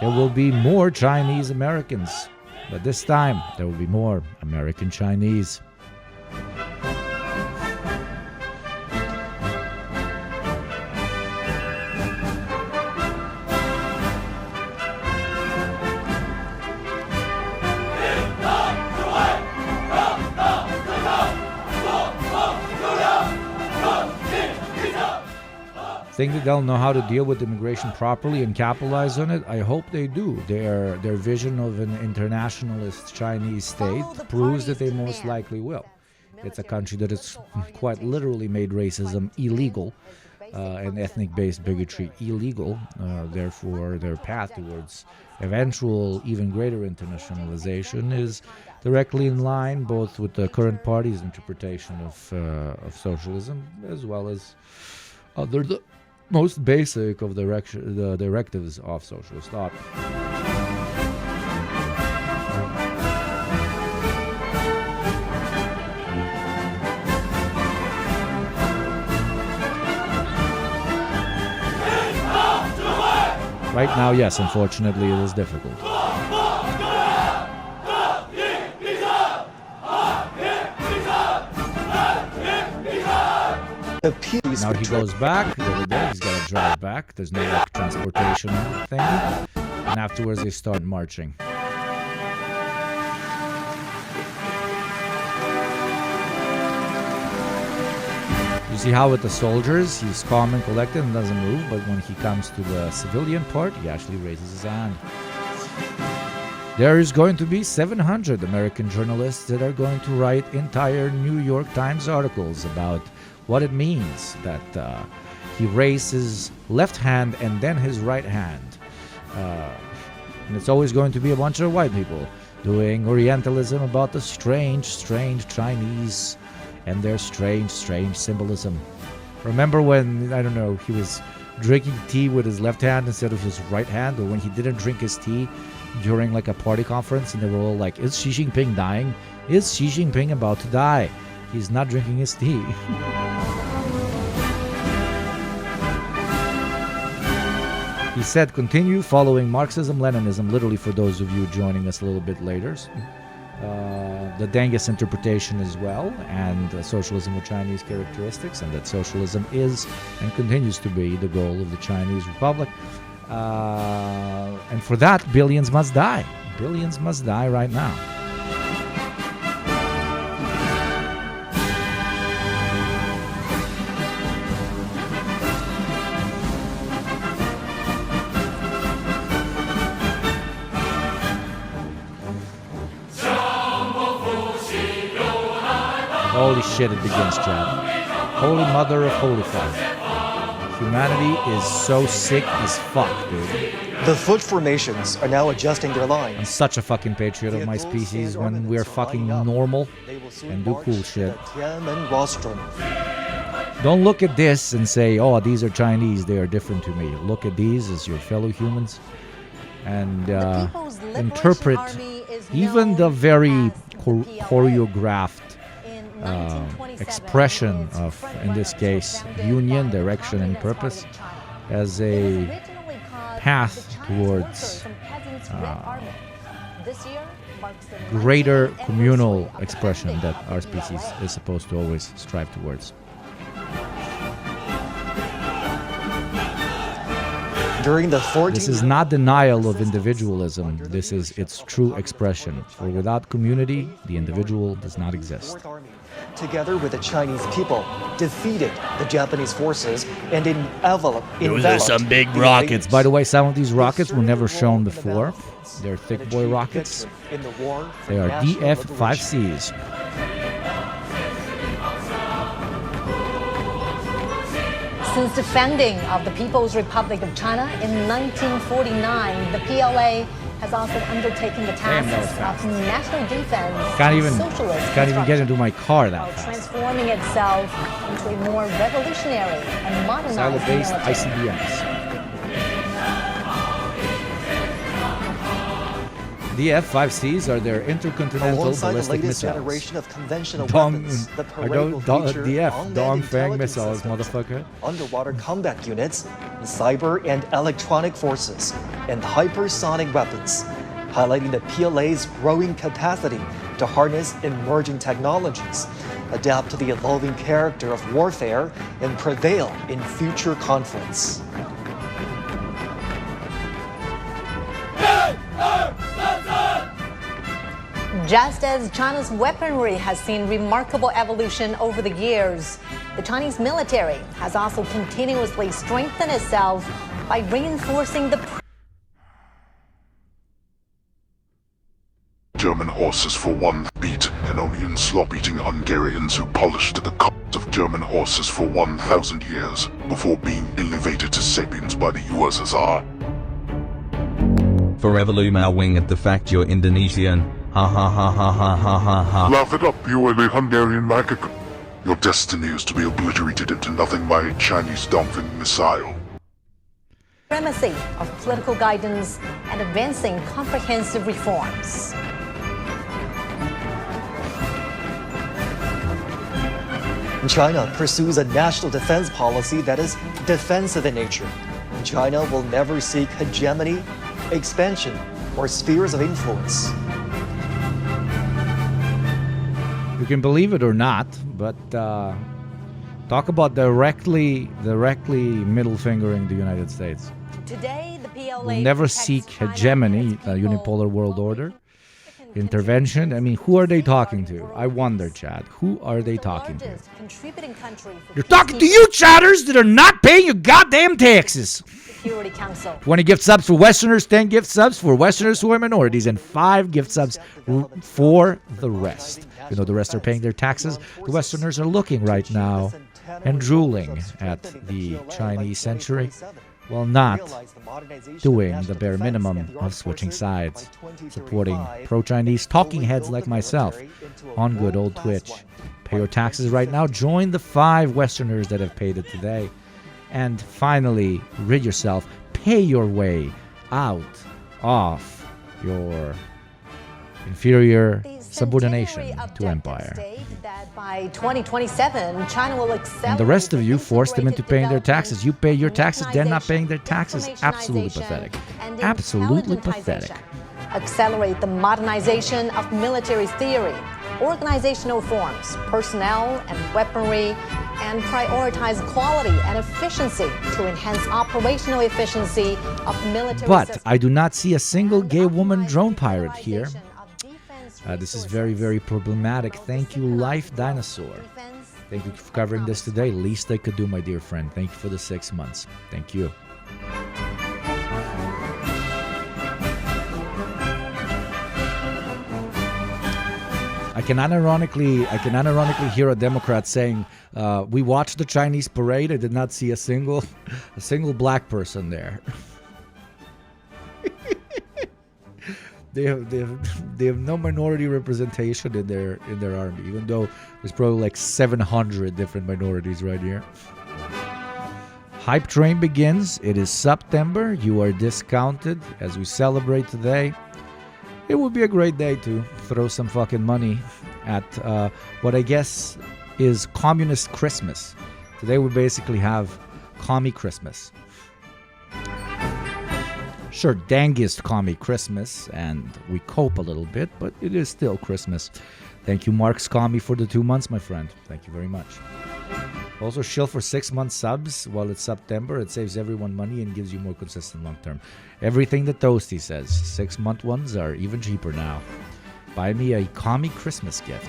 there will be more Chinese Americans, but this time there will be more American Chinese. Think that they'll know how to deal with immigration properly and capitalize on it? I hope they do. Their vision of an internationalist Chinese state proves that they most likely will. It's a country that has quite literally made racism illegal and ethnic-based bigotry illegal. Therefore, their path towards eventual, even greater internationalization is directly in line both with the current party's interpretation of socialism as well as the most basic of the directives of socialist thought. Right now, yes, unfortunately, it is difficult. Now he goes back, over there, he's got to drive back, there's no like transportation thing, and afterwards they start marching. You see how with the soldiers, he's calm and collected and doesn't move, but when he comes to the civilian part, he actually raises his hand. There is going to be 700 American journalists that are going to write entire New York Times articles about what it means that he raised his left hand and then his right hand. And it's always going to be a bunch of white people doing Orientalism about the strange Chinese and their strange symbolism. Remember when, I don't know, he was drinking tea with his left hand instead of his right hand, or when he didn't drink his tea during like a party conference and they were all like, is Xi Jinping dying? Is Xi Jinping about to die? He's not drinking his tea. He said, continue following Marxism-Leninism, literally for those of you joining us a little bit later. The Dengis interpretation as well, and socialism with Chinese characteristics, and that socialism is and continues to be the goal of the Chinese Republic. And for that, billions must die. Billions must die right now. Holy shit, it begins, Chad. Holy mother of holy fuck. Humanity is so sick as fuck, dude. The foot formations are now adjusting their lines. I'm such a fucking patriot of my species when we're fucking normal and do cool shit. Don't look at this and say, oh, these are Chinese, they are different to me. Look at these as your fellow humans and interpret even the very choreographed expression of, in this case, union, direction, and purpose as a path towards greater communal expression that our species is supposed to always strive towards. During the 14th... This is not denial of individualism. This is its true expression. For without community, the individual does not exist. Together with the Chinese people, defeated the Japanese forces and enveloped. Those are some big rockets. By the way, some of these rockets were never shown before. They're thick boy rockets. They are DF-5Cs. Since the founding of the People's Republic of China in 1949, the PLA has also undertaken the tasks of national defense and socialist Can't even get into my car that fast. transforming itself into a more revolutionary and modernized Silo-based military. ICBMs. The F-5Cs are their intercontinental Alongside ballistic the latest missiles. generation of conventional weapons, the parade will feature DF, unmanned Dong Fang intelligence missiles, systems, motherfucker. underwater combat units, cyber and electronic forces, and hypersonic weapons, highlighting the PLA's growing capacity to harness emerging technologies, adapt to the evolving character of warfare, and prevail in future conflicts. Just as China's weaponry has seen remarkable evolution over the years, the Chinese military has also continuously strengthened itself by reinforcing the German horses for one beat, and only in slop-eating Hungarians who polished the cups of German horses for 1,000 years before being elevated to sapiens by the USSR. Forever Lumao wing at the fact you're Indonesian. Ha ha ha ha ha ha ha ha. Laugh it up, you ugly Hungarian macaque. Your destiny is to be obliterated into nothing by a Chinese Dongfeng missile. supremacy of political guidance and advancing comprehensive reforms. China pursues a national defense policy that is defensive in nature. China will never seek hegemony, expansion, or spheres of influence. You can believe it or not, but talk about directly middle fingering the United States. Today, the PLA Will never seek hegemony, a unipolar world order, intervention. I mean, who are they talking to? I wonder, Chad. Who are they talking to? They're talking to you, Chatters, that are not paying your goddamn taxes. Security Council. 20 gift subs for Westerners, 10 gift subs for Westerners who are minorities, and 5 gift subs for the rest. You know, the rest are paying their taxes. The Westerners are looking right now and drooling at the Chinese century while not doing the bare minimum of switching sides, supporting pro-Chinese talking heads like myself on good old Twitch. Pay your taxes right now. Join the 5 Westerners that have paid it today. And finally, rid yourself, pay your way out of your inferior subordination to empire. That by 2027, China will accelerate. And the rest of you force them into paying their taxes. You pay your taxes, they're not paying their taxes. Absolutely pathetic. Absolutely pathetic. Accelerate the modernization of military theory, organizational forms, personnel and weaponry, and prioritize quality and efficiency to enhance operational efficiency of military But systems. I do not see a single gay woman drone pirate here. This is very, very problematic. Thank you, Life Dinosaur. Thank you for covering this today. Least I could do, my dear friend. Thank you for the 6 months. Thank you. I can unironically hear a Democrat saying, "We watched the Chinese parade. I did not see a single black person there." They have no minority representation in their army, even though there's probably like 700 different minorities right here. Hype train begins. It is September. You are discounted as we celebrate today. It would be a great day to throw some fucking money at what I guess is Communist Christmas. Today we basically have Commie Christmas. Sure, dangest Commie Christmas, and we cope a little bit, but it is still Christmas. Thank you, Mark Scommy, for the 2 months, my friend. Thank you very much. Also, shill for 6 month subs while it's September. It saves everyone money and gives you more consistent long term. Everything that Toasty says. 6 month ones are even cheaper now. Buy me a Commie Christmas gift.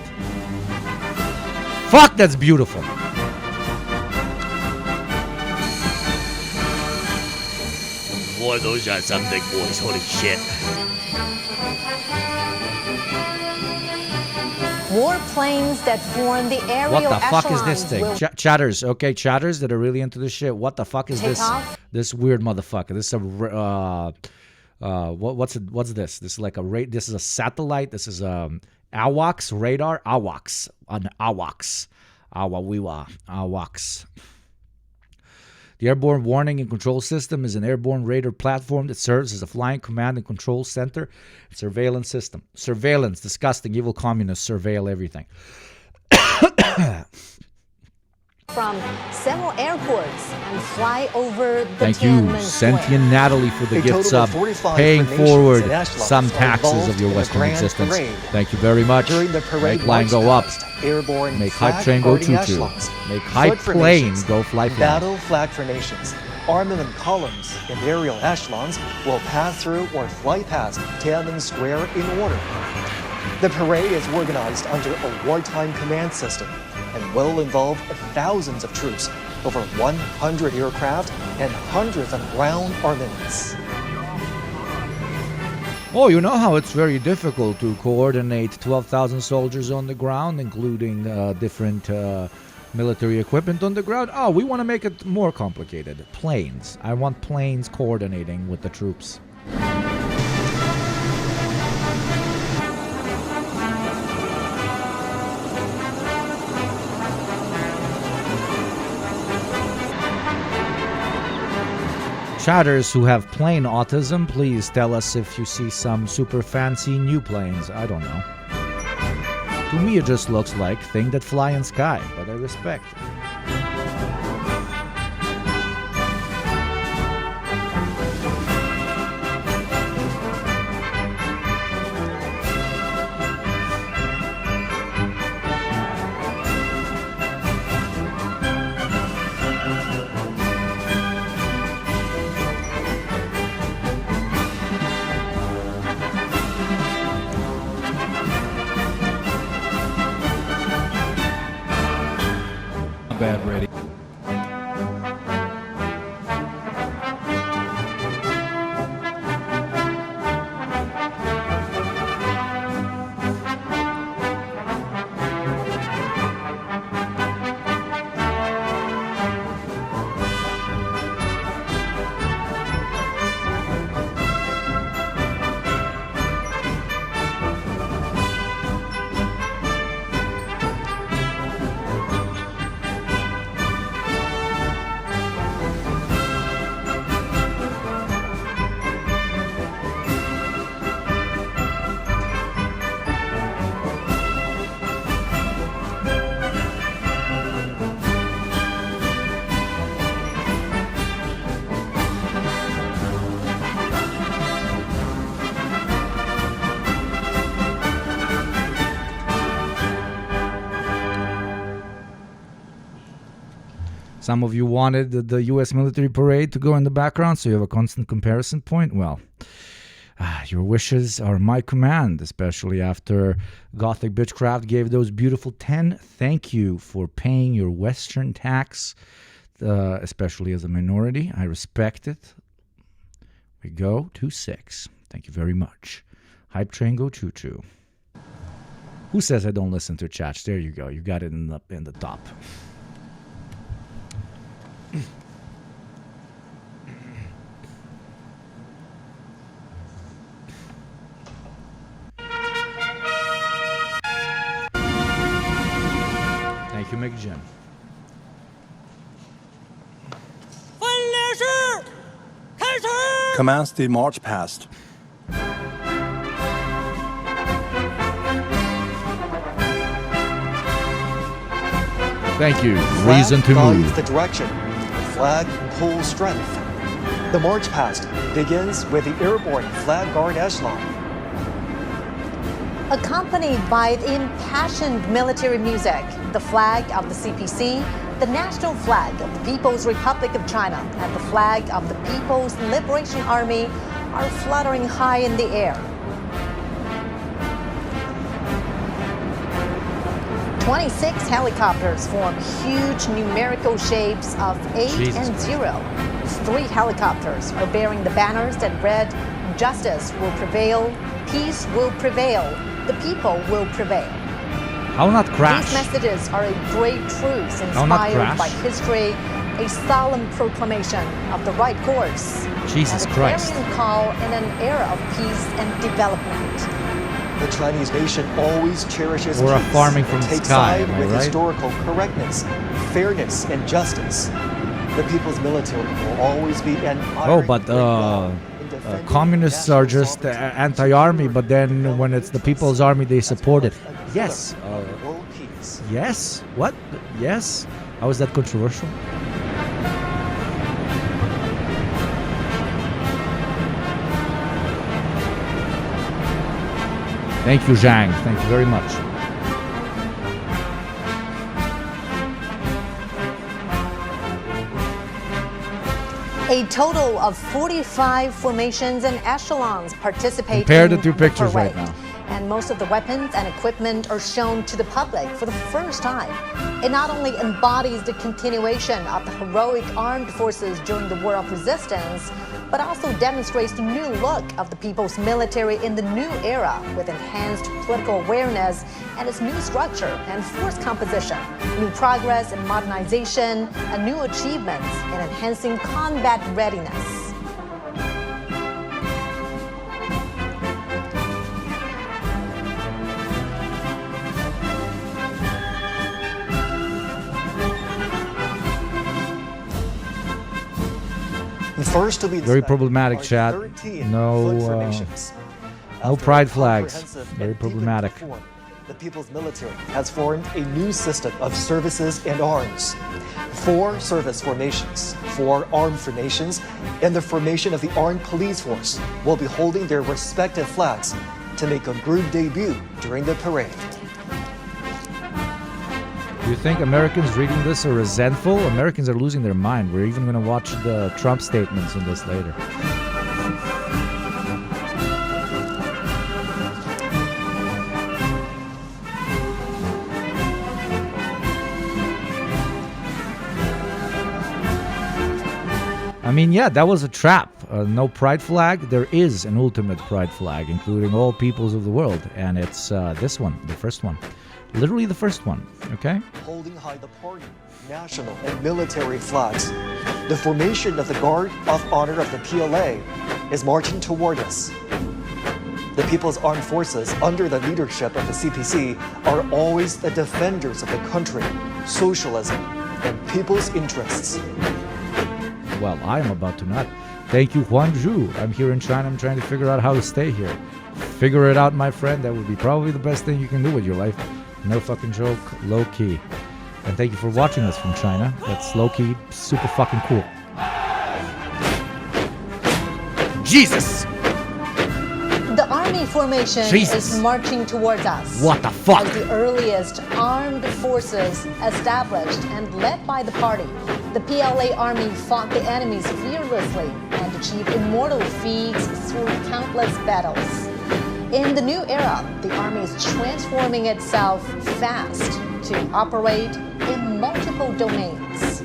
Fuck, that's beautiful. Boy, those are some big boys. Holy shit. Warplanes that form the aerial What the fuck is this echelons thing? Chatters, okay, chatters that are really into this shit. What the fuck is Take this? off? This weird motherfucker. This is a what's this? This is like a this is a satellite. This is AWACS radar. AWACS on AWACS. Awawiwa. AWACS. The Airborne Warning and Control System is an airborne radar platform that serves as a flying command and control center and surveillance system. Surveillance, disgusting, evil communists surveil everything. from several airports and fly over the Thank you, Tiananmen Square. Sentient Natalie, for the gift sub, paying forward some taxes of your Western existence. Thank you very much. Make line go up. Airborne Make hype flag train go party choo-choo. echelons, Make hype foot for plane nations, go fly fly. Battle flag for nations. Armament columns and aerial echelons will pass through or fly past Tiananmen Square in order. The parade is organized under a wartime command system and will involve thousands of troops, over 100 aircraft, and hundreds of ground armaments. Oh, you know how it's very difficult to coordinate 12,000 soldiers on the ground, including different military equipment on the ground? Oh, we want to make it more complicated. Planes. I want planes coordinating with the troops. Chatters who have plane autism, please tell us if you see some super fancy new planes. I don't know. To me, it just looks like thing that fly in sky, but I respect. Some of you wanted the U.S. military parade to go in the background, so you have a constant comparison point. Well, your wishes are my command, especially after Gothic Bitchcraft gave those beautiful 10. Thank you for paying your Western tax, especially as a minority. I respect it. We go to 6. Thank you very much. Hype train go choo-choo. Who says I don't listen to chats? There you go. You got it in the top. Thank you, McJim. Commence the march past. Thank you. Reason to move. The direction. The flag pulls strength. The march past begins with the airborne flag guard echelon. Accompanied by impassioned military music, the flag of the CPC, the national flag of the People's Republic of China, and the flag of the People's Liberation Army are fluttering high in the air. 26 helicopters form huge numerical shapes of 8 and 0. 3 helicopters are bearing the banners that read, "Justice will prevail, peace will prevail, the people will prevail." How not crash? These messages are a great truce inspired by history, a solemn proclamation of the right course, Jesus and a Christ. clarion call in an era of peace and development. The Chinese nation always cherishes We're peace farming from and the takes sky, side am I with right? historical correctness, fairness, and justice. The people's military will always be an Oh, but communists are just anti-army, but then when it's the people's army, they support it. Yes. Yes? What? Yes? How is that controversial? Thank you, Zhang. Thank you very much. A total of 45 formations and echelons participate Compare in the two pictures parade. right now. And most of the weapons and equipment are shown to the public for the first time. It not only embodies the continuation of the heroic armed forces during the War of Resistance, but also demonstrates the new look of the people's military in the new era with enhanced political awareness and its new structure and force composition, new progress in modernization, and new achievements in enhancing combat readiness. First to be Very problematic, chat. No pride flags. Very problematic. The People's Military has formed a new system of services and arms. 4 service formations, 4 armed formations, and the formation of the Armed Police Force will be holding their respective flags to make a group debut during the parade. Do you think Americans reading this are resentful? Americans are losing their mind. We're even going to watch the Trump statements in this later. I mean, yeah, that was a trap. No pride flag. There is an ultimate pride flag, including all peoples of the world. And it's this one, the first one. Literally the first one, okay? Holding high the party, national, and military flags. The formation of the Guard of Honor of the PLA is marching toward us. The People's Armed Forces, under the leadership of the CPC, are always the defenders of the country, socialism, and people's interests. Well, I am about to not. Thank you, Huan Zhu. I'm here in China. I'm trying to figure out how to stay here. Figure it out, my friend. That would be probably the best thing you can do with your life. No fucking joke, low key. And thank you for watching us from China. That's low key, super fucking cool. Jesus! The army formation Jesus. is marching towards us. What the fuck? As the earliest armed forces established and led by the party, The PLA army fought the enemies fearlessly and achieved immortal feats through countless battles. In the new era, the army is transforming itself fast to operate in multiple domains.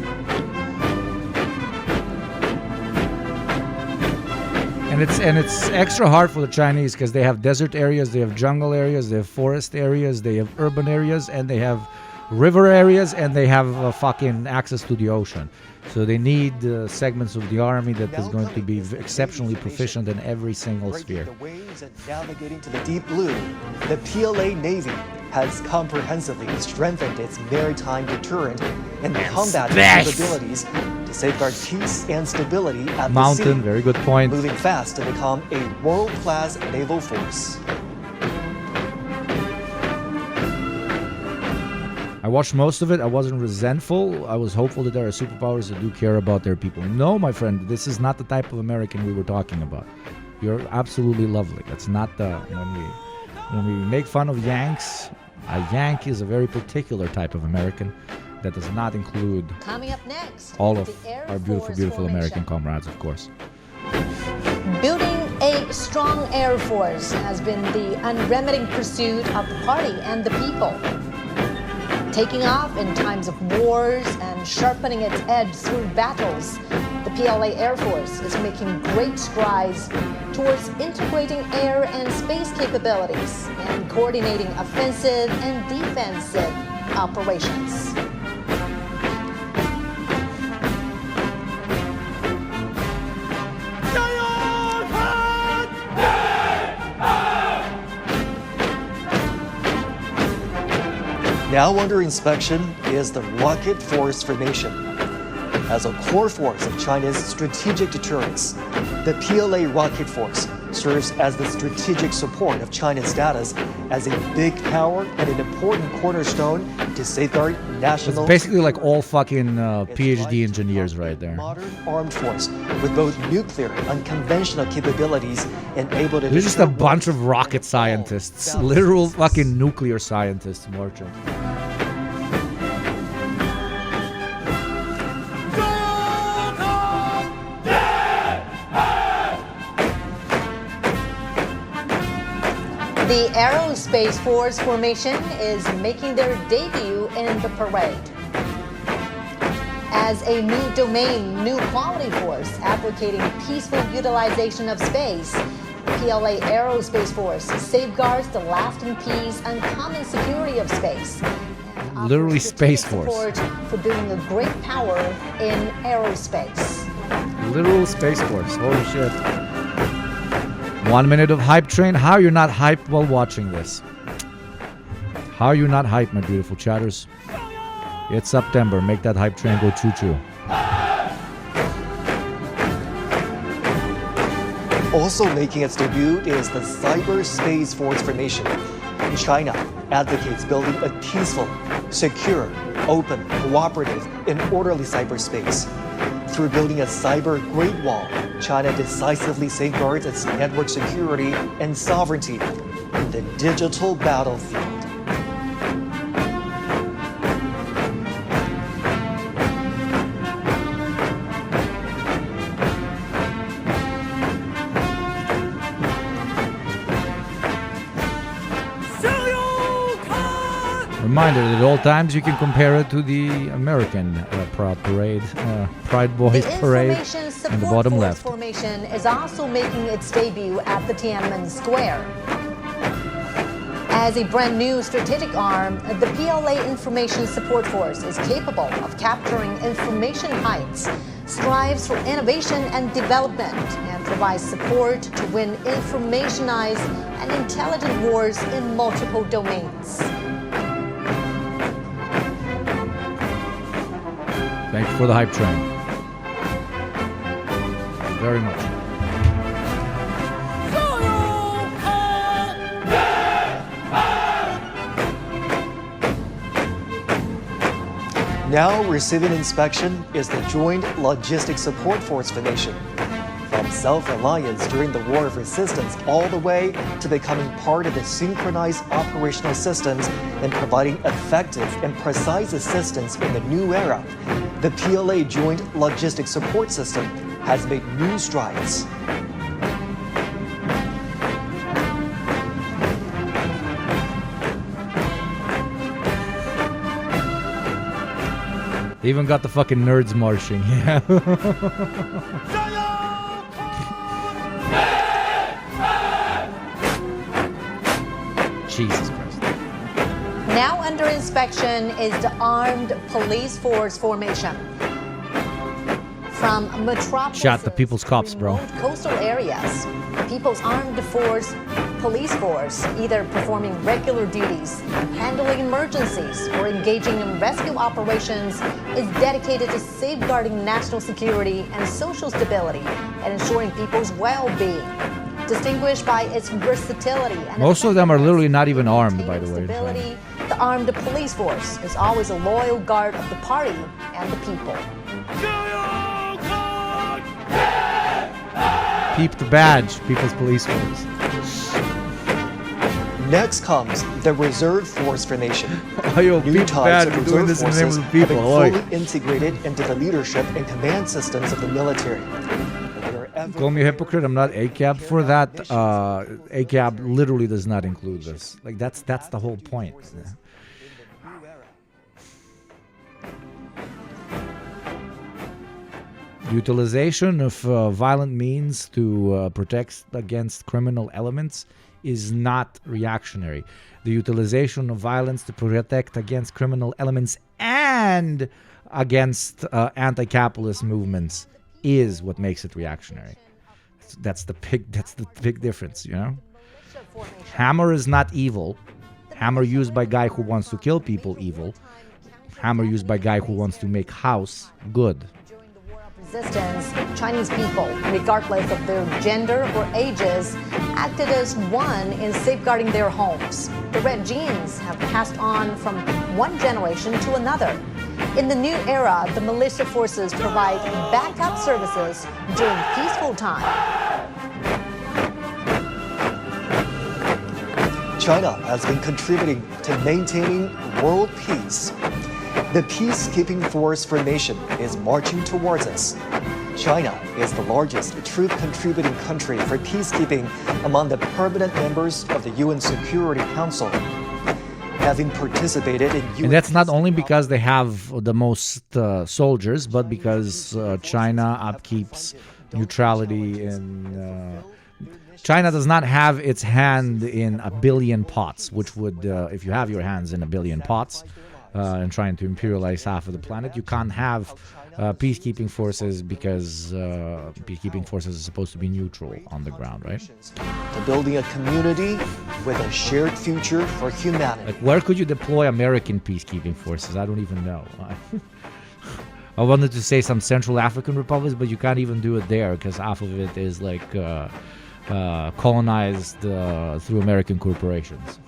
And it's extra hard for the Chinese because they have desert areas, they have jungle areas, they have forest areas, they have urban areas, and they have river areas, and they have fucking access to the ocean. So they need segments of the army that is going to be exceptionally proficient in every single sphere. The waves and navigating to the deep blue, the PLA Navy has comprehensively strengthened its maritime deterrent and combat capabilities to safeguard peace and stability at the sea. Very good point. Moving fast to become a world-class naval force. I watched most of it. I wasn't resentful. I was hopeful that there are superpowers that do care about their people. No, my friend, this is not the type of American we were talking about. You're absolutely lovely. That's not the... When we make fun of Yanks, a Yank is a very particular type of American that does not include Coming up next, all of our beautiful, beautiful American comrades, of course. Building a strong Air Force has been the unremitting pursuit of the party and the people. Taking off in times of wars and sharpening its edge through battles, the PLA Air Force is making great strides towards integrating air and space capabilities and coordinating offensive and defensive operations. Now under inspection is the Rocket Force Formation. As a core force of China's strategic deterrence, the PLA Rocket Force serves as the strategic support of China's status as a big power and an important cornerstone to safeguard national... It's basically like all fucking PhD engineers right there. Modern armed force with both nuclear and conventional capabilities and able to... There's just a bunch of rocket scientists, literal fucking nuclear scientists marching. The Aerospace Force Formation is making their debut in the parade. As a new domain, new quality force advocating peaceful utilization of space, PLA Aerospace Force safeguards the lasting peace and common security of space. Literally Space Force. Support for being a great power in aerospace. Literal Space Force. Holy shit. 1 minute of hype train. How are you not hyped while watching this? How are you not hyped, my beautiful chatters? It's September. Make that hype train go choo-choo. Also making its debut is the Cyberspace Force Formation. China advocates building a peaceful, secure, open, cooperative, and orderly cyberspace. Through building a cyber Great Wall, China decisively safeguards its network security and sovereignty in the digital battlefield. Reminder that at all times you can compare it to the American Proud Parade, Pride Boys Parade in the bottom left. Formation is also making its debut at the Tiananmen Square. As a brand new strategic arm, the PLA Information Support Force is capable of capturing information heights, strives for innovation and development, and provides support to win informationized and intelligent wars in multiple domains. Thank you for the hype train. Very much. Now receiving inspection is the Joint Logistics Support Force Formation. from self-reliance during the War of Resistance all the way to becoming part of the synchronized operational systems and providing effective and precise assistance in the new era, the PLA Joint Logistics Support System has made new strides. They even got the fucking nerds marching. Yeah. Jesus Christ. Now under inspection is the armed police force formation. From metropolis Shot the people's cops, bro. coastal areas, People's Armed Force police force, either performing regular duties, handling emergencies, or engaging in rescue operations, is dedicated to safeguarding national security and social stability and ensuring people's well-being. Distinguished by its versatility and Most of them are literally not even armed, by the way. stability, the armed police force is always a loyal guard of the party and the people. Peep the badge, People's Police Force. Next comes the Reserve Force formation. Oh, yo, New peep the badge, types of we're doing reserve this in the name of forces the have people. been Oi. fully integrated into the leadership and command systems of the military. Call me a hypocrite. I'm not ACAB for that. ACAB literally does not include this. Like that's the whole point. Utilization of violent means to protect against criminal elements is not reactionary. The utilization of violence to protect against criminal elements and against anti-capitalist movements is what makes it reactionary. That's the big difference, you know? Hammer is not evil. Hammer used by guy who wants to kill people, evil. Hammer used by guy who wants to make house, good. Resistance, Chinese people, regardless of their gender or ages, acted as one in safeguarding their homes. The red genes have passed on from one generation to another. In the new era, the militia forces provide backup services during peaceful time. China has been contributing to maintaining world peace. The peacekeeping force formation is marching towards us. China is the largest troop contributing country for peacekeeping among the permanent members of the UN Security Council. Having participated in UN And that's not only because they have the most soldiers, but because China upkeeps neutrality in... China does not have its hand in a billion pots, which would, if you have your hands in a billion pots and trying to imperialize half of the planet, you can't have peacekeeping forces because peacekeeping forces are supposed to be neutral on the ground, right? to building a community with a shared future for humanity. Like, where could you deploy American peacekeeping forces? I don't even know. I wanted to say some Central African republics, but you can't even do it there because half of it is like colonized through American corporations.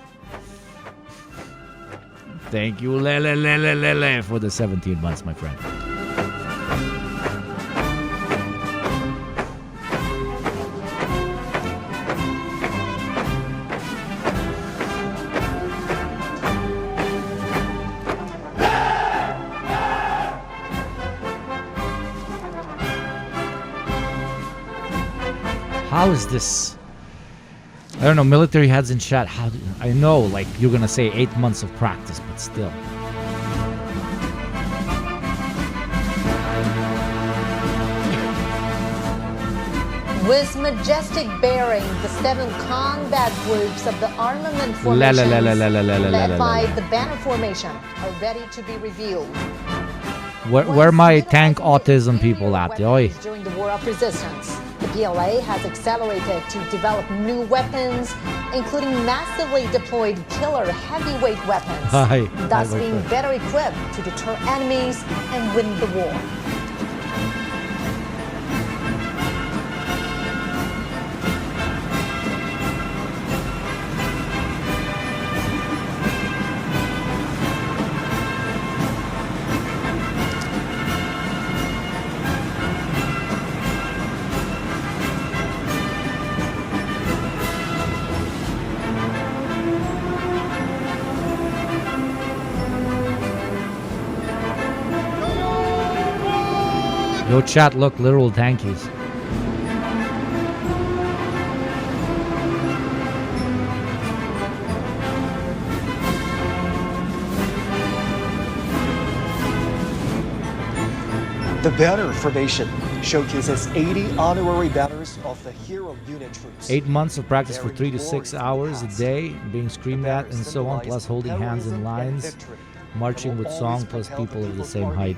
Thank you, Lele, for the 17 months, my friend. How is this? I don't know, military heads in chat. How do, I know, like, you're gonna say 8 months of practice, but still. With majestic bearing, the 7 combat groups of the armament formations led by the Banner Formation are ready to be revealed. Where are my tank autism people at? Oi. During the War of Resistance, the PLA has accelerated to develop new weapons, including massively deployed killer heavyweight weapons, thus being better equipped to deter enemies and win the war. Yo, chat, look, literal tankies. The banner formation showcases 80 honorary banners of the hero unit troops. 8 months of practice for 3 to 6 hours a day, being screamed at and so on, plus holding hands in lines, marching with song, plus people of the same height.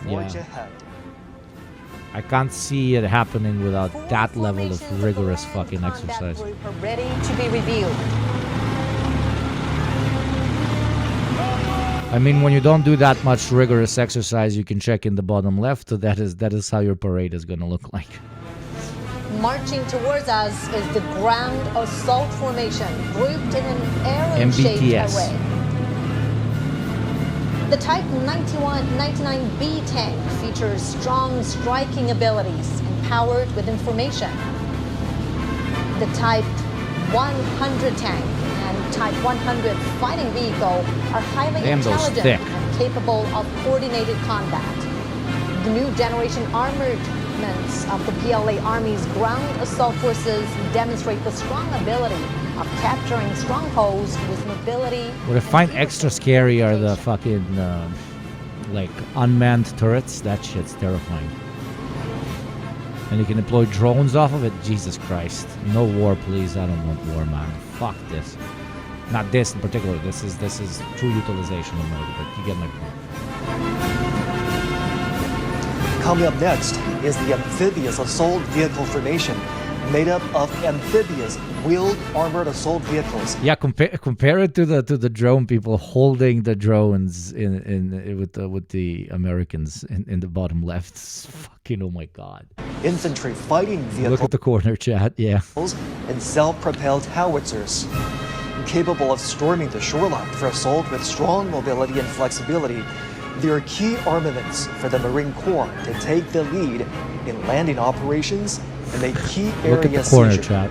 Yeah. I can't see it happening without that level of rigorous fucking exercise. Ready to be reviewed. I mean, when you don't do that much rigorous exercise, you can check in the bottom left. So that is how your parade is going to look like. Marching towards us is the ground assault formation, grouped in an arrow-shaped array. The Type 99B tank features strong striking abilities and powered with information. The Type 100 tank and Type 100 fighting vehicle are highly intelligent and capable of coordinated combat. The new generation armaments of the PLA Army's ground assault forces demonstrate the strong ability of capturing strongholds with mobility. What I find extra scary are the fucking, like, unmanned turrets. That shit's terrifying. And you can deploy drones off of it. Jesus Christ. No war, please. I don't want war, man. Fuck this. Not this in particular. This is true utilization of mode, but you get my point. Coming up next is the amphibious assault vehicle formation, made up of amphibious wheeled armored assault vehicles. Yeah, compare it to the drone people holding the drones with the Americans in the bottom left. It's fucking, oh my god. Infantry fighting vehicles. Look at the corner, chat. Yeah. And self-propelled howitzers, capable of storming the shoreline for assault with strong mobility and flexibility. They are key armaments for the Marine Corps to take the lead in landing operations and make key area Look at the corner, seizure. chat.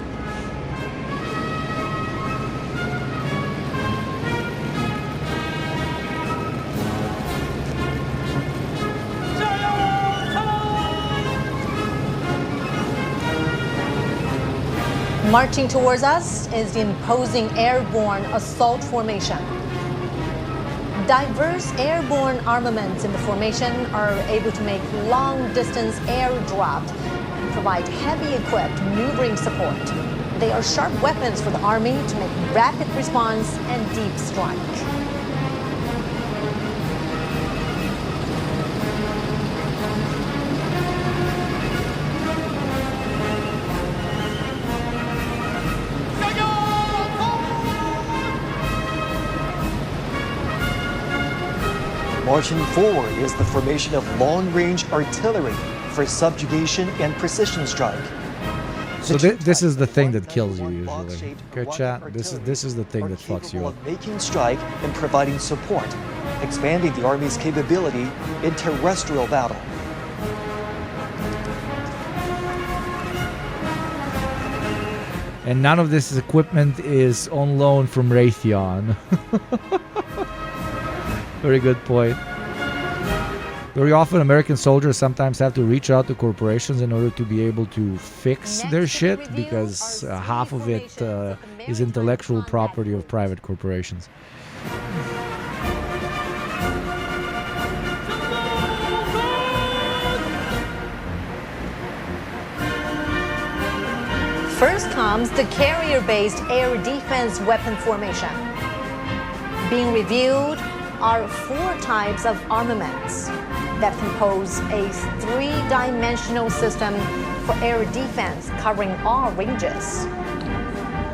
Marching towards us is the imposing airborne assault formation. Diverse airborne armaments in the formation are able to make long-distance air draft and provide heavy-equipped maneuvering support. They are sharp weapons for the Army to make rapid response and deep strike. Marching forward is the formation of long-range artillery for subjugation and precision strike. So this is the thing that kills you usually. Okay, chat. This is the thing that fucks you up. Making strike and providing support, expanding the Army's capability in terrestrial battle. And none of this equipment is on loan from Raytheon. Very good point. Very often, American soldiers sometimes have to reach out to corporations in order to be able to fix their shit, because half of it is intellectual property of private corporations. First comes the carrier-based air defense weapon formation. Being reviewed are 4 types of armaments that compose a 3-dimensional system for air defense covering all ranges.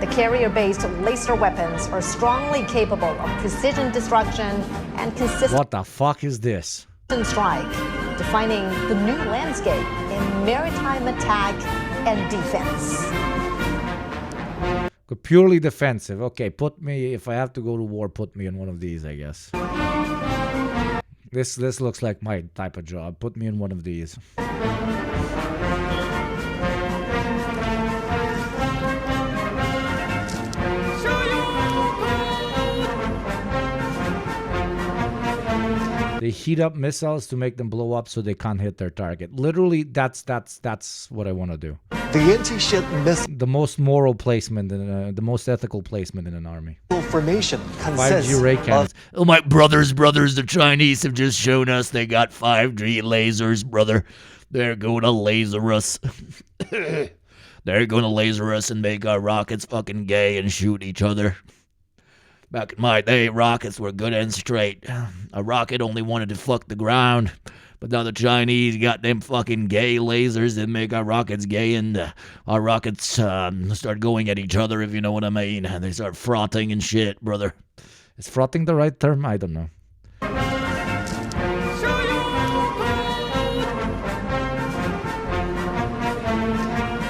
The carrier-based laser weapons are strongly capable of precision destruction and consistent What the fuck is this? strike, defining the new landscape in maritime attack and defense. Purely defensive. Okay, put me, if I have to go to war, put me in one of these, I guess. This looks like my type of job. Put me in one of these. They heat up missiles to make them blow up so they can't hit their target. Literally, that's what I want to do. The anti-ship missile, the most moral placement, the most ethical placement in an army. Formation consists 5G ray cannons. Oh, my brothers, the Chinese have just shown us they got 5G lasers, brother. They're going to laser us. They're going to laser us and make our rockets fucking gay and shoot each other. Back in my day, rockets were good and straight. A rocket only wanted to fuck the ground. But now the Chinese got them fucking gay lasers that make our rockets gay, and our rockets start going at each other, if you know what I mean. They start frotting and shit, brother. Is frotting the right term? I don't know.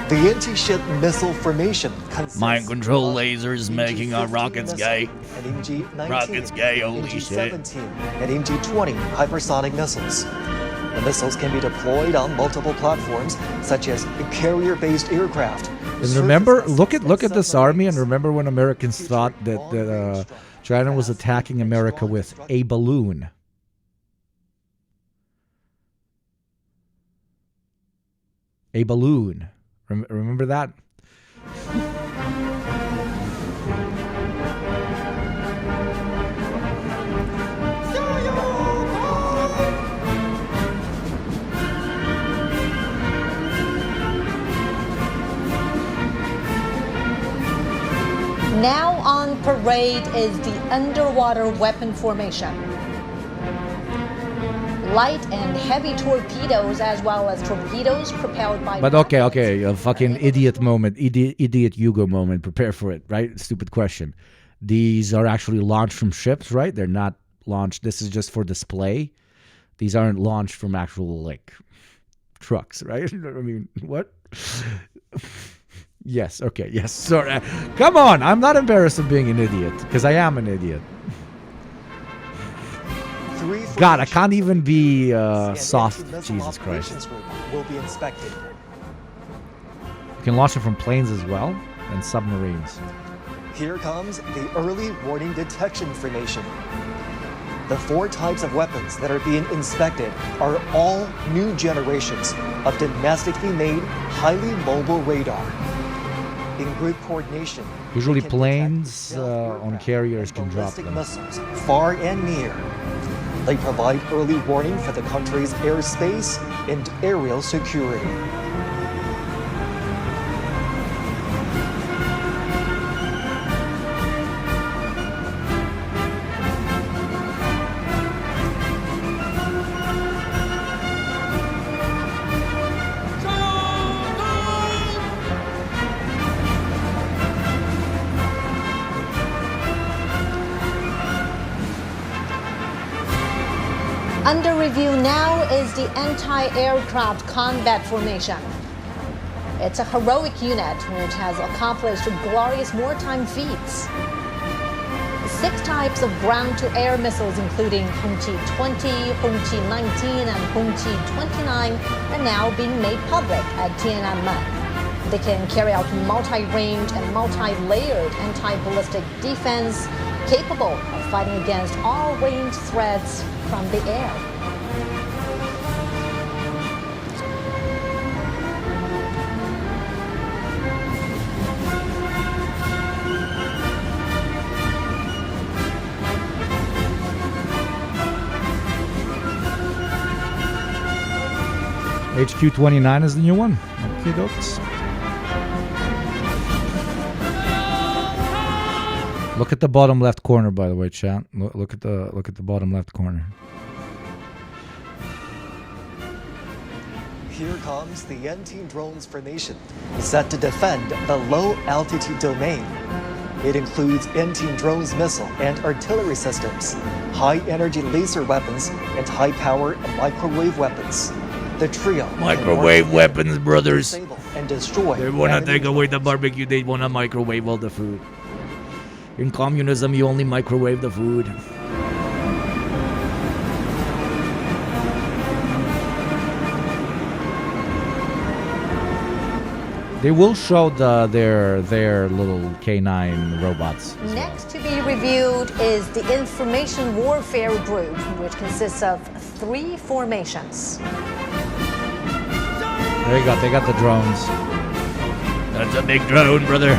The anti-ship missile formation consists mind control lasers making our rockets gay. And MG-19, rockets gay, holy MG-17, shit. and MG-20 hypersonic missiles. The missiles can be deployed on multiple platforms, such as carrier-based aircraft. And remember, look at this army, and remember when Americans thought that China was attacking America with a balloon. A balloon. Remember that? Now on parade is the underwater weapon formation. Light and heavy torpedoes, as well as torpedoes propelled by... But okay, a fucking idiot moment, idiot Hugo moment, prepare for it, right? Stupid question. These are actually launched from ships, right? They're not launched, this is just for display. These aren't launched from actual, like, trucks, right? I mean, what? Yes, okay, yes, sorry. Come on, I'm not embarrassed of being an idiot, because I am an idiot. God, I can't even be soft. Jesus Christ. Will be inspected. You can launch it from planes as well, and submarines. Here comes the early warning detection formation. The 4 types of weapons that are being inspected are all new generations of domestically made, highly mobile radar. In grid coordination, usually planes on carriers can drop them. Missiles far and near. They provide early warning for the country's airspace and aerial security. Under review now is the anti-aircraft combat formation. It's a heroic unit which has accomplished glorious wartime feats. 6 types of ground-to-air missiles, including Hongqi-20, Hongqi-19, and Hongqi-29, are now being made public at Tiananmen. They can carry out multi-range and multi-layered anti-ballistic defense, capable of fighting against all range threats from the air. HQ-29 is the new one. Okay, dokes. Look at the bottom left corner, by the way, chat. Look at the bottom left corner. Here comes the anti-drones formation, set to defend the low-altitude domain. It includes anti-drones missile and artillery systems, high-energy laser weapons, and high-power microwave weapons. The trio microwave weapons, brothers. And destroy. They wanna take away the barbecue. They wanna microwave all the food. In communism, you only microwave the food. They will show their little K9 robots. Next to be reviewed is the Information Warfare Group, which consists of 3 formations. There you go. They got the drones. That's a big drone, brother.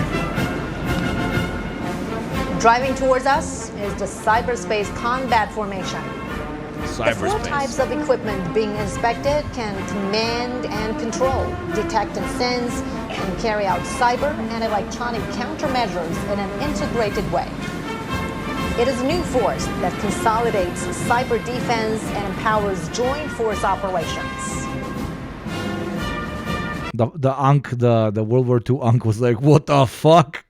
Driving towards us is the Cyberspace Combat Formation. The 4 types of equipment being inspected can command and control, detect and sense, and carry out cyber and electronic countermeasures in an integrated way. It is a new force that consolidates cyber defense and empowers joint force operations. The World War II Ankh was like, what the fuck?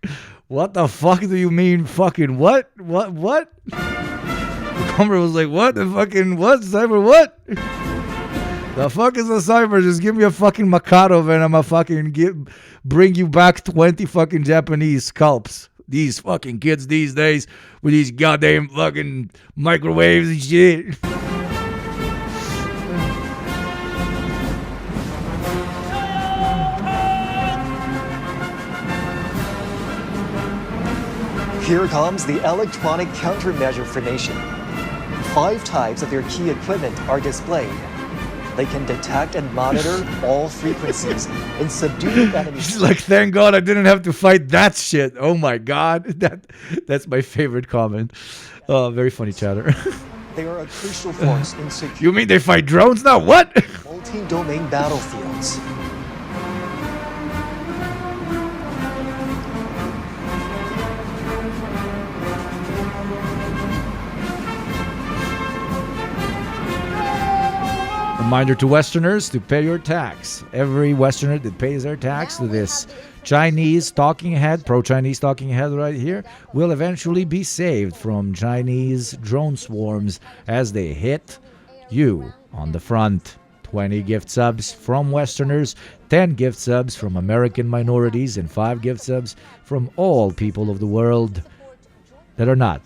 What the fuck do you mean fucking what? What? The Comrade was like, what? The fucking what? Cyber what? The fuck is a cyber? Just give me a fucking Makarov and I'ma fucking bring you back 20 fucking Japanese scalps. These fucking kids these days with these goddamn fucking microwaves and shit. Here comes the electronic countermeasure formation. 5 types of their key equipment are displayed. They can detect and monitor all frequencies and subdue enemies. She's like, thank God I didn't have to fight that shit. Oh my God. That's my favorite comment. Oh, very funny, chatter. They are a crucial force in security. You mean they fight drones now? What? Multi-domain battlefields. Reminder to Westerners to pay your tax. Every Westerner that pays their tax to this Chinese talking head, pro-Chinese talking head right here, will eventually be saved from Chinese drone swarms as they hit you on the front. 20 gift subs from Westerners, 10 gift subs from American minorities, and 5 gift subs from all people of the world that are not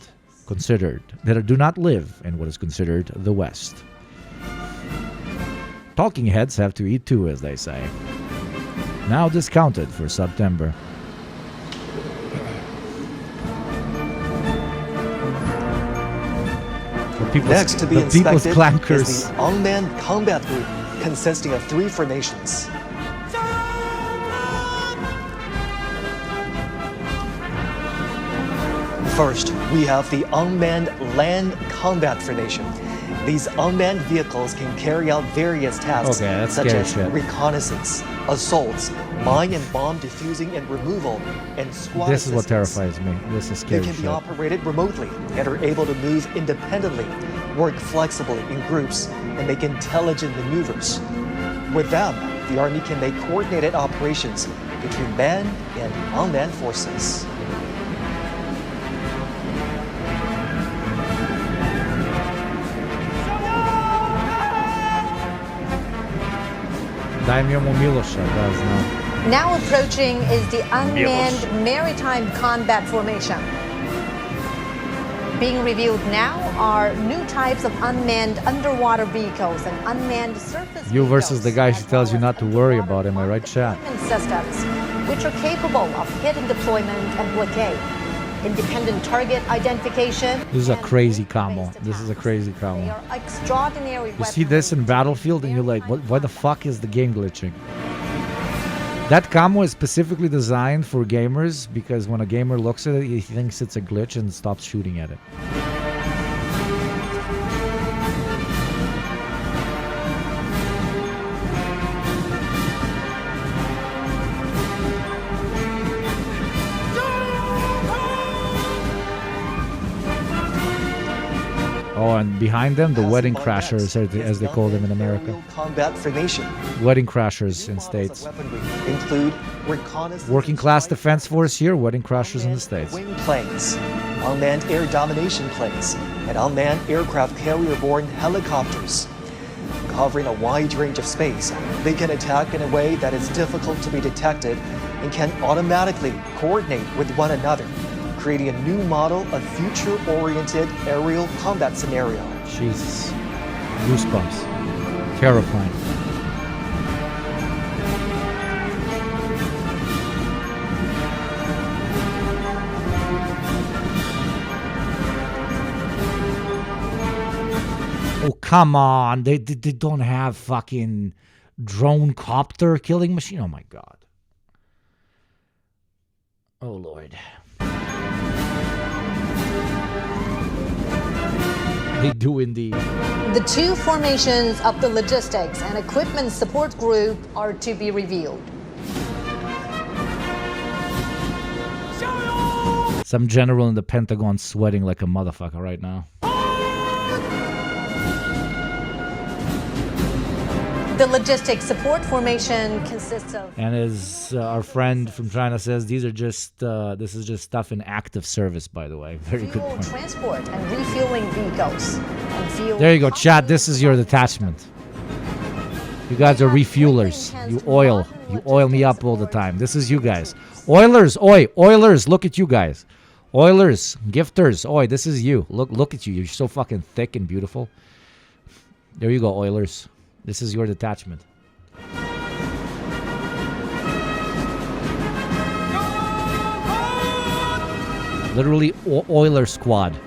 considered, that do not live in what is considered the West. Talking heads have to eat too, as they say. Now discounted for September. Next to be inspected clankers. is the unmanned combat group, consisting of 3 formations. First, we have the unmanned land combat formation. These unmanned vehicles can carry out various tasks such as reconnaissance, assaults, mine and bomb defusing and removal, and squad This is what assistance. terrifies me. This is scary They can shit. be operated remotely and are able to move independently, work flexibly in groups, and make intelligent maneuvers. With them, the Army can make coordinated operations between manned and unmanned forces. Daimyo Milosha does now. Now approaching is the Unmanned Maritime Combat Formation. Being reviewed now are new types of unmanned underwater vehicles and unmanned surface You versus the guy who tells you not to worry about him, right, chat? systems, which are capable of hidden deployment and blockade, independent target identification. This is a crazy combo. This is a crazy combo. Extraordinary You see this in Battlefield and you're like, what? Why the fuck is the game glitching? That combo is specifically designed for gamers because when a gamer looks at it, he thinks it's a glitch and stops shooting at it. Oh, and behind them, the wedding crashers, as they call them in America. Combat formation. Wedding crashers in States. Include reconnaissance, Working class defense force here, wedding crashers in the States. wing planes, unmanned air domination planes, and unmanned aircraft carrier-borne helicopters. Covering a wide range of space, they can attack in a way that is difficult to be detected and can automatically coordinate with one another, creating a new model of future-oriented aerial combat scenario. Jesus. Goosebumps. Terrifying. come on. They don't have fucking drone copter killing machine. Oh my God. Oh Lord. They doing the two formations of the Logistics and Equipment Support Group are to be revealed. Some general in the Pentagon sweating like a motherfucker right now. The Logistics Support Formation consists of... And as our friend from China says, this is just stuff in active service, by the way. Very good point. Transport and refueling vehicles. And There you go, chat. This is your detachment. You guys are refuelers. You oil me up all the time. This is you guys. Oilers, Oilers, look at you guys. Oilers, gifters, this is you. Look at you. You're so fucking thick and beautiful. There you go, Oilers. This is your detachment. Literally, Oiler Squad.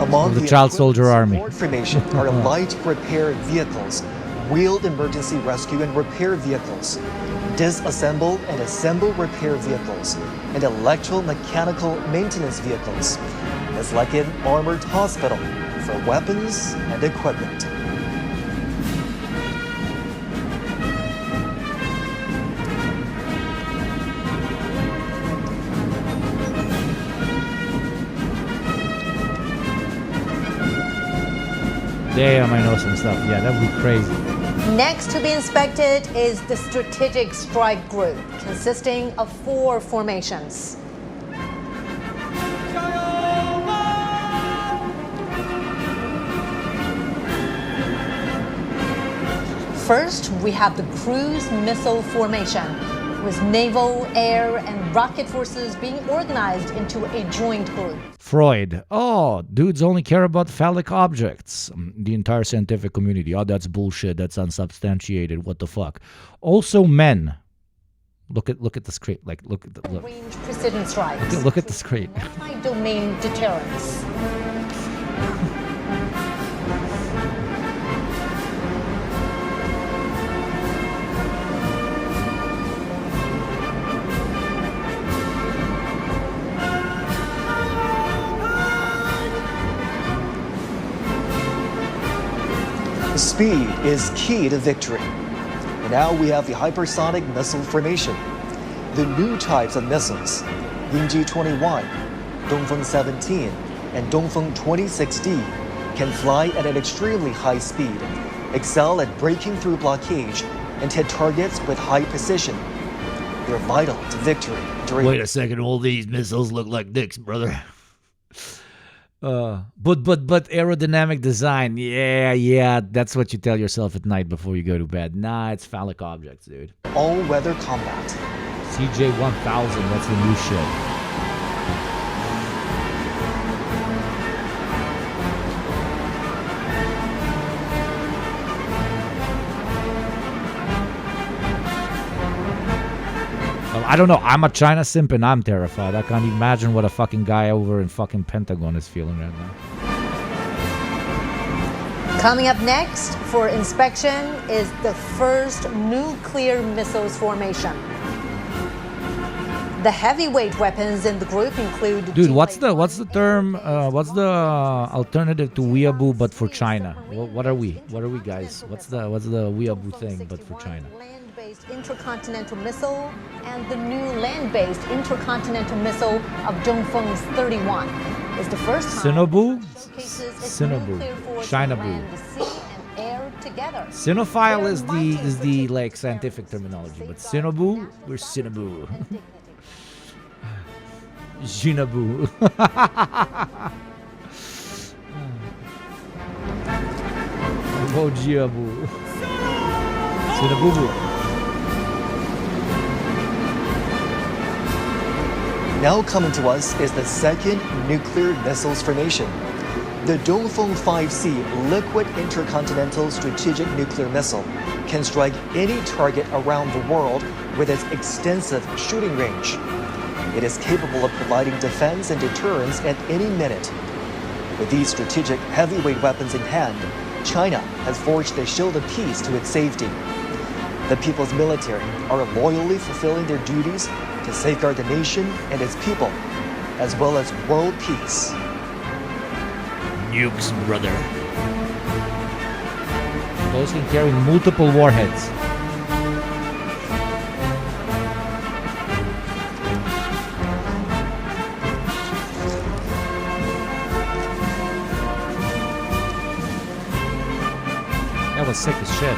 Among the Child Soldier Army. Formation are light repair vehicles, wheeled emergency rescue and repair vehicles, disassemble and assemble repair vehicles, and electromechanical maintenance vehicles. It's like an armored hospital for weapons and equipment. Damn, I know some stuff. Yeah, that would be crazy. Next to be inspected is the Strategic Strike Group, consisting of 4 formations. First, we have the Cruise Missile Formation, with naval, air, and rocket forces being organized into a joint group. Freud. Oh, dudes only care about phallic objects. The entire scientific community. Oh, that's bullshit. That's unsubstantiated. What the fuck? Also, men. Look at the screen. Look at the range precision strikes. Look at the screen. Anti-domain deterrence. Speed is key to victory. And now we have the hypersonic missile formation. The new types of missiles, Yingji 21, Dongfeng 17, and Dongfeng 26D, can fly at an extremely high speed, excel at breaking through blockage, and hit targets with high precision. They're vital to victory. Wait a second, all these missiles look like dicks, brother. But aerodynamic design, yeah, that's what you tell yourself at night before you go to bed. Nah, it's phallic objects, dude. All-weather combat. CJ-1000, that's the new shit. I don't know. I'm a China simp and I'm terrified. I can't imagine what a fucking guy over in fucking Pentagon is feeling right now. Coming up next for inspection is the first nuclear missiles formation. The heavyweight weapons in the group include... Dude, what's the term? What's the alternative to weeaboo but for China? What are we? What are we, guys? What's the weeaboo thing but for China? Intercontinental missile and the new land-based intercontinental missile of Dongfeng's 31 is the first time Sinobu? Sinobu. China-boo. Sinophile is the like scientific terminology, but Sinobu, we're Sinobu. Jinabu. Wojiabu. Sinabubu. Now coming to us is the second nuclear missiles formation. The Dongfeng 5C liquid intercontinental strategic nuclear missile can strike any target around the world with its extensive shooting range. It is capable of providing defense and deterrence at any minute. With these strategic heavyweight weapons in hand, China has forged a shield of peace to its safety. The people's military are loyally fulfilling their duties to safeguard the nation and its people, as well as world peace. Nukes, brother. Those can carry multiple warheads. That was sick as shit.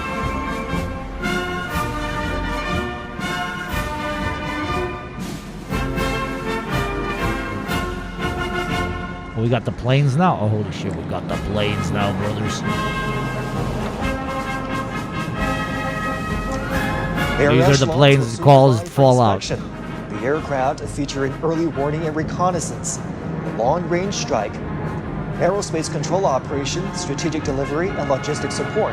We got the planes now. Oh, holy shit, we got the planes now, brothers. These are the planes called Fallout. The aircraft feature an early warning and reconnaissance, long-range strike, aerospace control operation, strategic delivery, and logistic support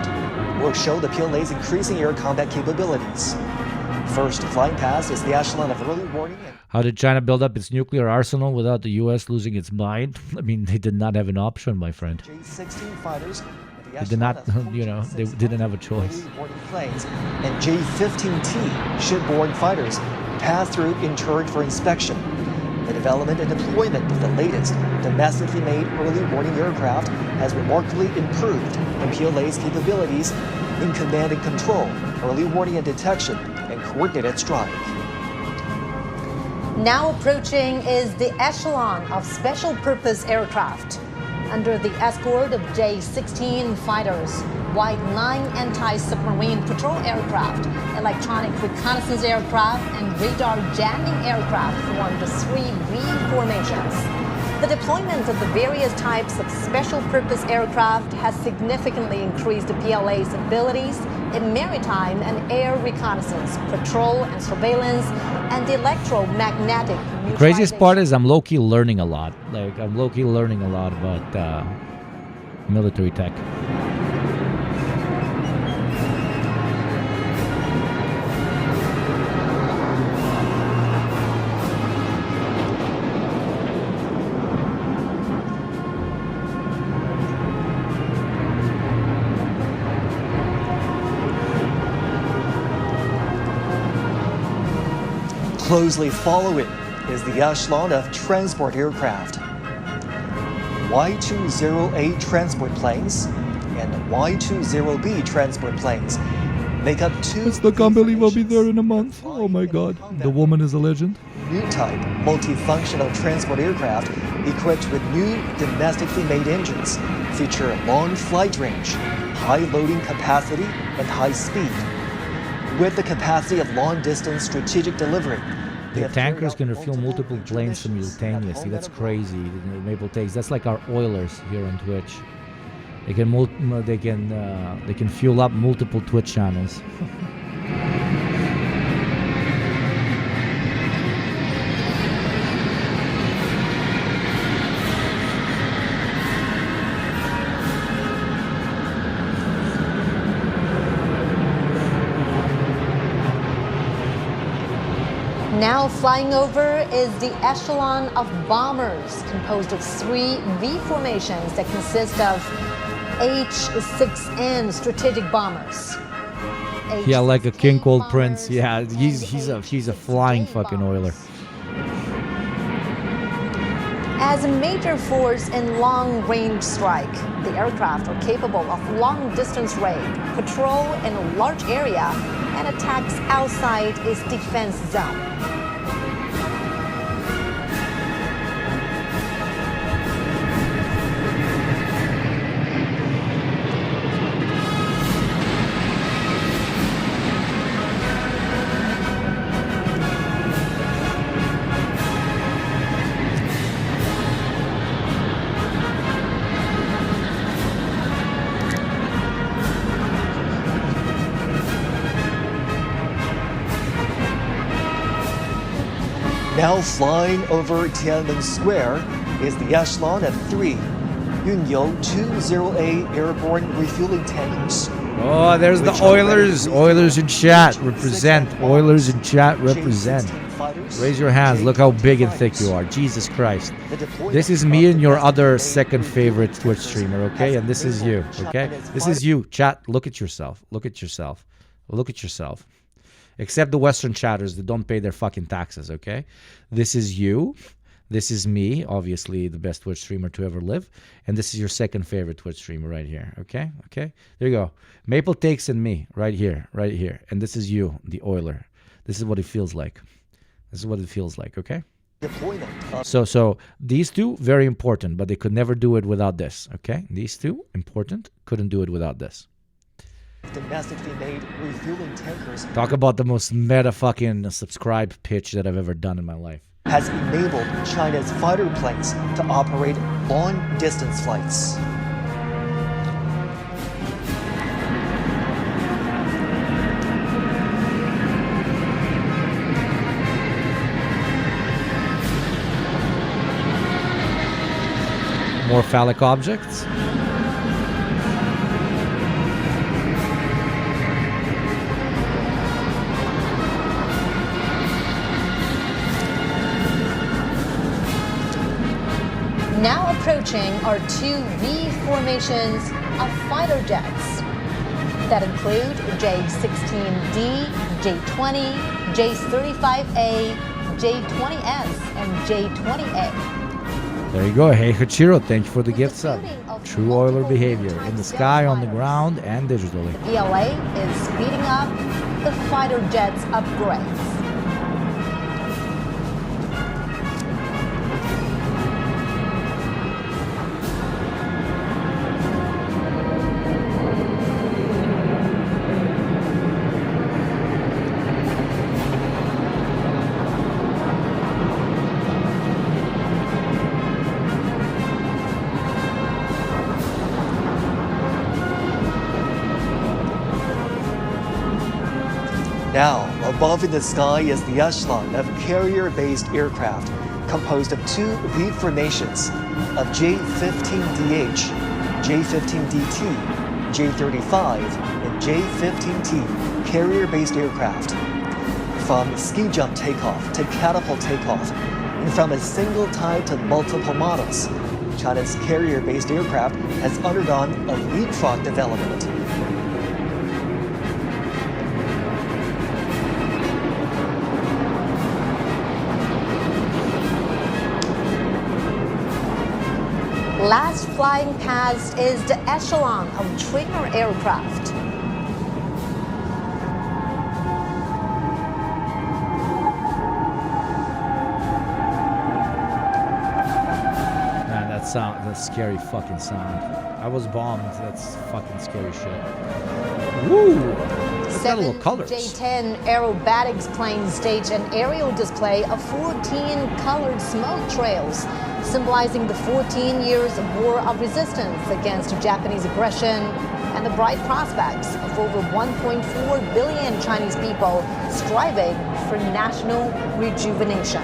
will show the PLA's increasing air combat capabilities. First flying past is the echelon of early warning. How did China build up its nuclear arsenal without the U.S. losing its mind? I mean, they did not have an option, my friend. J-16 fighters. They did not, they didn't have a choice. Planes and J-15T shipborne fighters pass through in turn for inspection. The development and deployment of the latest domestically made early warning aircraft has remarkably improved the PLA's capabilities in command and control, early warning and detection, and coordinated strike. Now approaching is the echelon of special purpose aircraft. Under the escort of J-16 fighters, Y-9 anti-submarine patrol aircraft, electronic reconnaissance aircraft, and radar jamming aircraft form the 3 V formations. The deployment of the various types of special purpose aircraft has significantly increased the PLA's abilities in maritime and air reconnaissance, patrol and surveillance, and electromagnetic. The craziest part is I'm low-key learning a lot. Like, I'm low-key learning a lot about military tech. Closely following is the echelon of transport aircraft. Y-20A transport planes and Y-20B transport planes make up two. I still can't believe I'll be there in a month. Oh my god. The woman is a legend. New type multifunctional transport aircraft equipped with new domestically made engines feature long flight range, high loading capacity, and high speed. With the capacity of long-distance strategic delivery, the tankers can refuel multiple planes simultaneously. That's crazy. Maple takes. That's like our Oilers here on Twitch. They can fuel up multiple Twitch channels. Now flying over is the echelon of bombers, composed of 3 V formations that consist of H-6N strategic bombers. Yeah, like a king called Prince. Yeah, he's a flying fucking Oiler. As a major force in long-range strike, the aircraft are capable of long-distance raid, patrol in a large area, and attacks outside its defense zone. Now flying over Tiananmen Square is the echelon of 3 Yunyou 20A airborne refueling tankers. Oh, there's the Oilers. Oilers in chat represent. Oilers in chat represent. fighters. Raise your hands. Look how big and thick you are. Jesus Christ. This is me and your other second favorite Twitch streamer, okay? And this is you, okay? This is you. Chat, look at yourself. Look at yourself. Look at yourself. Except the Western chatters that don't pay their fucking taxes, okay? This is you. This is me, obviously the best Twitch streamer to ever live. And this is your second favorite Twitch streamer right here, okay? Okay? There you go. Maple Takes and me, right here, right here. And this is you, the Oiler. This is what it feels like. This is what it feels like, okay? So these two, very important, but they could never do it without this, okay? These two, important, couldn't do it without this. Domestically made refueling tankers. Talk about the most meta fucking subscribe pitch that I've ever done in my life. Has enabled China's fighter planes to operate long-distance flights. More phallic objects. Now approaching are two V formations of fighter jets that include J-16D, J-20, J-35A, J-20S, and J-20A. There you go. Hey, Hachiro, thank you for the gift sub. True Oiler behavior in the sky, on the ground, and digitally. The VLA is speeding up the fighter jets upgrades. Now, above in the sky is the echelon of carrier-based aircraft composed of two V formations of J-15DH, J-15DT, J-35, and J-15T carrier-based aircraft. From ski jump takeoff to catapult takeoff, and from a single type to multiple models, China's carrier-based aircraft has undergone a leapfrog development. Last flying past is the echelon of trainer aircraft. Man, that sound, that scary fucking sound. I was bombed. That's fucking scary shit. Woo! Look at little colors. J-10 aerobatics planes stage an aerial display of 14 colored smoke trails, symbolizing the 14 years of war of resistance against Japanese aggression and the bright prospects of over 1.4 billion Chinese people striving for national rejuvenation.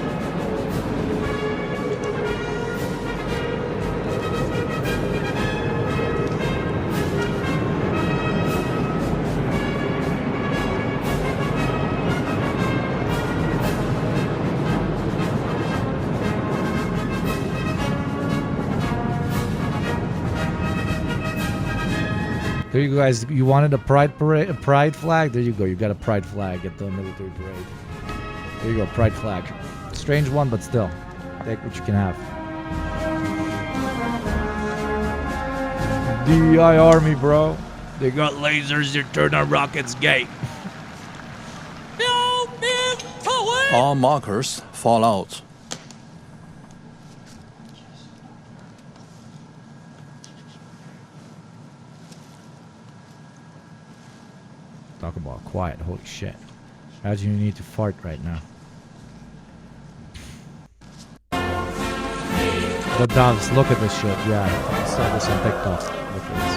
There you go, guys. You wanted a pride parade, a pride flag? There you go. You got a pride flag at the military parade. There you go, pride flag. Strange one, but still. Take what you can have. DI Army, bro. They got lasers that turn our rockets gay. All markers fall out. Talk about quiet. Holy shit. Imagine you need to fart right now. The doves. Look at this shit. Yeah, I saw this on TikTok. Look at this.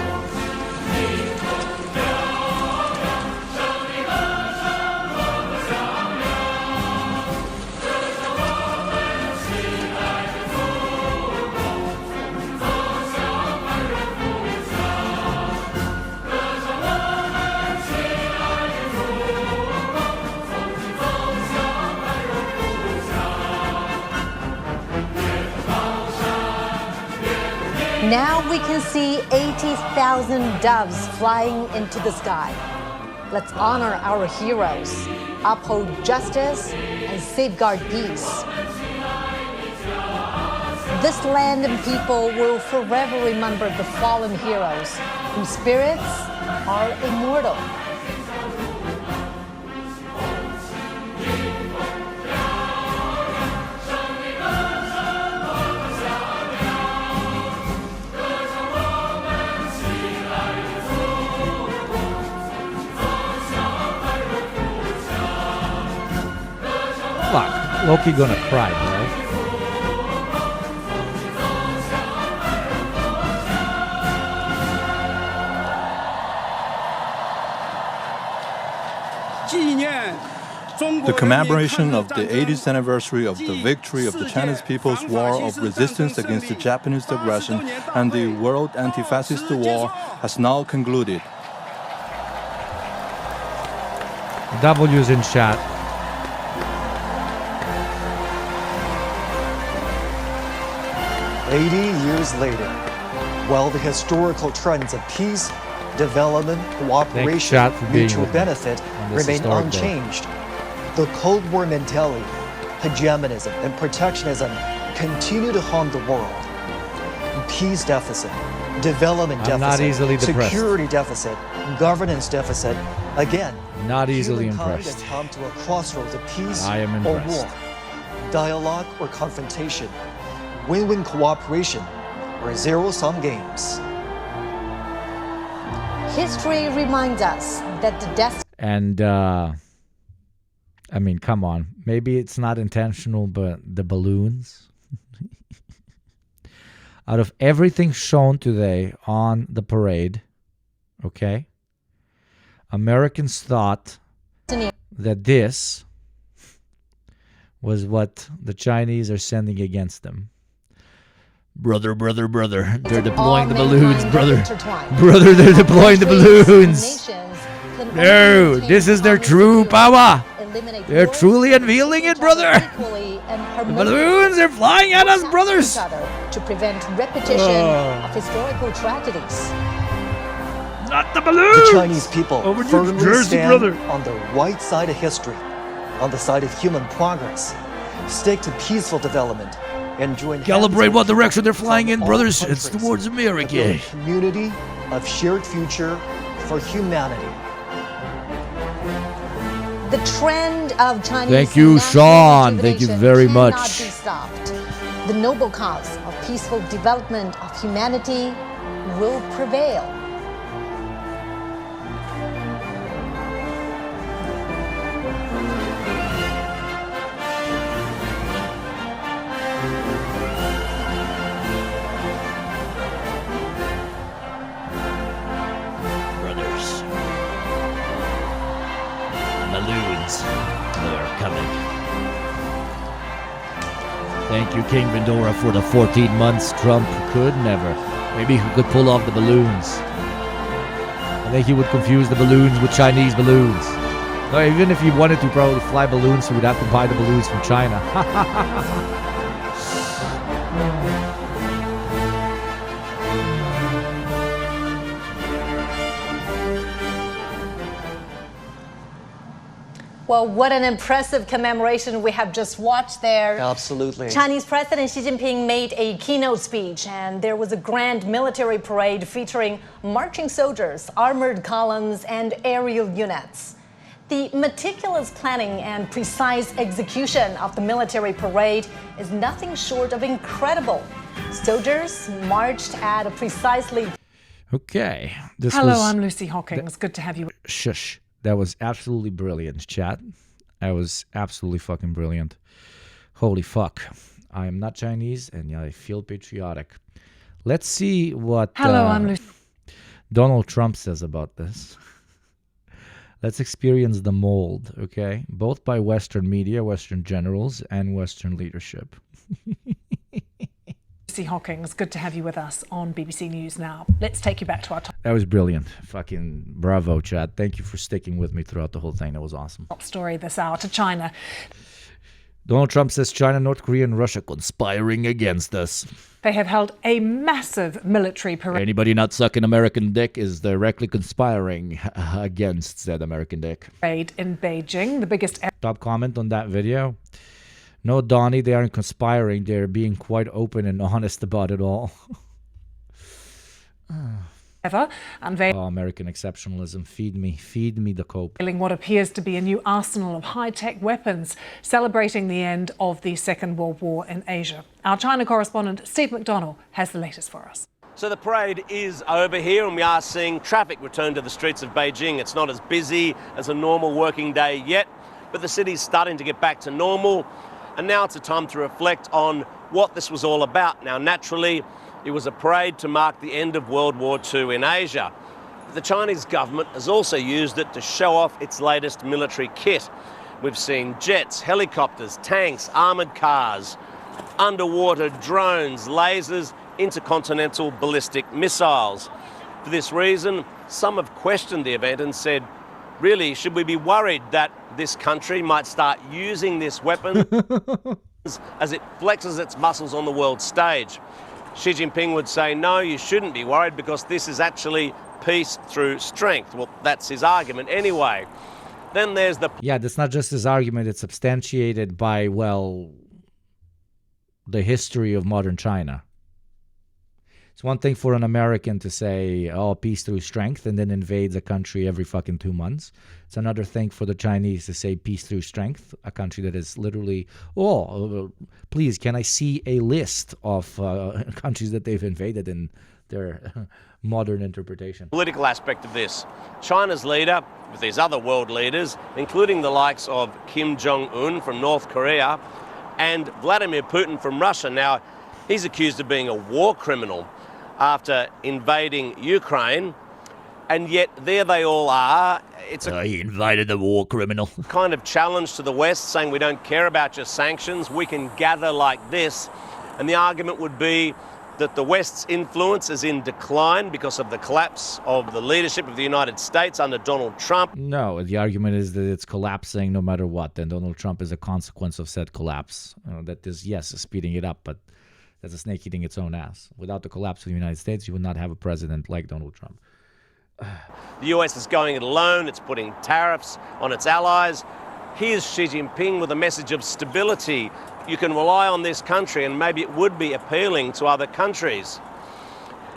Now we can see 80,000 doves flying into the sky. Let's honor our heroes, uphold justice, and safeguard peace. This land and people will forever remember the fallen heroes whose spirits are immortal. Fuck, Loki gonna cry, bro. The commemoration of the 80th anniversary of the victory of the Chinese People's War of Resistance against the Japanese aggression and the World Anti-Fascist War has now concluded. W's in chat. Years later, while the historical trends of peace, development, cooperation, mutual benefit remain unchanged, the Cold War mentality, hegemonism, and protectionism continue to harm the world. Peace deficit, development deficit, security deficit, governance deficit. Again, not easily humankind impressed. has come to a crossroads of peace I am or impressed. war, dialogue or confrontation, win-win cooperation, or zero-sum games. History reminds us that the destiny. And, I mean, come on. Maybe it's not intentional, but the balloons. Out of everything shown today on the parade, okay, Americans thought that this was what the Chinese are sending against them. Brother, they're deploying the balloons, brother. Brother, they're deploying the balloons. No, this is their true power. They're truly unveiling it, brother. The balloons are flying at us, brothers. To prevent repetition of historical tragedies. Not the balloons. The Chinese people Over New firmly Jersey, stand brother. on the right side of history, on the side of human progress, stick to peaceful development, and join Calibrate what direction they're flying in, brothers. It's towards America. A community of shared future for humanity. The trend of Chinese Thank you, national Sean. Thank you rejuvenation very cannot much. be stopped. The noble cause of peaceful development of humanity will prevail. Brothers. Balloons. They're coming. Thank you, King Vendora, for the 14 months. Trump could never. Maybe he could pull off the balloons. I think he would confuse the balloons with Chinese balloons. No, even if he wanted to probably fly balloons, he would have to buy the balloons from China. Well, what an impressive commemoration we have just watched there. Absolutely. Chinese President Xi Jinping made a keynote speech, and there was a grand military parade featuring marching soldiers, armored columns, and aerial units. The meticulous planning and precise execution of the military parade is nothing short of incredible. Soldiers marched at a precisely... Okay. Hello, I'm Lucy Hawkins. Good to have you. Shush. That was absolutely brilliant, chat. That was absolutely fucking brilliant. Holy fuck. I am not Chinese, and I feel patriotic. Let's see what I'm Lucy. Donald Trump says about this. Let's experience the mold, okay? Both by Western media, Western generals, and Western leadership. Lucy Hawkins, good to have you with us on BBC News Now. Let's take you back to our That was brilliant. Fucking bravo, chat. Thank you for sticking with me throughout the whole thing. That was awesome. top story this hour, to China. Donald Trump says China, North Korea, and Russia conspiring against us. They have held a massive military parade. Anybody not sucking American dick is directly conspiring against said American dick. In Beijing, the biggest. Top comment on that video. No, Donnie, they aren't conspiring. They're being quite open and honest about it all. Ever, and they American exceptionalism. Feed me the cope. What appears to be a new arsenal of high-tech weapons, celebrating the end of the Second World War in Asia. Our China correspondent Steve McDonnell has the latest for us. So the parade is over here and we are seeing traffic return to the streets of Beijing. It's not as busy as a normal working day yet, but the city's starting to get back to normal. And now it's a time to reflect on what this was all about. Now, naturally, it was a parade to mark the end of World War II in Asia. The Chinese government has also used it to show off its latest military kit. We've seen jets, helicopters, tanks, armoured cars, underwater drones, lasers, intercontinental ballistic missiles. For this reason, some have questioned the event and said, really, should we be worried that this country might start using this weapon as it flexes its muscles on the world stage? Xi Jinping would say, no, you shouldn't be worried because this is actually peace through strength. Well, that's his argument anyway. Then there's the... Yeah, that's not just his argument. It's substantiated by, well, the history of modern China. It's one thing for an American to say, oh, peace through strength, and then invade a country every fucking 2 months. It's another thing for the Chinese to say peace through strength, a country that is literally, please, can I see a list of countries that they've invaded in their modern interpretation? Political aspect of this. China's leader, with these other world leaders, including the likes of Kim Jong-un from North Korea and Vladimir Putin from Russia. Now, he's accused of being a war criminal after invading Ukraine, and yet there they all are. It's he invited the war criminal. Kind of challenge to the West, saying we don't care about your sanctions, we can gather like this. And the argument would be that the West's influence is in decline because of the collapse of the leadership of the United States under Donald Trump. No, the argument is that it's collapsing no matter what, and Donald Trump is a consequence of said collapse. That is, yes, speeding it up, but that's a snake eating its own ass. Without the collapse of the United States, you would not have a president like Donald Trump. The US is going it alone. It's putting tariffs on its allies. Here's Xi Jinping with a message of stability. You can rely on this country, and maybe it would be appealing to other countries.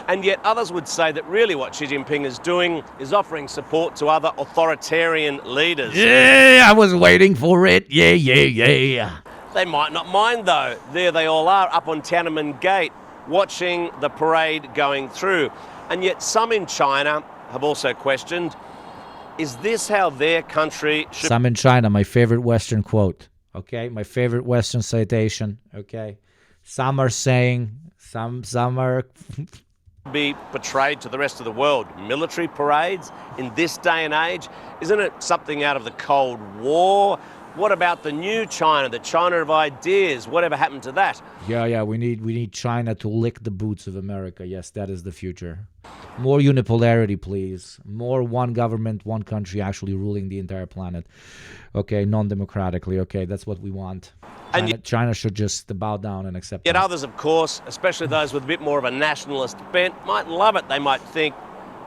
And yet others would say that really what Xi Jinping is doing is offering support to other authoritarian leaders. Yeah, I was waiting for it. Yeah. They might not mind, though. There they all are up on Tiananmen Gate, watching the parade going through. And yet some in China have also questioned, is this how their country should... Some in China, my favorite Western quote, okay? My favorite Western citation, okay? Some are saying, some are... be portrayed to the rest of the world. Military parades in this day and age, isn't it something out of the Cold War? What about the new China, the China of ideas? Whatever happened to that? Yeah, we need China to lick the boots of America. Yes, that is the future. More unipolarity, please. More one government, one country actually ruling the entire planet. Okay, non-democratically. Okay, that's what we want. China should just bow down and accept Yet that. others, of course, especially those with a bit more of a nationalist bent, might love it. They might think,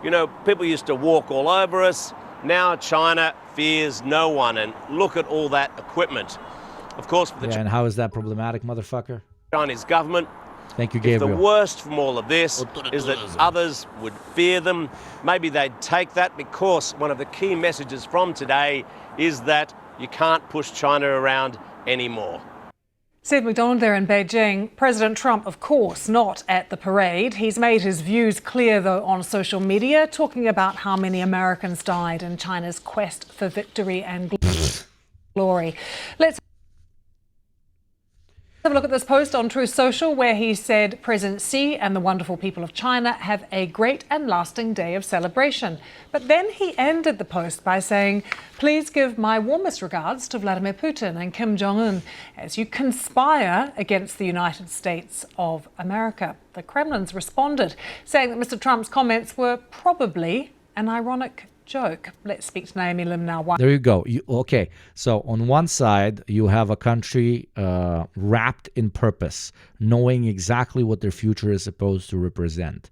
you know, people used to walk all over us. Now China fears no one, and look at all that equipment. Of course, for the and how is that problematic, motherfucker? Chinese government, thank you, Gabriel. the worst from all of this is that others would fear them. Maybe they'd take that because one of the key messages from today is that you can't push China around anymore. Steve McDonnell there in Beijing. President Trump, of course, not at the parade. He's made his views clear, though, on social media, talking about how many Americans died in China's quest for victory and glory. Let's have a look at this post on Truth Social, where he said President Xi and the wonderful people of China have a great and lasting day of celebration. But then he ended the post by saying, please give my warmest regards to Vladimir Putin and Kim Jong-un as you conspire against the United States of America. The Kremlin's responded, saying that Mr. Trump's comments were probably an ironic joke. Let's speak to Naomi Lim now. There you go. Okay, so on one side, you have a country wrapped in purpose, knowing exactly what their future is supposed to represent,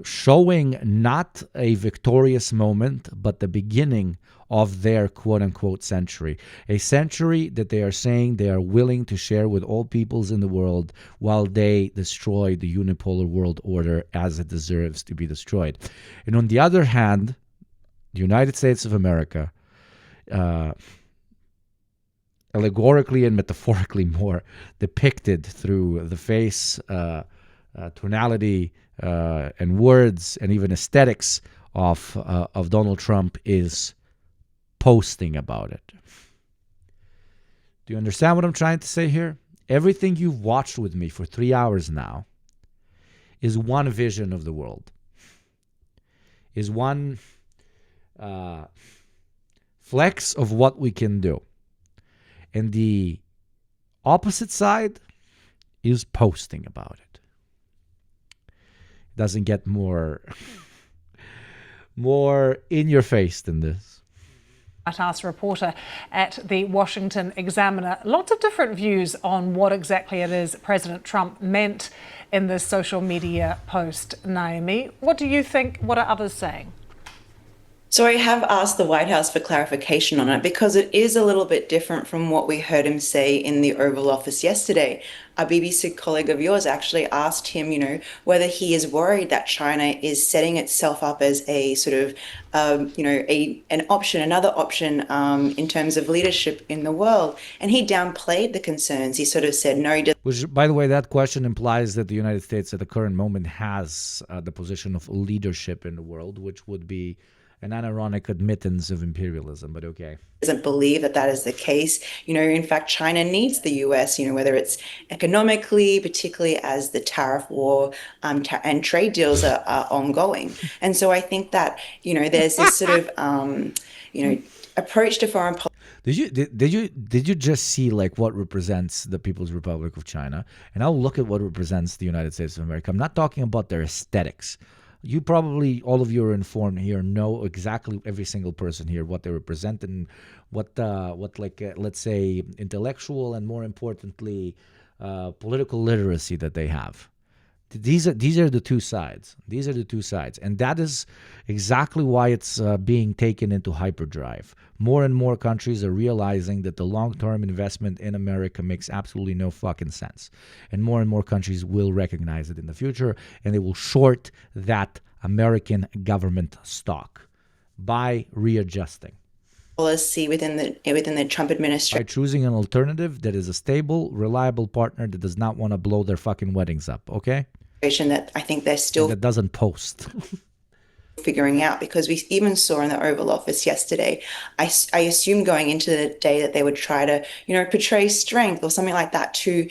showing not a victorious moment, but the beginning of their quote-unquote century. A century that they are saying they are willing to share with all peoples in the world while they destroy the unipolar world order as it deserves to be destroyed. And on the other hand, the United States of America, allegorically and metaphorically more depicted through the face, tonality, and words, and even aesthetics of Donald Trump, is posting about it. Do you understand what I'm trying to say here? Everything you've watched with me for 3 hours now is one vision of the world, is one flex of what we can do. And the opposite side is posting about it. It doesn't get more in your face than this. White House reporter at the Washington Examiner. Lots of different views on what exactly it is President Trump meant in this social media post, Naomi. What do you think? What are others saying? So I have asked the White House for clarification on it because it is a little bit different from what we heard him say in the Oval Office yesterday. A BBC colleague of yours actually asked him, whether he is worried that China is setting itself up as a sort of, another option in terms of leadership in the world. And he downplayed the concerns. He sort of said, no, he doesn't. Which, by the way, that question implies that the United States at the current moment has the position of leadership in the world, which would be an unironic admittance of imperialism, but okay. Doesn't believe that that is the case. In fact, China needs the US, whether it's economically, particularly as the tariff war and trade deals are ongoing. And so I think that, there's this sort of, approach to foreign policy. Did you just see like what represents the People's Republic of China? And I'll look at what represents the United States of America. I'm not talking about their aesthetics. You probably, all of you are informed here, know exactly every single person here, what they represent and what let's say, intellectual and more importantly, political literacy that they have. These are the two sides. These are the two sides. And that is exactly why it's being taken into hyperdrive. More and more countries are realizing that the long-term investment in America makes absolutely no fucking sense. And more countries will recognize it in the future, and they will short that American government stock by readjusting. Policy within the Trump administration. By choosing an alternative that is a stable, reliable partner that does not want to blow their fucking weddings up, okay? That I think they're still... That doesn't post. figuring out, because we even saw in the Oval Office yesterday, I assume going into the day that they would try to, portray strength or something like that to,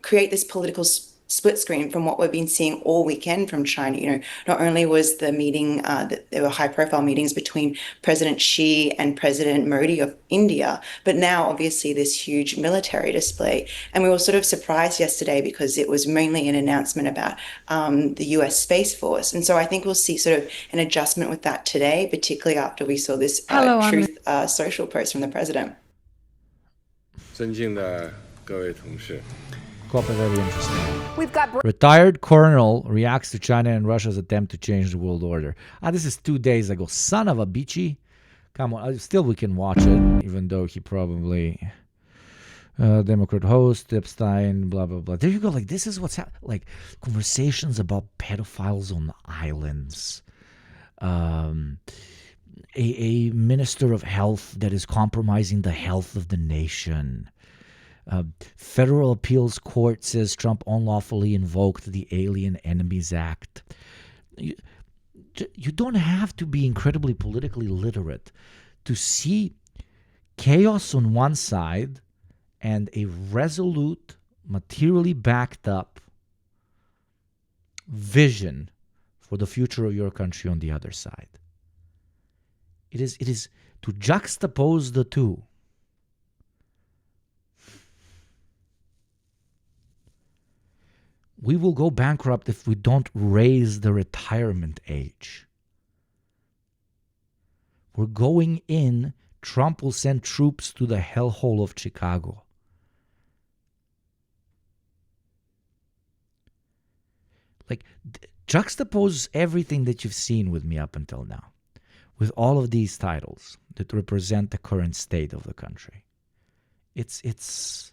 create this political split screen from what we've been seeing all weekend from China. Not only was the meeting, that there were high-profile meetings between President Xi and President Modi of India, but now obviously this huge military display. And we were sort of surprised yesterday because it was mainly an announcement about the US Space Force. And so I think we'll see sort of an adjustment with that today, particularly after we saw this Truth Social post from the president. 尊敬的各位同事。 Very interesting. We've got retired colonel reacts to China and Russia's attempt to change the world order. This is 2 days ago. Son of a bitchy. Come on. Still, we can watch it, even though he probably Democrat host Epstein, blah blah blah. There you go. Like this is what's happening. Like conversations about pedophiles on islands. A minister of health that is compromising the health of the nation. Federal appeals court says Trump unlawfully invoked the Alien Enemies Act. You don't have to be incredibly politically literate to see chaos on one side and a resolute, materially backed up vision for the future of your country on the other side. It is to juxtapose the two. We will go bankrupt if we don't raise the retirement age. We're going in. Trump will send troops to the hellhole of Chicago. Like, juxtapose everything that you've seen with me up until now with all of these titles that represent the current state of the country. It's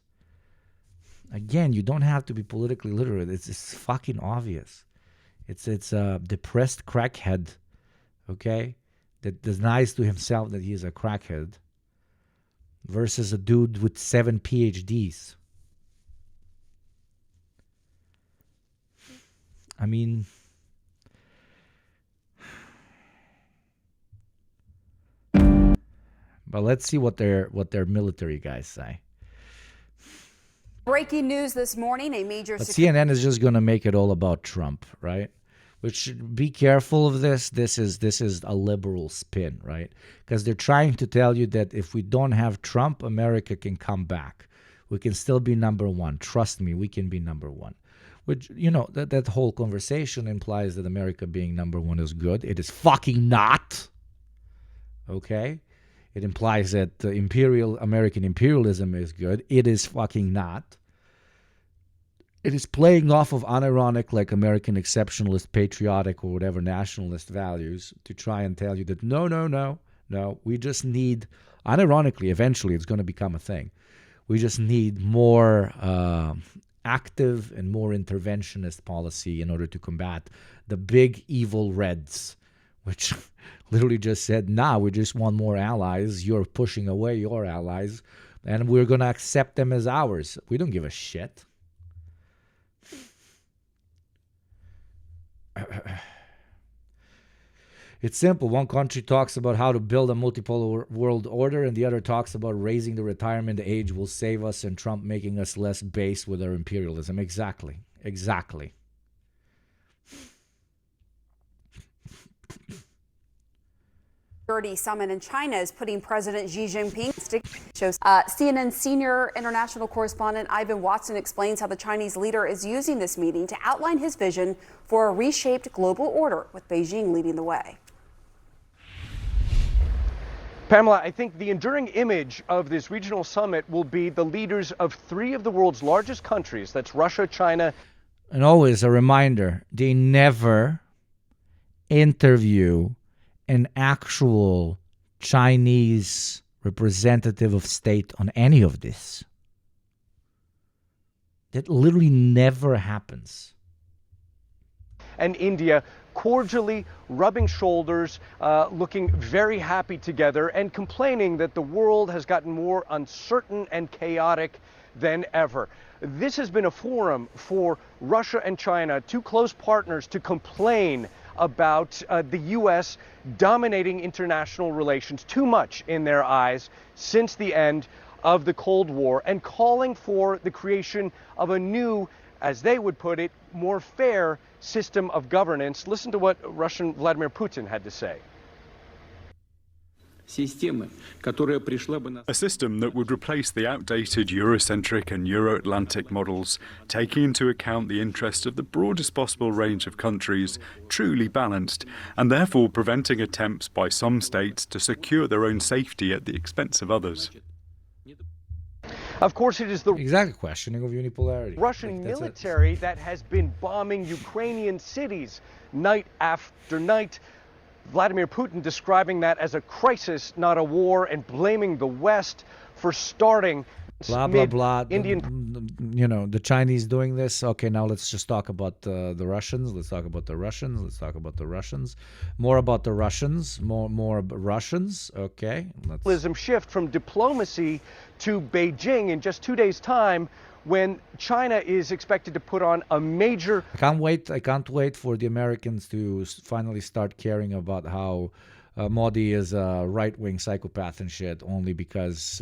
again, you don't have to be politically literate. It's fucking obvious. It's a depressed crackhead, okay, that denies to himself that he is a crackhead versus a dude with 7 PhDs. I mean, but let's see what their military guys say. Breaking news this morning, a major... But CNN is just going to make it all about Trump, right? Which, be careful of this. This is a liberal spin, right? Because they're trying to tell you that if we don't have Trump, America can come back. We can still be number one. Trust me, we can be number one. Which, you know, that whole conversation implies that America being number one is good. It is fucking not. Okay? It implies that American imperialism is good. It is fucking not. It is playing off of unironic, like American exceptionalist, patriotic, or whatever nationalist values to try and tell you that no, we just need, unironically, eventually it's going to become a thing. We just need more active and more interventionist policy in order to combat the big evil Reds, which literally just said, nah, we just want more allies. You're pushing away your allies, and we're going to accept them as ours. We don't give a shit. It's simple. One country talks about how to build a multipolar world order, and the other talks about raising the retirement age will save us and Trump making us less base with our imperialism. Exactly. Summit in China is putting President Xi Jinping shows. CNN senior international correspondent Ivan Watson explains how the Chinese leader is using this meeting to outline his vision for a reshaped global order, with Beijing leading the way. Pamela, I think the enduring image of this regional summit will be the leaders of 3 of the world's largest countries. That's Russia, China. And always a reminder, they never interview an actual Chinese representative of state on any of this. That literally never happens. And India cordially rubbing shoulders, looking very happy together and complaining that the world has gotten more uncertain and chaotic than ever. This has been a forum for Russia and China, 2 close partners, to complain about the U.S. dominating international relations too much in their eyes since the end of the Cold War, and calling for the creation of a new, as they would put it, more fair system of governance. Listen to what Russian Vladimir Putin had to say. A system that would replace the outdated Eurocentric and Euro-Atlantic models, taking into account the interests of the broadest possible range of countries, truly balanced, and therefore preventing attempts by some states to secure their own safety at the expense of others. Of course, it is the exact questioning of unipolarity. Russian military that has been bombing Ukrainian cities night after night. Vladimir Putin describing that as a crisis, not a war, and blaming the West for starting blah blah blah. You know, the Chinese doing this. Okay, now let's just talk about the Russians. Let's talk about the Russians. Let's talk about the Russians. More about the Russians. More Russians. Okay. Shift from diplomacy to Beijing in just 2 days' time, when China is expected to put on a major... I can't wait for the Americans to finally start caring about how Modi is a right-wing psychopath and shit, only because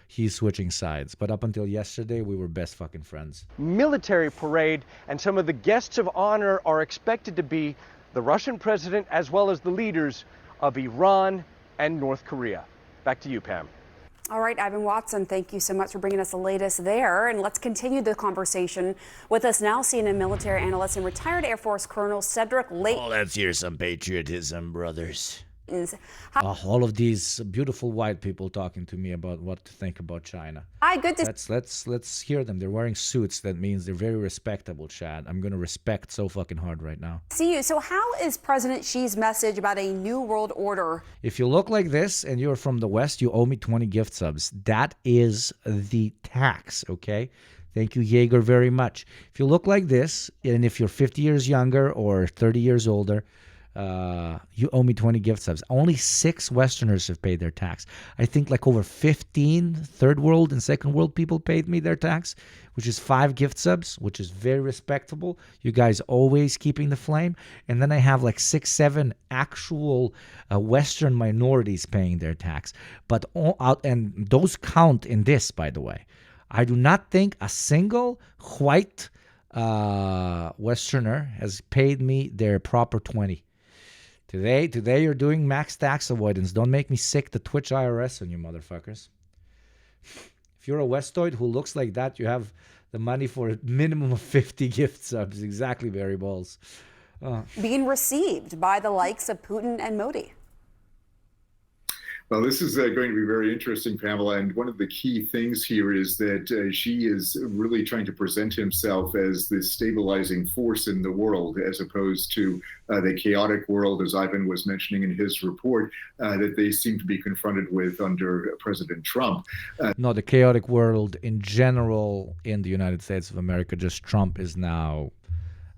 he's switching sides. But up until yesterday, we were best fucking friends. Military parade, and some of the guests of honor are expected to be the Russian president as well as the leaders of Iran and North Korea. Back to you, Pam. All right, Ivan Watson, thank you so much for bringing us the latest there. And let's continue the conversation. With us now, CNN military analyst and retired Air Force Colonel Cedric Lake. Oh, let's hear some patriotism, brothers. All of these beautiful white people talking to me about what to think about China. Hi, good to Let's hear them. They're wearing suits. That means they're very respectable, Chad. I'm gonna respect so fucking hard right now. see you. So how is President Xi's message about a new world order? If you look like this and you're from the West, you owe me 20 gift subs. That is the tax, okay? Thank you, Jaeger, very much. If you look like this, and if you're 50 years younger or 30 years older, you owe me 20 gift subs. Only 6 Westerners have paid their tax. I think like over 15 third world and second world people paid me their tax, which is 5 gift subs, which is very respectable. You guys always keeping the flame. And then I have like 6, 7 actual Western minorities paying their tax. But and those count in this, by the way. I do not think a single white Westerner has paid me their proper 20. Today you're doing max tax avoidance. Don't make me sick the Twitch IRS on you motherfuckers. If you're a Westoid who looks like that, you have the money for a minimum of 50 gift subs. Exactly, Barry Balls. Being received by the likes of Putin and Modi. Well, this is going to be very interesting, Pamela. And one of the key things here is that Xi is really trying to present himself as this stabilizing force in the world, as opposed to the chaotic world, as Ivan was mentioning in his report, that they seem to be confronted with under President Trump. No, the chaotic world in general in the United States of America, just Trump is now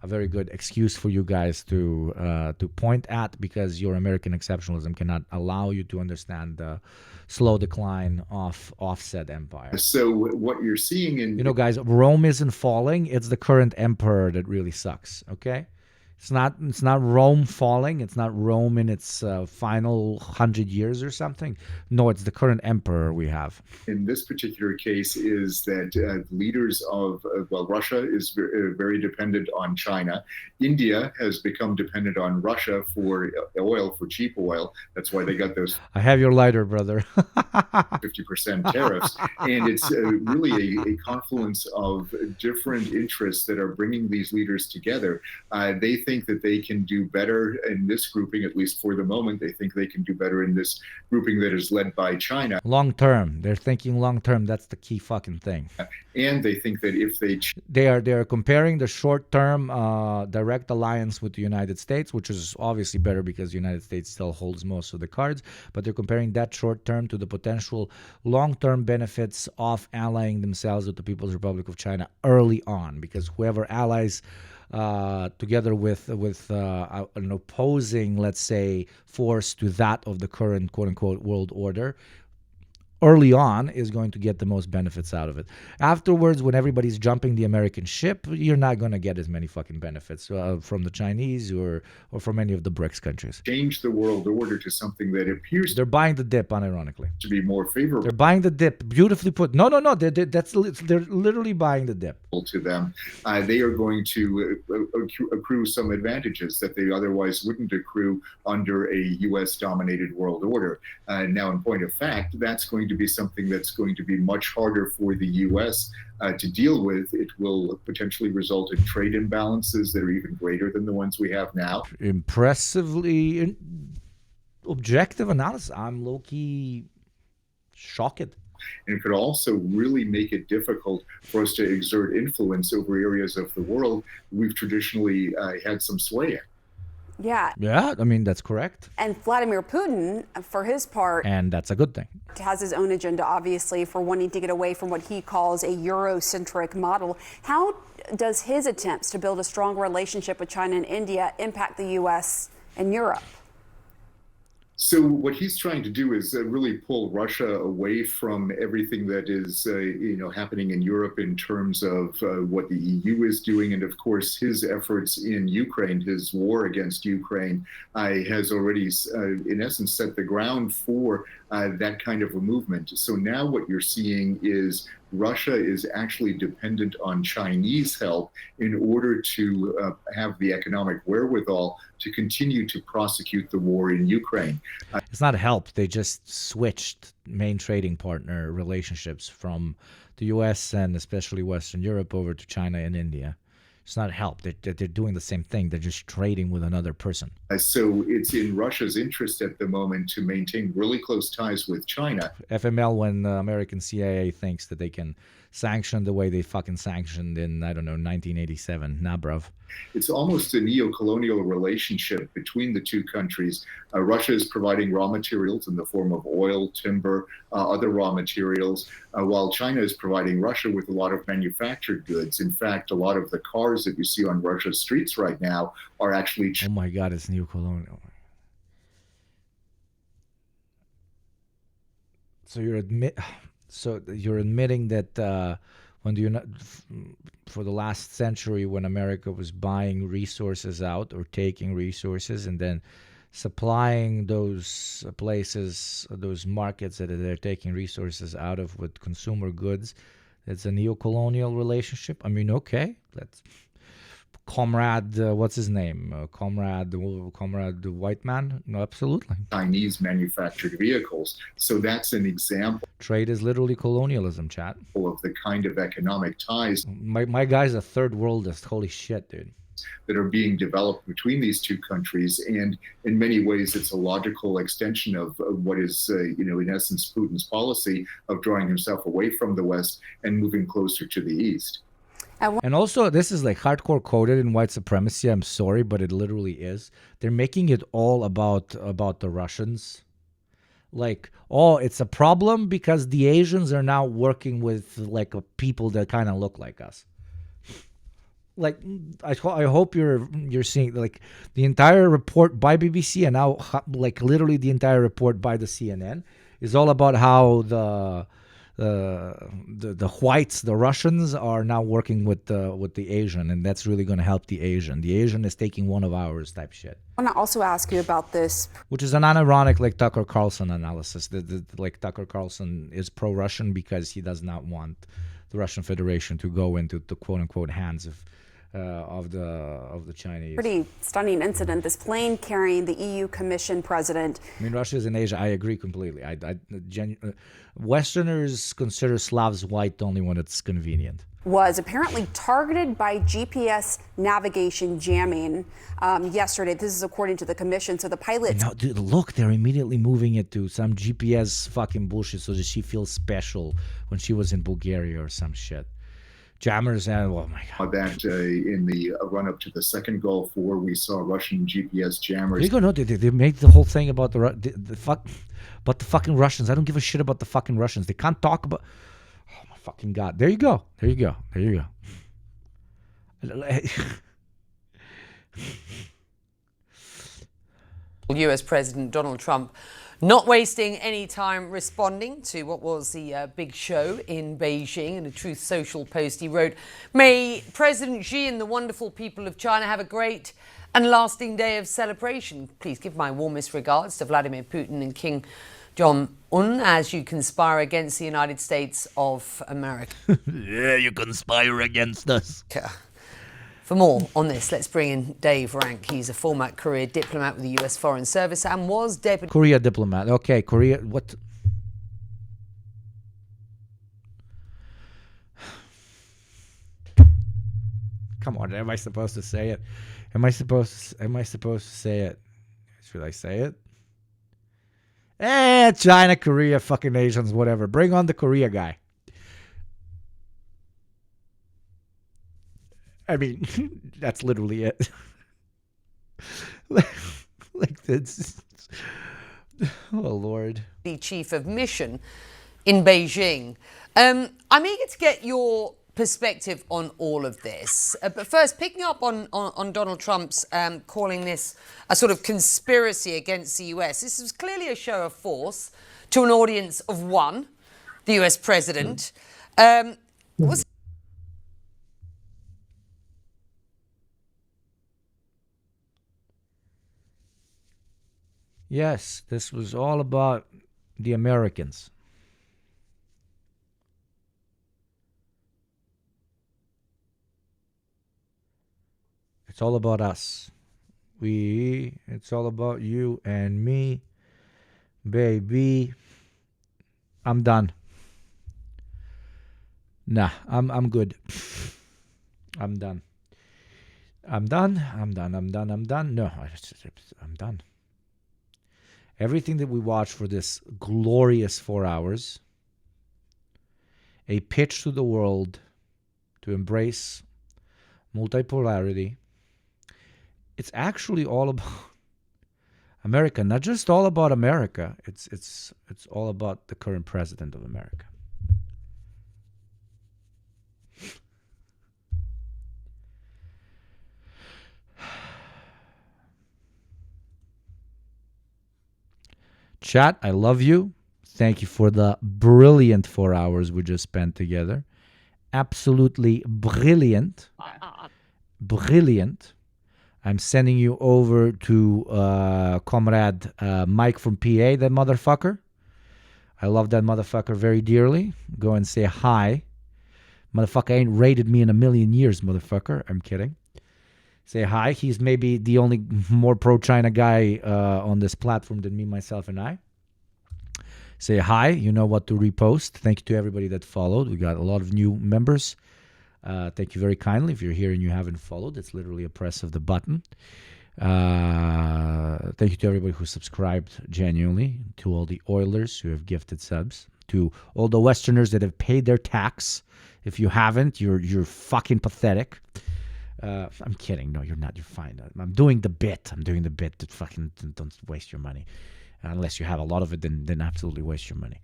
a very good excuse for you guys to point at, because your American exceptionalism cannot allow you to understand the slow decline of offset empire. So what you're seeing in... You know, guys, Rome isn't falling. It's the current emperor that really sucks, okay? It's not Rome falling. It's not Rome in its final 100 years or something. No, it's the current emperor we have. In this particular case is that leaders of, Russia is very dependent on China. India has become dependent on Russia for oil, for cheap oil. That's why they got those... I have your lighter, brother. 50% tariffs. And it's really a confluence of different interests that are bringing these leaders together. They think that they can do better in this grouping, at least for the moment. They think they can do better in this grouping that is led by China. Long term. They're thinking long term. That's the key fucking thing. And they think that if they are comparing the short term direct alliance with the United States, which is obviously better because the United States still holds most of the cards, but they're comparing that short term to the potential long term benefits of allying themselves with the People's Republic of China early on, because whoever allies together with an opposing, let's say, force to that of the current quote-unquote world order, early on is going to get the most benefits out of it. Afterwards, when everybody's jumping the American ship, you're not going to get as many fucking benefits from the Chinese or from any of the BRICS countries. Change the world order to something that appears... They're buying the dip, unironically. ...to be more favorable. They're buying the dip. Beautifully put. No. They're literally buying the dip. ...to them. They are going to accrue some advantages that they otherwise wouldn't accrue under a U.S.-dominated world order. Now, in point of fact, that's going to be something that's going to be much harder for the U.S. To deal with. It will potentially result in trade imbalances that are even greater than the ones we have now. Impressively objective analysis. I'm low-key shocked. And it could also really make it difficult for us to exert influence over areas of the world we've traditionally had some sway in. Yeah, I mean, that's correct. And Vladimir Putin, for his part... And that's a good thing. ...has his own agenda, obviously, for wanting to get away from what he calls a Eurocentric model. How does his attempts to build a strong relationship with China and India impact the U.S. and Europe? So what he's trying to do is really pull Russia away from everything that is, happening in Europe in terms of what the EU is doing. And of course, his efforts in Ukraine, his war against Ukraine, has already, in essence, set the ground for that kind of a movement. So now what you're seeing is Russia is actually dependent on Chinese help in order to have the economic wherewithal to continue to prosecute the war in Ukraine. It's not help. They just switched main trading partner relationships from the U.S. and especially Western Europe over to China and India. It's not help. They're doing the same thing. They're just trading with another person. So it's in Russia's interest at the moment to maintain really close ties with China. FML when the American CIA thinks that they can sanction the way they fucking sanctioned in, I don't know, 1987. Nah, bruv. It's almost a neo-colonial relationship between the two countries. Russia is providing raw materials in the form of oil, timber, other raw materials, while China is providing Russia with a lot of manufactured goods. In fact, a lot of the cars that you see on Russia's streets right now are actually... Oh my God, it's neo-colonial. So you're admitting that for the last century, when America was buying resources out or taking resources and then supplying those places, those markets that they're taking resources out of with consumer goods, it's a neo-colonial relationship. I mean, okay, let's... Comrade, what's his name? Comrade the white man? No, absolutely. Chinese manufactured vehicles. So that's an example. Trade is literally colonialism, chat. Of the kind of economic ties. My guy's a third worldist. Holy shit, dude. That are being developed between these two countries. And in many ways, it's a logical extension of what is, in essence, Putin's policy of drawing himself away from the West and moving closer to the East. And also, this is like hardcore coded in white supremacy. I'm sorry, but it literally is. They're making it all about the Russians. Like, oh, it's a problem because the Asians are now working with like people that kind of look like us. Like, I hope you're seeing like the entire report by BBC and now like literally the entire report by the CNN is all about how the whites, the Russians, are now working with the Asian, and that's really going to help the Asian. The Asian is taking one of ours type shit. I want to also ask you about this, which is an unironic like Tucker Carlson analysis. Like Tucker Carlson is pro-Russian because he does not want the Russian Federation to go into the quote unquote hands of the Chinese. Pretty stunning incident. This plane carrying the EU Commission president. I mean, Russia is in Asia. I agree completely. Westerners consider Slavs white only when it's convenient. Was apparently targeted by GPS navigation jamming yesterday. This is according to the commission. So the pilots... No, dude, look, they're immediately moving it to some GPS fucking bullshit so that she feels special when she was in Bulgaria or some shit. Jammers and oh my God. That in the run-up to the second Gulf War, we saw Russian GPS jammers. You go, no, they made the whole thing about the fucking Russians. I don't give a shit about the fucking Russians. They can't talk about... Oh my fucking God. There you go. US President Donald Trump not wasting any time responding to what was the big show in Beijing. In a Truth Social post, he wrote, "May President Xi and the wonderful people of China have a great and lasting day of celebration. Please give my warmest regards to Vladimir Putin and King Jong-un as you conspire against the United States of America." Yeah, you conspire against us. For more on this, let's bring in Dave Rank. He's a former career diplomat with the U.S. Foreign Service and was deputy... Korea diplomat. Okay, Korea... What... Come on, am I supposed to say it? Am I supposed to say it? Should I say it? China, Korea, fucking Asians, whatever. Bring on the Korea guy. I mean, that's literally it. like this. Oh, Lord. The chief of mission in Beijing. I'm eager to get your perspective on all of this. But first, picking up on Donald Trump's calling this a sort of conspiracy against the US. This was clearly a show of force to an audience of one, the US president. Yes, this was all about the Americans. It's all about us. It's all about you and me. Baby. I'm done. Nah, I'm good. I'm done. I'm done. No, I'm done. Everything that we watched for this glorious 4 hours, a pitch to the world to embrace multipolarity. It's actually all about America, not just all about America. It's all about the current president of America. Chat, I love you. Thank you for the brilliant 4 hours we just spent together. Absolutely brilliant. Brilliant. I'm sending you over to comrade Mike from PA, that motherfucker. I love that motherfucker very dearly. Go and say hi. Motherfucker ain't raided me in a million years, motherfucker. I'm kidding. Say hi. He's maybe the only more pro-China guy on this platform than me, myself, and I. Say hi. You know what to repost. Thank you to everybody that followed. We got a lot of new members. Thank you very kindly. If you're here and you haven't followed, it's literally a press of the button. Thank you to everybody who subscribed genuinely, to all the Oilers who have gifted subs, to all the Westerners that have paid their tax. If you haven't, you're fucking pathetic. I'm kidding. No, you're not. You're fine. I'm doing the bit. To fucking don't waste your money. Unless you have a lot of it, then absolutely waste your money.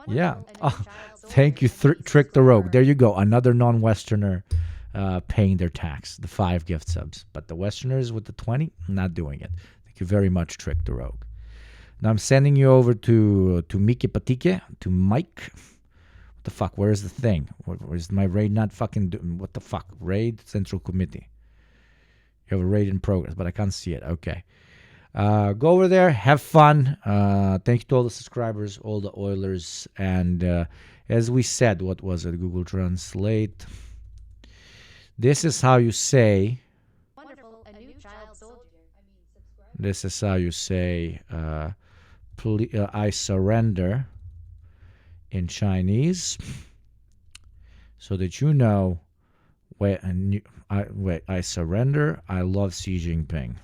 Yeah. Oh, thank you, Trick the Rogue. There you go. Another non-Westerner paying their tax. The 5 gift subs. But the Westerners with the 20, not doing it. Thank you very much, Trick the Rogue. Now I'm sending you over to Mike Patike, to Mike. What the fuck? Where is the thing? Where's my raid not fucking doing? What the fuck? Raid Central Committee. You have a raid in progress, but I can't see it. Okay. Go over there. Have fun. Thank you to all the subscribers, all the Oilers. And as we said, what was it? Google Translate. This is how you say... This is how you say... I surrender in Chinese, so that you know. I surrender. I love Xi Jinping.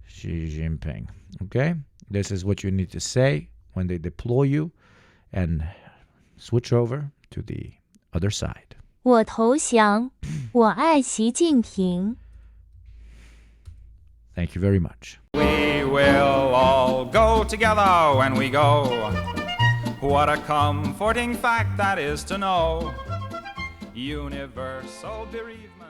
Xi Jinping. Okay, this is what you need to say when they deploy you, and switch over to the other side. 我投降，我爱习近平。 Thank you very much. We will all go together when we go. What a comforting fact that is to know. Universal bereavement.